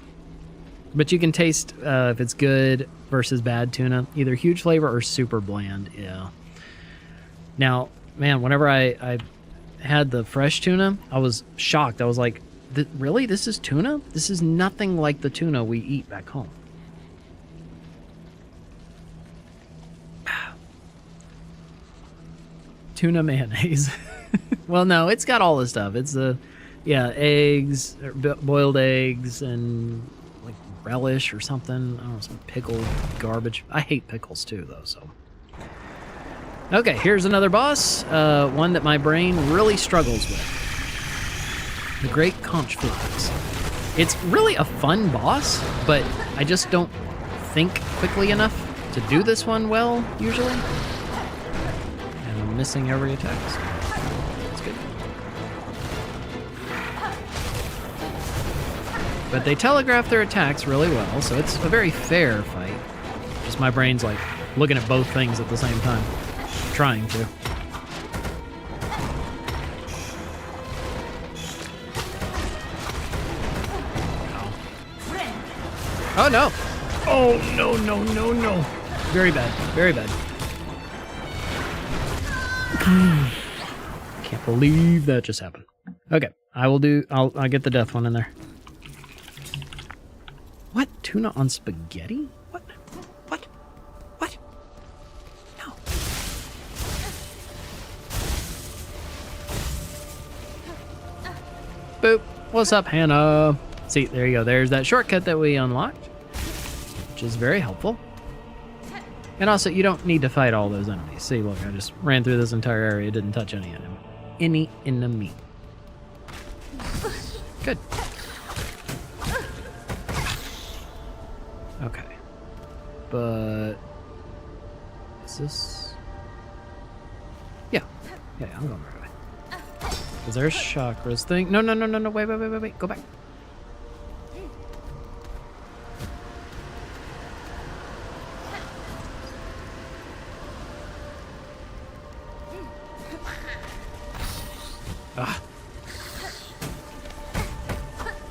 But you can taste if it's good versus bad tuna. Either huge flavor or super bland. Yeah. Now, man, whenever I had the fresh tuna, I was shocked. I was like, really? This is tuna? This is nothing like the tuna we eat back home. Tuna mayonnaise. Well, no, it's got all the stuff. It's eggs, boiled eggs, and like relish or something. I don't know, some pickled garbage. I hate pickles too, though. So, okay, here's another boss. One that my brain really struggles with. The Great Conch Flies. It's really a fun boss, but I just don't think quickly enough to do this one well, usually. And I'm missing every attack. So. But they telegraph their attacks really well, so it's a very fair fight. Just my brain's like looking at both things at the same time. Trying to. Oh no! Oh no, no, no, no. Very bad. Very bad. Can't believe that just happened. Okay, I'll get the death one in there. What? Tuna on spaghetti? What? What? What? No. Boop. What's up, Hannah? See, there you go. There's that shortcut that we unlocked, which is very helpful. And also, you don't need to fight all those enemies. See, look, I just ran through this entire area, didn't touch any of them. Any enemy. Good. Okay. But... is this... Yeah, I'm going right away. Because there's chakras thing. No, wait. Go back. Ah.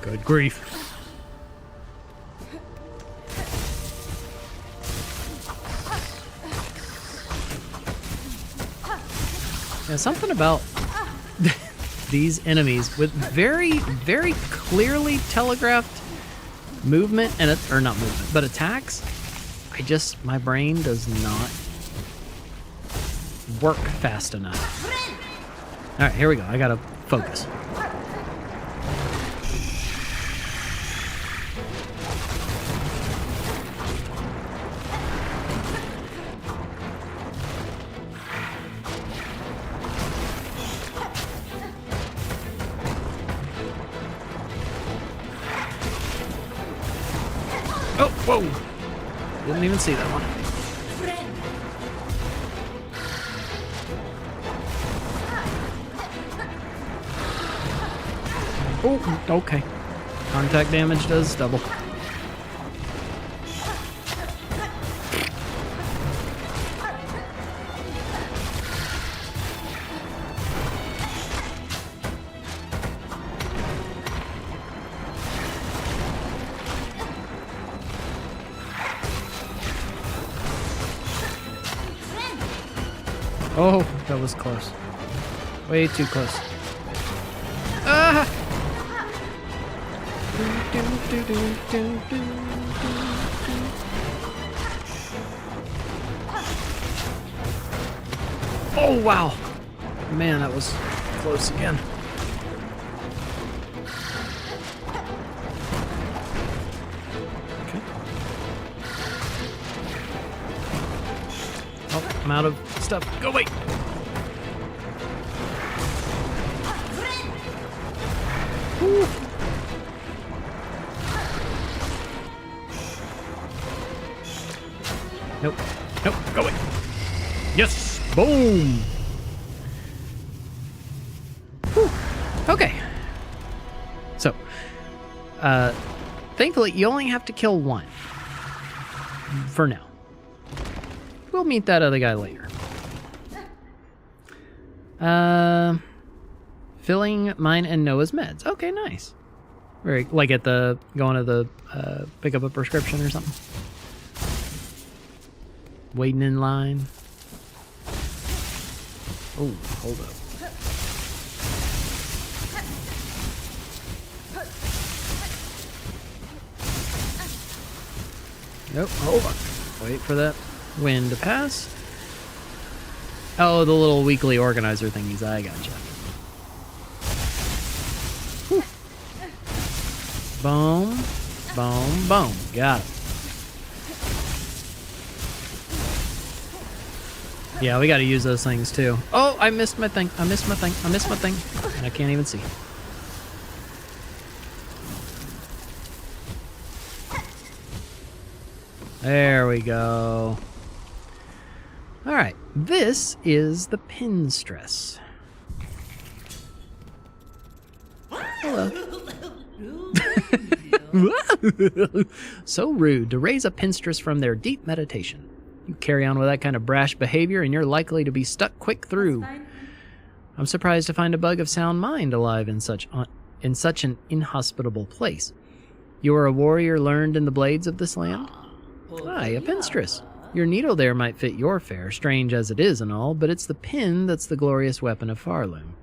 Good grief. Yeah, something about these enemies with very, very clearly telegraphed movement and or not movement, but attacks. My brain does not work fast enough Alright, here we go. I gotta focus. Oh, whoa! Didn't even see that one. Oh, okay. Contact damage does double. Oh, that was close. Way too close. Ah! Oh, wow. Man, that was close again. Okay. Oh, I'm out of stuff. Go away. Woo. Nope. Nope. Go away. Yes. Boom. Whew. Okay. So, thankfully, you only have to kill one. For now. We'll meet that other guy later. Filling mine and Noah's meds. Okay, nice. Very, like at the, going to the, pick up a prescription or something. Waiting in line. Oh, hold up. Nope, hold on. Wait for that wind to pass. Oh, the little weekly organizer thingies. I gotcha. Whew. Boom, boom, boom. Got it. Yeah, we gotta use those things too. Oh, I missed my thing. I missed my thing. I missed my thing. And I can't even see. There we go. Alright, this is the pin stress. Hello. So rude to raise a pinstress from their deep meditation. You carry on with that kind of brash behavior and you're likely to be stuck quick through. I'm surprised to find a bug of sound mind alive in such an inhospitable place. You are a warrior learned in the blades of this land? Aye, a pinstress. Your needle there might fit your fare, strange as it is and all, but it's the pin that's the glorious weapon of Farloom.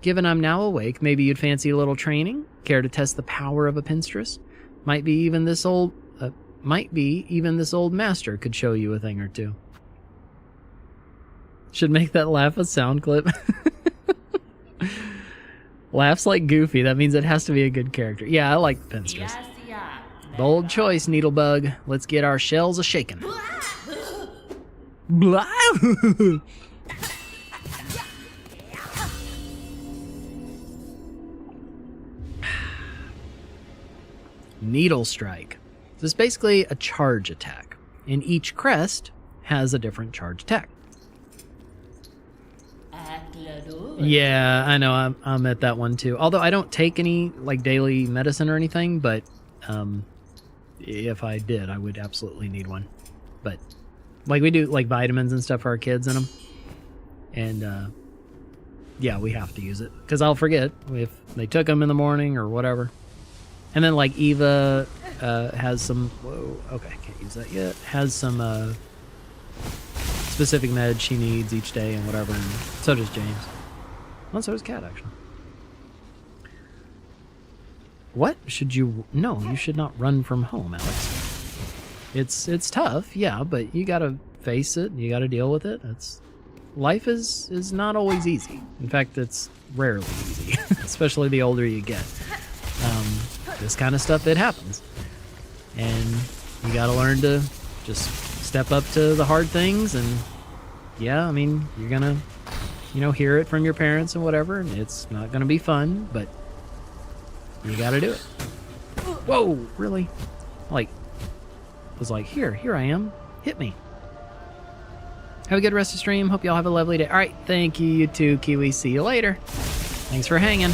Given I'm now awake, maybe you'd fancy a little training? Care to test the power of a pinstress? Might be even this old master could show you a thing or two. Should make that laugh a sound clip. Laughs like Goofy. That means it has to be a good character. Yeah, I like the pinstress. Bold choice, Needlebug. Let's get our shells a-shaking. Blah. Needle Strike. This is basically a charge attack, and each crest has a different charge attack. Yeah, I know, I'm at that one too. Although I don't take any like daily medicine or anything, but if I did, I would absolutely need one. But like we do like vitamins and stuff for our kids in them, and yeah, we have to use it because I'll forget if they took them in the morning or whatever. And then like Eva has some, whoa, okay, can't use that yet, has some specific meds she needs each day and whatever, and so does James. Well, so does Kat, actually. What? Should you, no, you should not run from home, Alex. It's tough, yeah, but you gotta face it, you gotta deal with it. life is not always easy. In fact, it's rarely easy, especially the older you get. This kind of stuff, it happens. And you got to learn to just step up to the hard things. And yeah, I mean, you're going to, you know, hear it from your parents and whatever. And it's not going to be fun, but you got to do it. Whoa, really? Like, was like, here I am. Hit me. Have a good rest of the stream. Hope y'all have a lovely day. All right, thank you, you too, Kiwi. See you later. Thanks for hanging.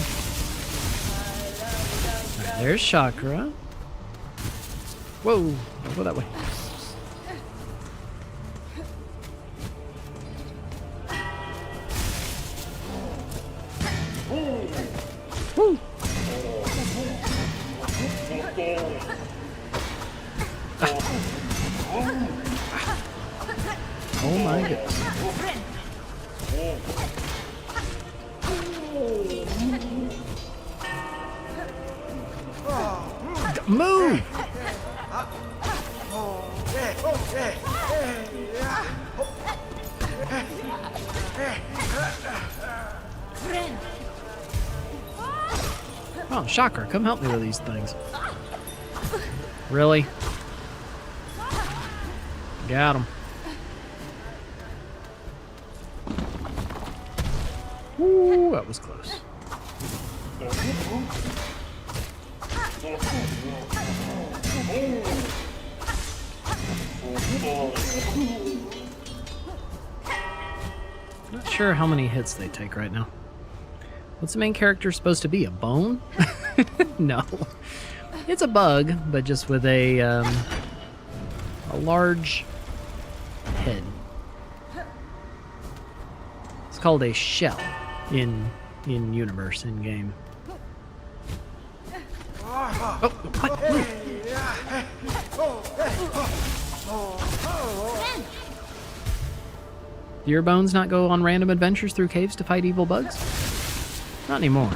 All right, there's Chakra. Whoa, I'll go that way. Woo. Oh my goodness. Move! Oh, Shocker, come help me with these things. Really? Got him. Ooh, that was close. Not sure how many hits they take right now. What's the main character supposed to be? A bone? No. It's a bug, but just with a large head. It's called a shell in universe, in game. Oh, what? Do your bones not go on random adventures through caves to fight evil bugs? Not anymore.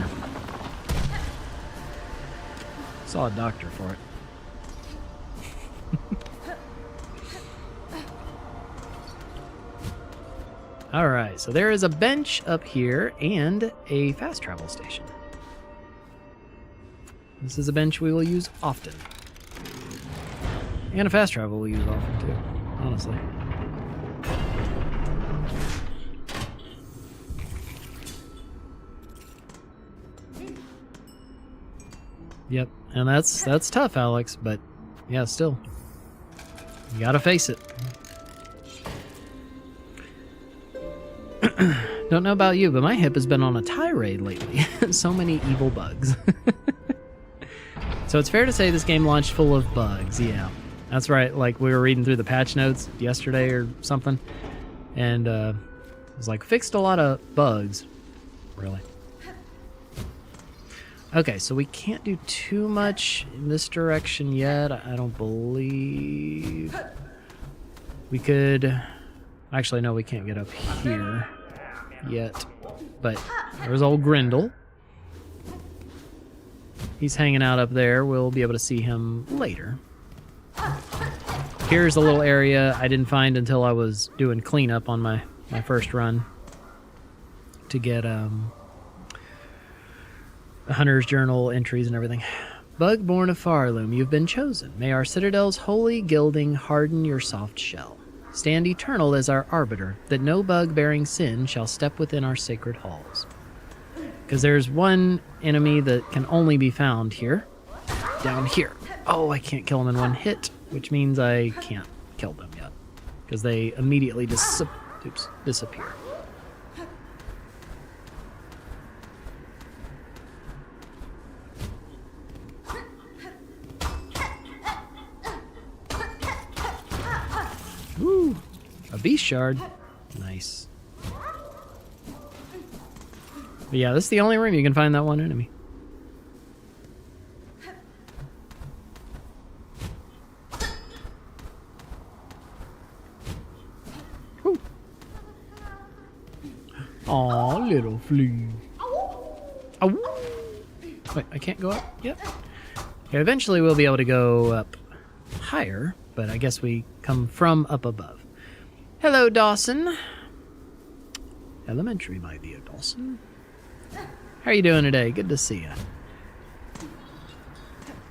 Saw a doctor for it. Alright, so there is a bench up here and a fast travel station. This is a bench we will use often. And a fast travel we'll use often too, honestly. Yep, and that's tough, Alex, but yeah, still. You gotta face it. Don't know about you, but my hip has been on a tirade lately. So many evil bugs. So it's fair to say this game launched full of bugs, yeah. That's right, like we were reading through the patch notes yesterday or something, and it was like, fixed a lot of bugs. Really? Okay, so we can't do too much in this direction yet. I don't believe we could. Actually, no, we can't get up here yet. But there's old Grindel. He's hanging out up there. We'll be able to see him later. Here's a little area I didn't find until I was doing cleanup on my first run to get Hunter's Journal entries and everything. Bug born of Farloom, you've been chosen. May our citadel's holy gilding harden your soft shell. Stand eternal as our arbiter, that no bug bearing sin shall step within our sacred halls. Because there's one enemy that can only be found here. Down here. Oh, I can't kill them in one hit, which means I can't kill them yet. Because they immediately disappear. Woo! A beast shard. Nice. But yeah, this is the only room you can find that one enemy. Woo! Aw, little flea. Ow! Wait, I can't go up yet? Okay, eventually we'll be able to go up higher, but I guess we come from up above. Hello, Dawson. Elementary, my dear Dawson. How are you doing today? Good to see you.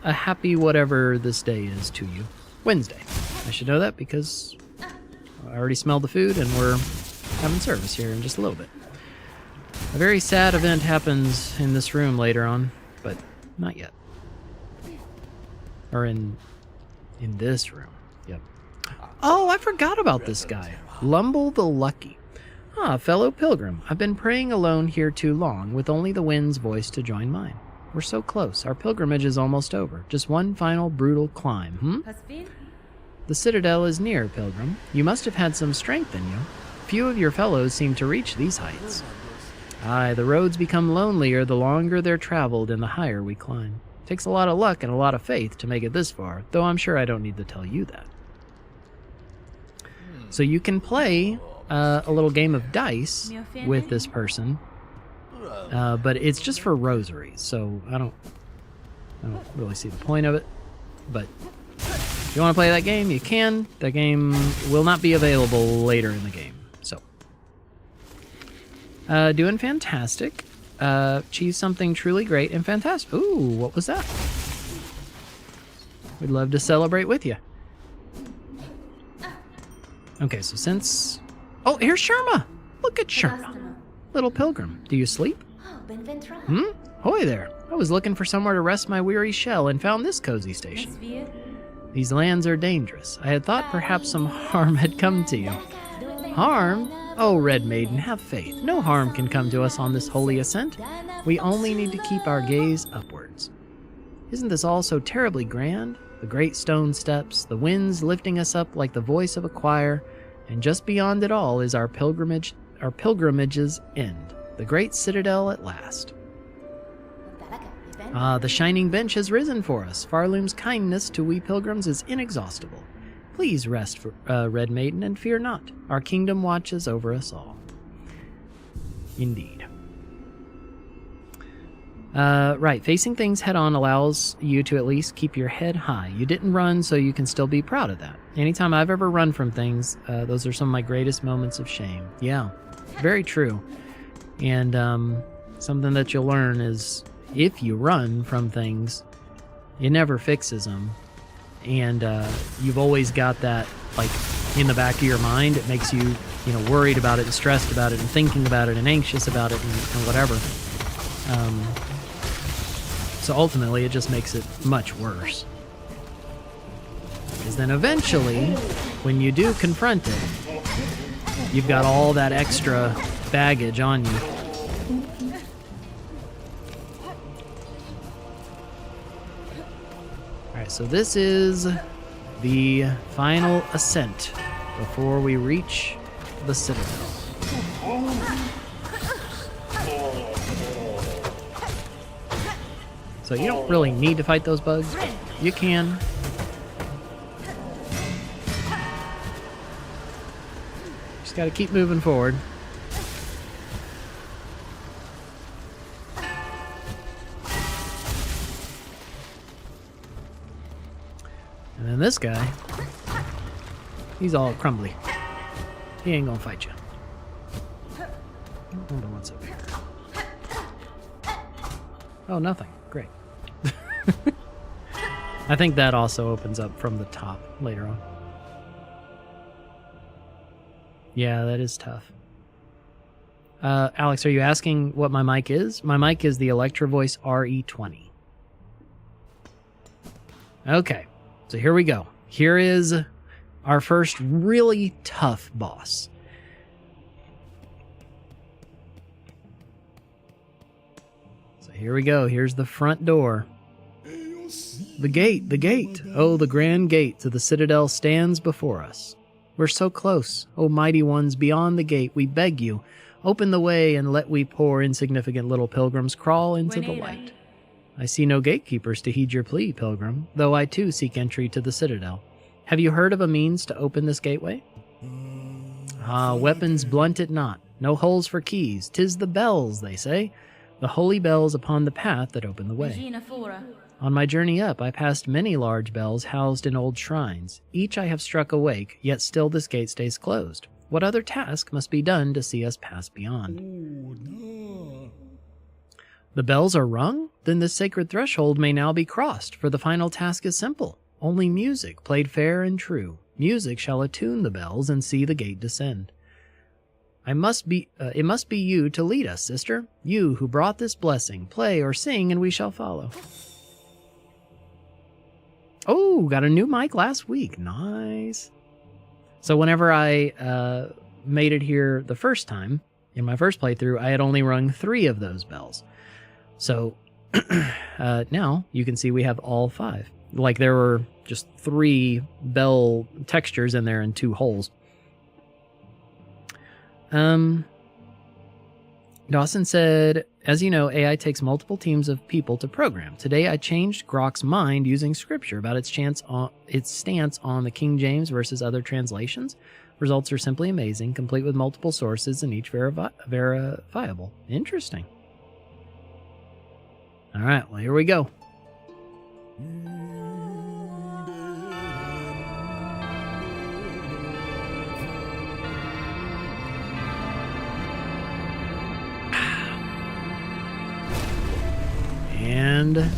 A happy whatever this day is to you. Wednesday. I should know that because I already smelled the food and we're having service here in just a little bit. A very sad event happens in this room later on, but not yet. Or in this room. Yep. Oh, I forgot about this guy. Lumble the Lucky. Ah, fellow pilgrim. I've been praying alone here too long, with only the wind's voice to join mine. We're so close. Our pilgrimage is almost over. Just one final brutal climb, The citadel is near, pilgrim. You must have had some strength in you. Few of your fellows seem to reach these heights. Aye, the roads become lonelier the longer they're traveled and the higher we climb. Takes a lot of luck and a lot of faith to make it this far, though I'm sure I don't need to tell you that. So you can play a little game of dice with this person, but it's just for rosaries, so I don't really see the point of it. But if you want to play that game, you can. The game will not be available later in the game. So, doing fantastic. Achieved something truly great and fantastic. Ooh, what was that? We'd love to celebrate with you. Okay, so since... Oh, here's Sherma! Look at Sherma. Little pilgrim, do you sleep? Hoy there. I was looking for somewhere to rest my weary shell and found this cozy station. These lands are dangerous. I had thought perhaps some harm had come to you. Harm? Oh, Red Maiden, have faith. No harm can come to us on this holy ascent. We only need to keep our gaze upwards. Isn't this all so terribly grand? The great stone steps, the winds lifting us up like the voice of a choir, and just beyond it all is our pilgrimage's end, the great citadel at last. Ah, the shining bench has risen for us. Farloom's kindness to we pilgrims is inexhaustible. Please rest, Red Maiden, and fear not. Our kingdom watches over us all. Indeed. Right, facing things head-on allows you to at least keep your head high. You didn't run, so you can still be proud of that. Anytime I've ever run from things, those are some of my greatest moments of shame. Yeah, very true. And something that you'll learn is if you run from things, it never fixes them. And you've always got that, like, in the back of your mind. It makes you, worried about it and stressed about it and thinking about it and anxious about it and whatever. So ultimately, it just makes it much worse. Because then eventually, when you do confront it, you've got all that extra baggage on you. Alright, so this is the final ascent before we reach the citadel. So you don't really need to fight those bugs. You can. Just gotta keep moving forward. And then this guy, he's all crumbly. He ain't gonna fight you. I wonder what's up here. Oh, nothing. Great. I think that also opens up from the top later on. Yeah, that is tough. Alex, are you asking what my mic is? My mic is the Electro Voice RE20. Okay, so here we go. Here is our first really tough boss. So here we go. Here's the front door. The gate, the gate. Oh, the grand gate to the citadel stands before us. We're so close. O mighty ones beyond the gate, we beg you, open the way and let we poor insignificant little pilgrims crawl into the light. I see no gatekeepers to heed your plea, pilgrim, though I too seek entry to the citadel. Have you heard of a means to open this gateway? Ah, weapons blunt it not. No holes for keys. 'Tis the bells, they say. The holy bells upon the path that open the way. On my journey up, I passed many large bells housed in old shrines. Each I have struck awake, yet still this gate stays closed. What other task must be done to see us pass beyond? The bells are rung? Then the sacred threshold may now be crossed, for the final task is simple. Only music, played fair and true. Music shall attune the bells and see the gate descend. It must be you to lead us, sister. You who brought this blessing. Play or sing, and we shall follow. Oh, got a new mic last week. Nice. So whenever I made it here the first time, in my first playthrough, I had only rung 3 of those bells. So now you can see we have all 5. Like there were just 3 bell textures in there and 2 holes. Dawson said, as you know, AI takes multiple teams of people to program. Today I changed Grok's mind using scripture about its stance on the King James versus other translations. Results are simply amazing, complete with multiple sources and each verifiable. Interesting. All right, well, here we go. And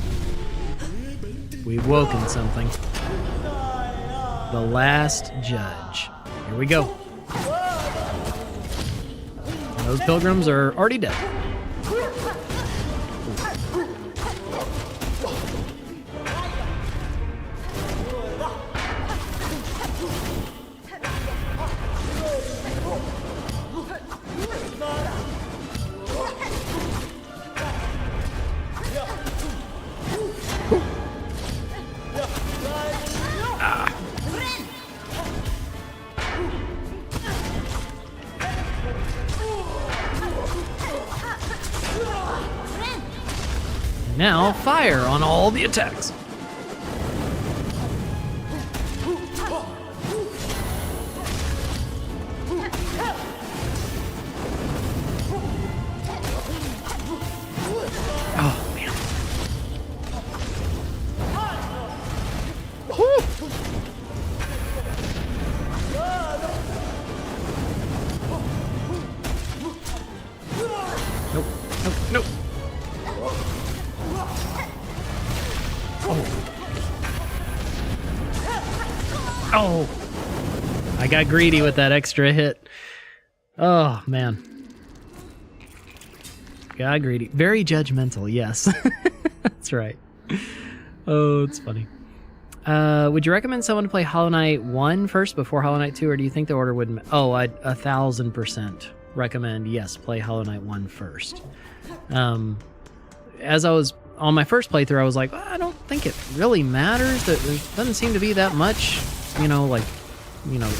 we've woken something. The last judge. Here we go. Those pilgrims are already dead. Now fire on all the attacks. Oh, man. Nope, nope, nope. Oh, I got greedy with that extra hit. Oh, man. Got greedy. Very judgmental, yes. That's right. Oh, it's funny. Would you recommend someone to play Hollow Knight 1 first before Hollow Knight 2, or do you think the order would... I'd 1000% recommend, yes, play Hollow Knight 1 first. As I was... On my first playthrough, I was like, I don't think it really matters. There doesn't seem to be that much, that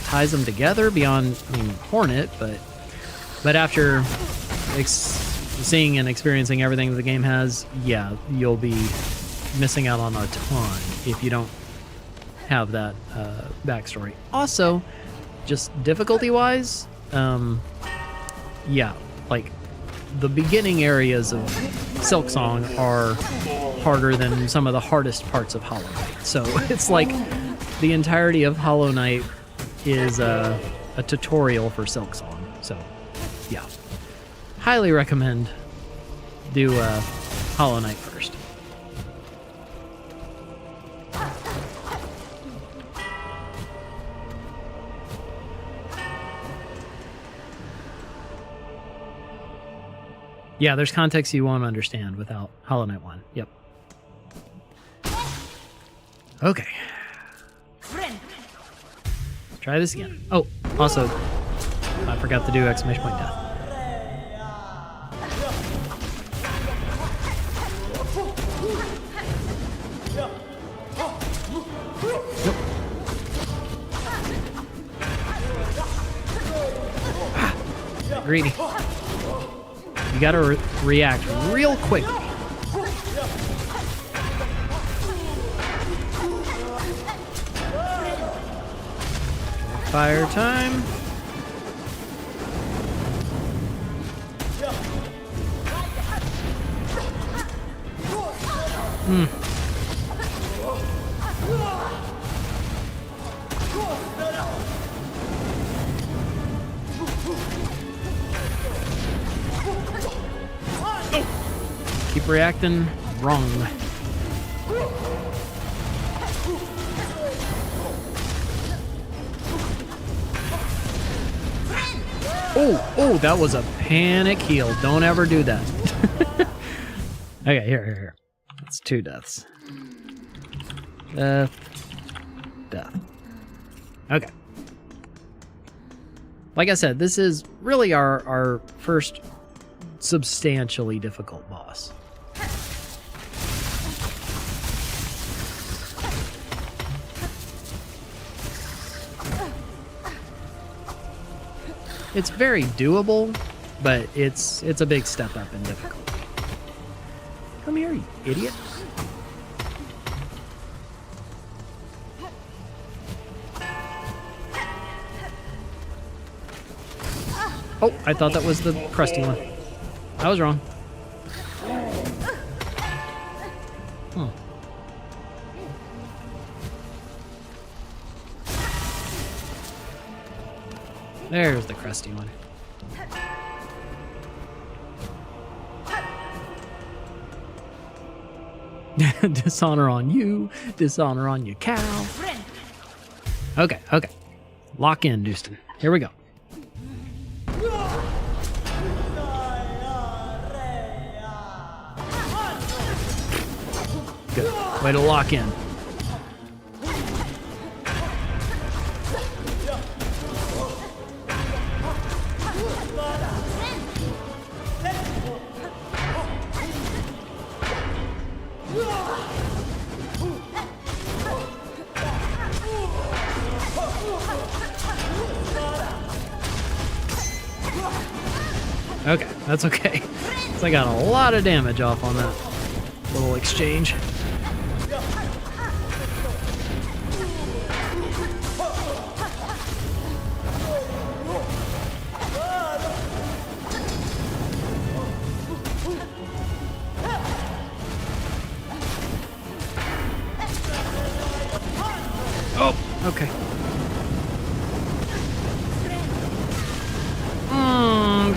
ties them together beyond, Hornet, but after seeing and experiencing everything that the game has, yeah, you'll be missing out on a ton if you don't have that backstory. Also, just difficulty-wise, yeah, like, the beginning areas of Silksong are harder than some of the hardest parts of Hollow Knight. So it's like the entirety of Hollow Knight is a tutorial for Silksong. So yeah, highly recommend do Hollow Knight first. Yeah, there's context you won't understand without Hollow Knight 1. Yep. Okay. Try this again. Oh, also, I forgot to do exclamation point death. Nope. Greedy. You gotta react real quickly. Fire time. Stop reacting wrong. Oh, that was a panic heal. Don't ever do that. Okay, here. That's 2 deaths. Death. Okay. Like I said, this is really our first substantially difficult boss. It's very doable, but it's a big step up in difficulty. Come here, you idiot. Oh, I thought that was the crusty one. I was wrong. Hmm. There's the crusty one. Dishonor on you. Dishonor on your cow. Okay. Lock in, Dustin. Here we go. Good. Way to lock in. Okay, that's okay. So I got a lot of damage off on that little exchange. Oh, okay.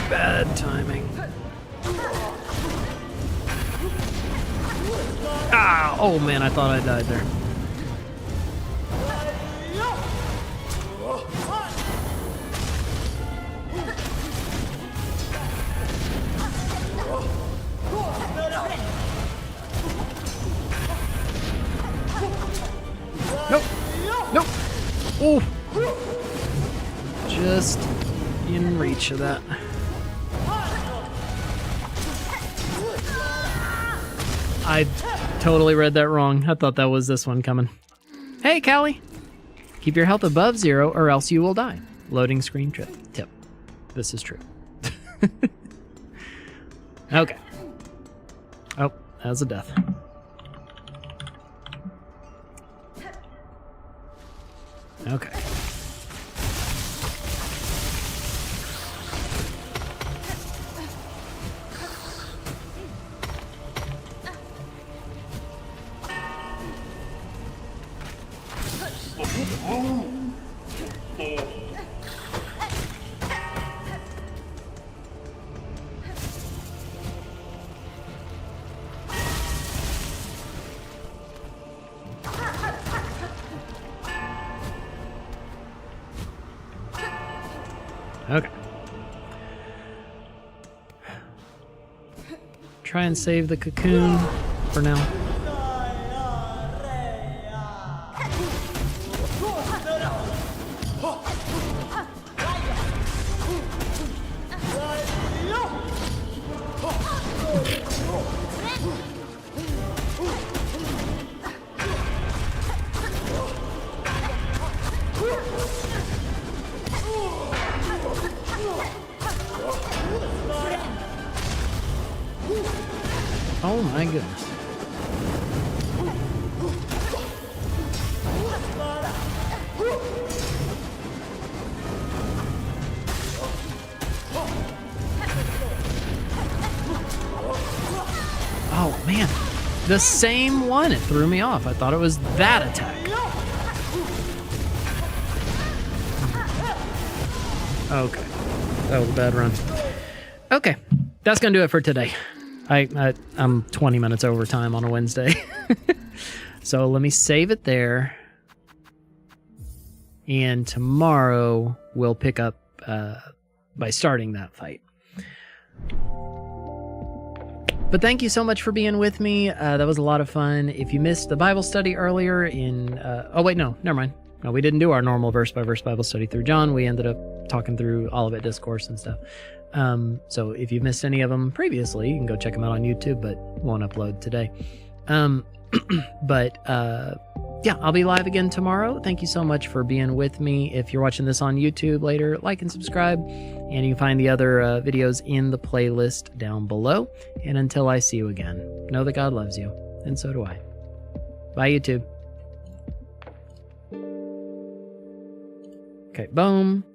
Bad timing. Ah! Oh man, I thought I died there. Nope. Oh! Just in reach of that. I totally read that wrong. I thought that was this one coming. Hey, Callie! Keep your health above 0 or else you will die. Loading screen tip. This is true. Okay. Oh, that was a death. Okay. Okay. Try and save the cocoon for now. Oh my goodness. Oh man, the same one. It threw me off. I thought it was that attack. Okay, that was a bad run. Okay, that's gonna do it for today. I'm 20 minutes over time on a Wednesday. So let me save it there. And tomorrow we'll pick up by starting that fight. But thank you so much for being with me. That was a lot of fun. If you missed the Bible study earlier in... oh, wait, no, never mind. No, we didn't do our normal verse-by-verse Bible study through John. We ended up talking through Olivet Discourse and stuff. So if you've missed any of them previously, you can go check them out on YouTube, but won't upload today. Yeah, I'll be live again tomorrow. Thank you so much for being with me. If you're watching this on YouTube later, like and subscribe. And you can find the other videos in the playlist down below. And until I see you again, know that God loves you. And so do I. Bye, YouTube. Okay, boom.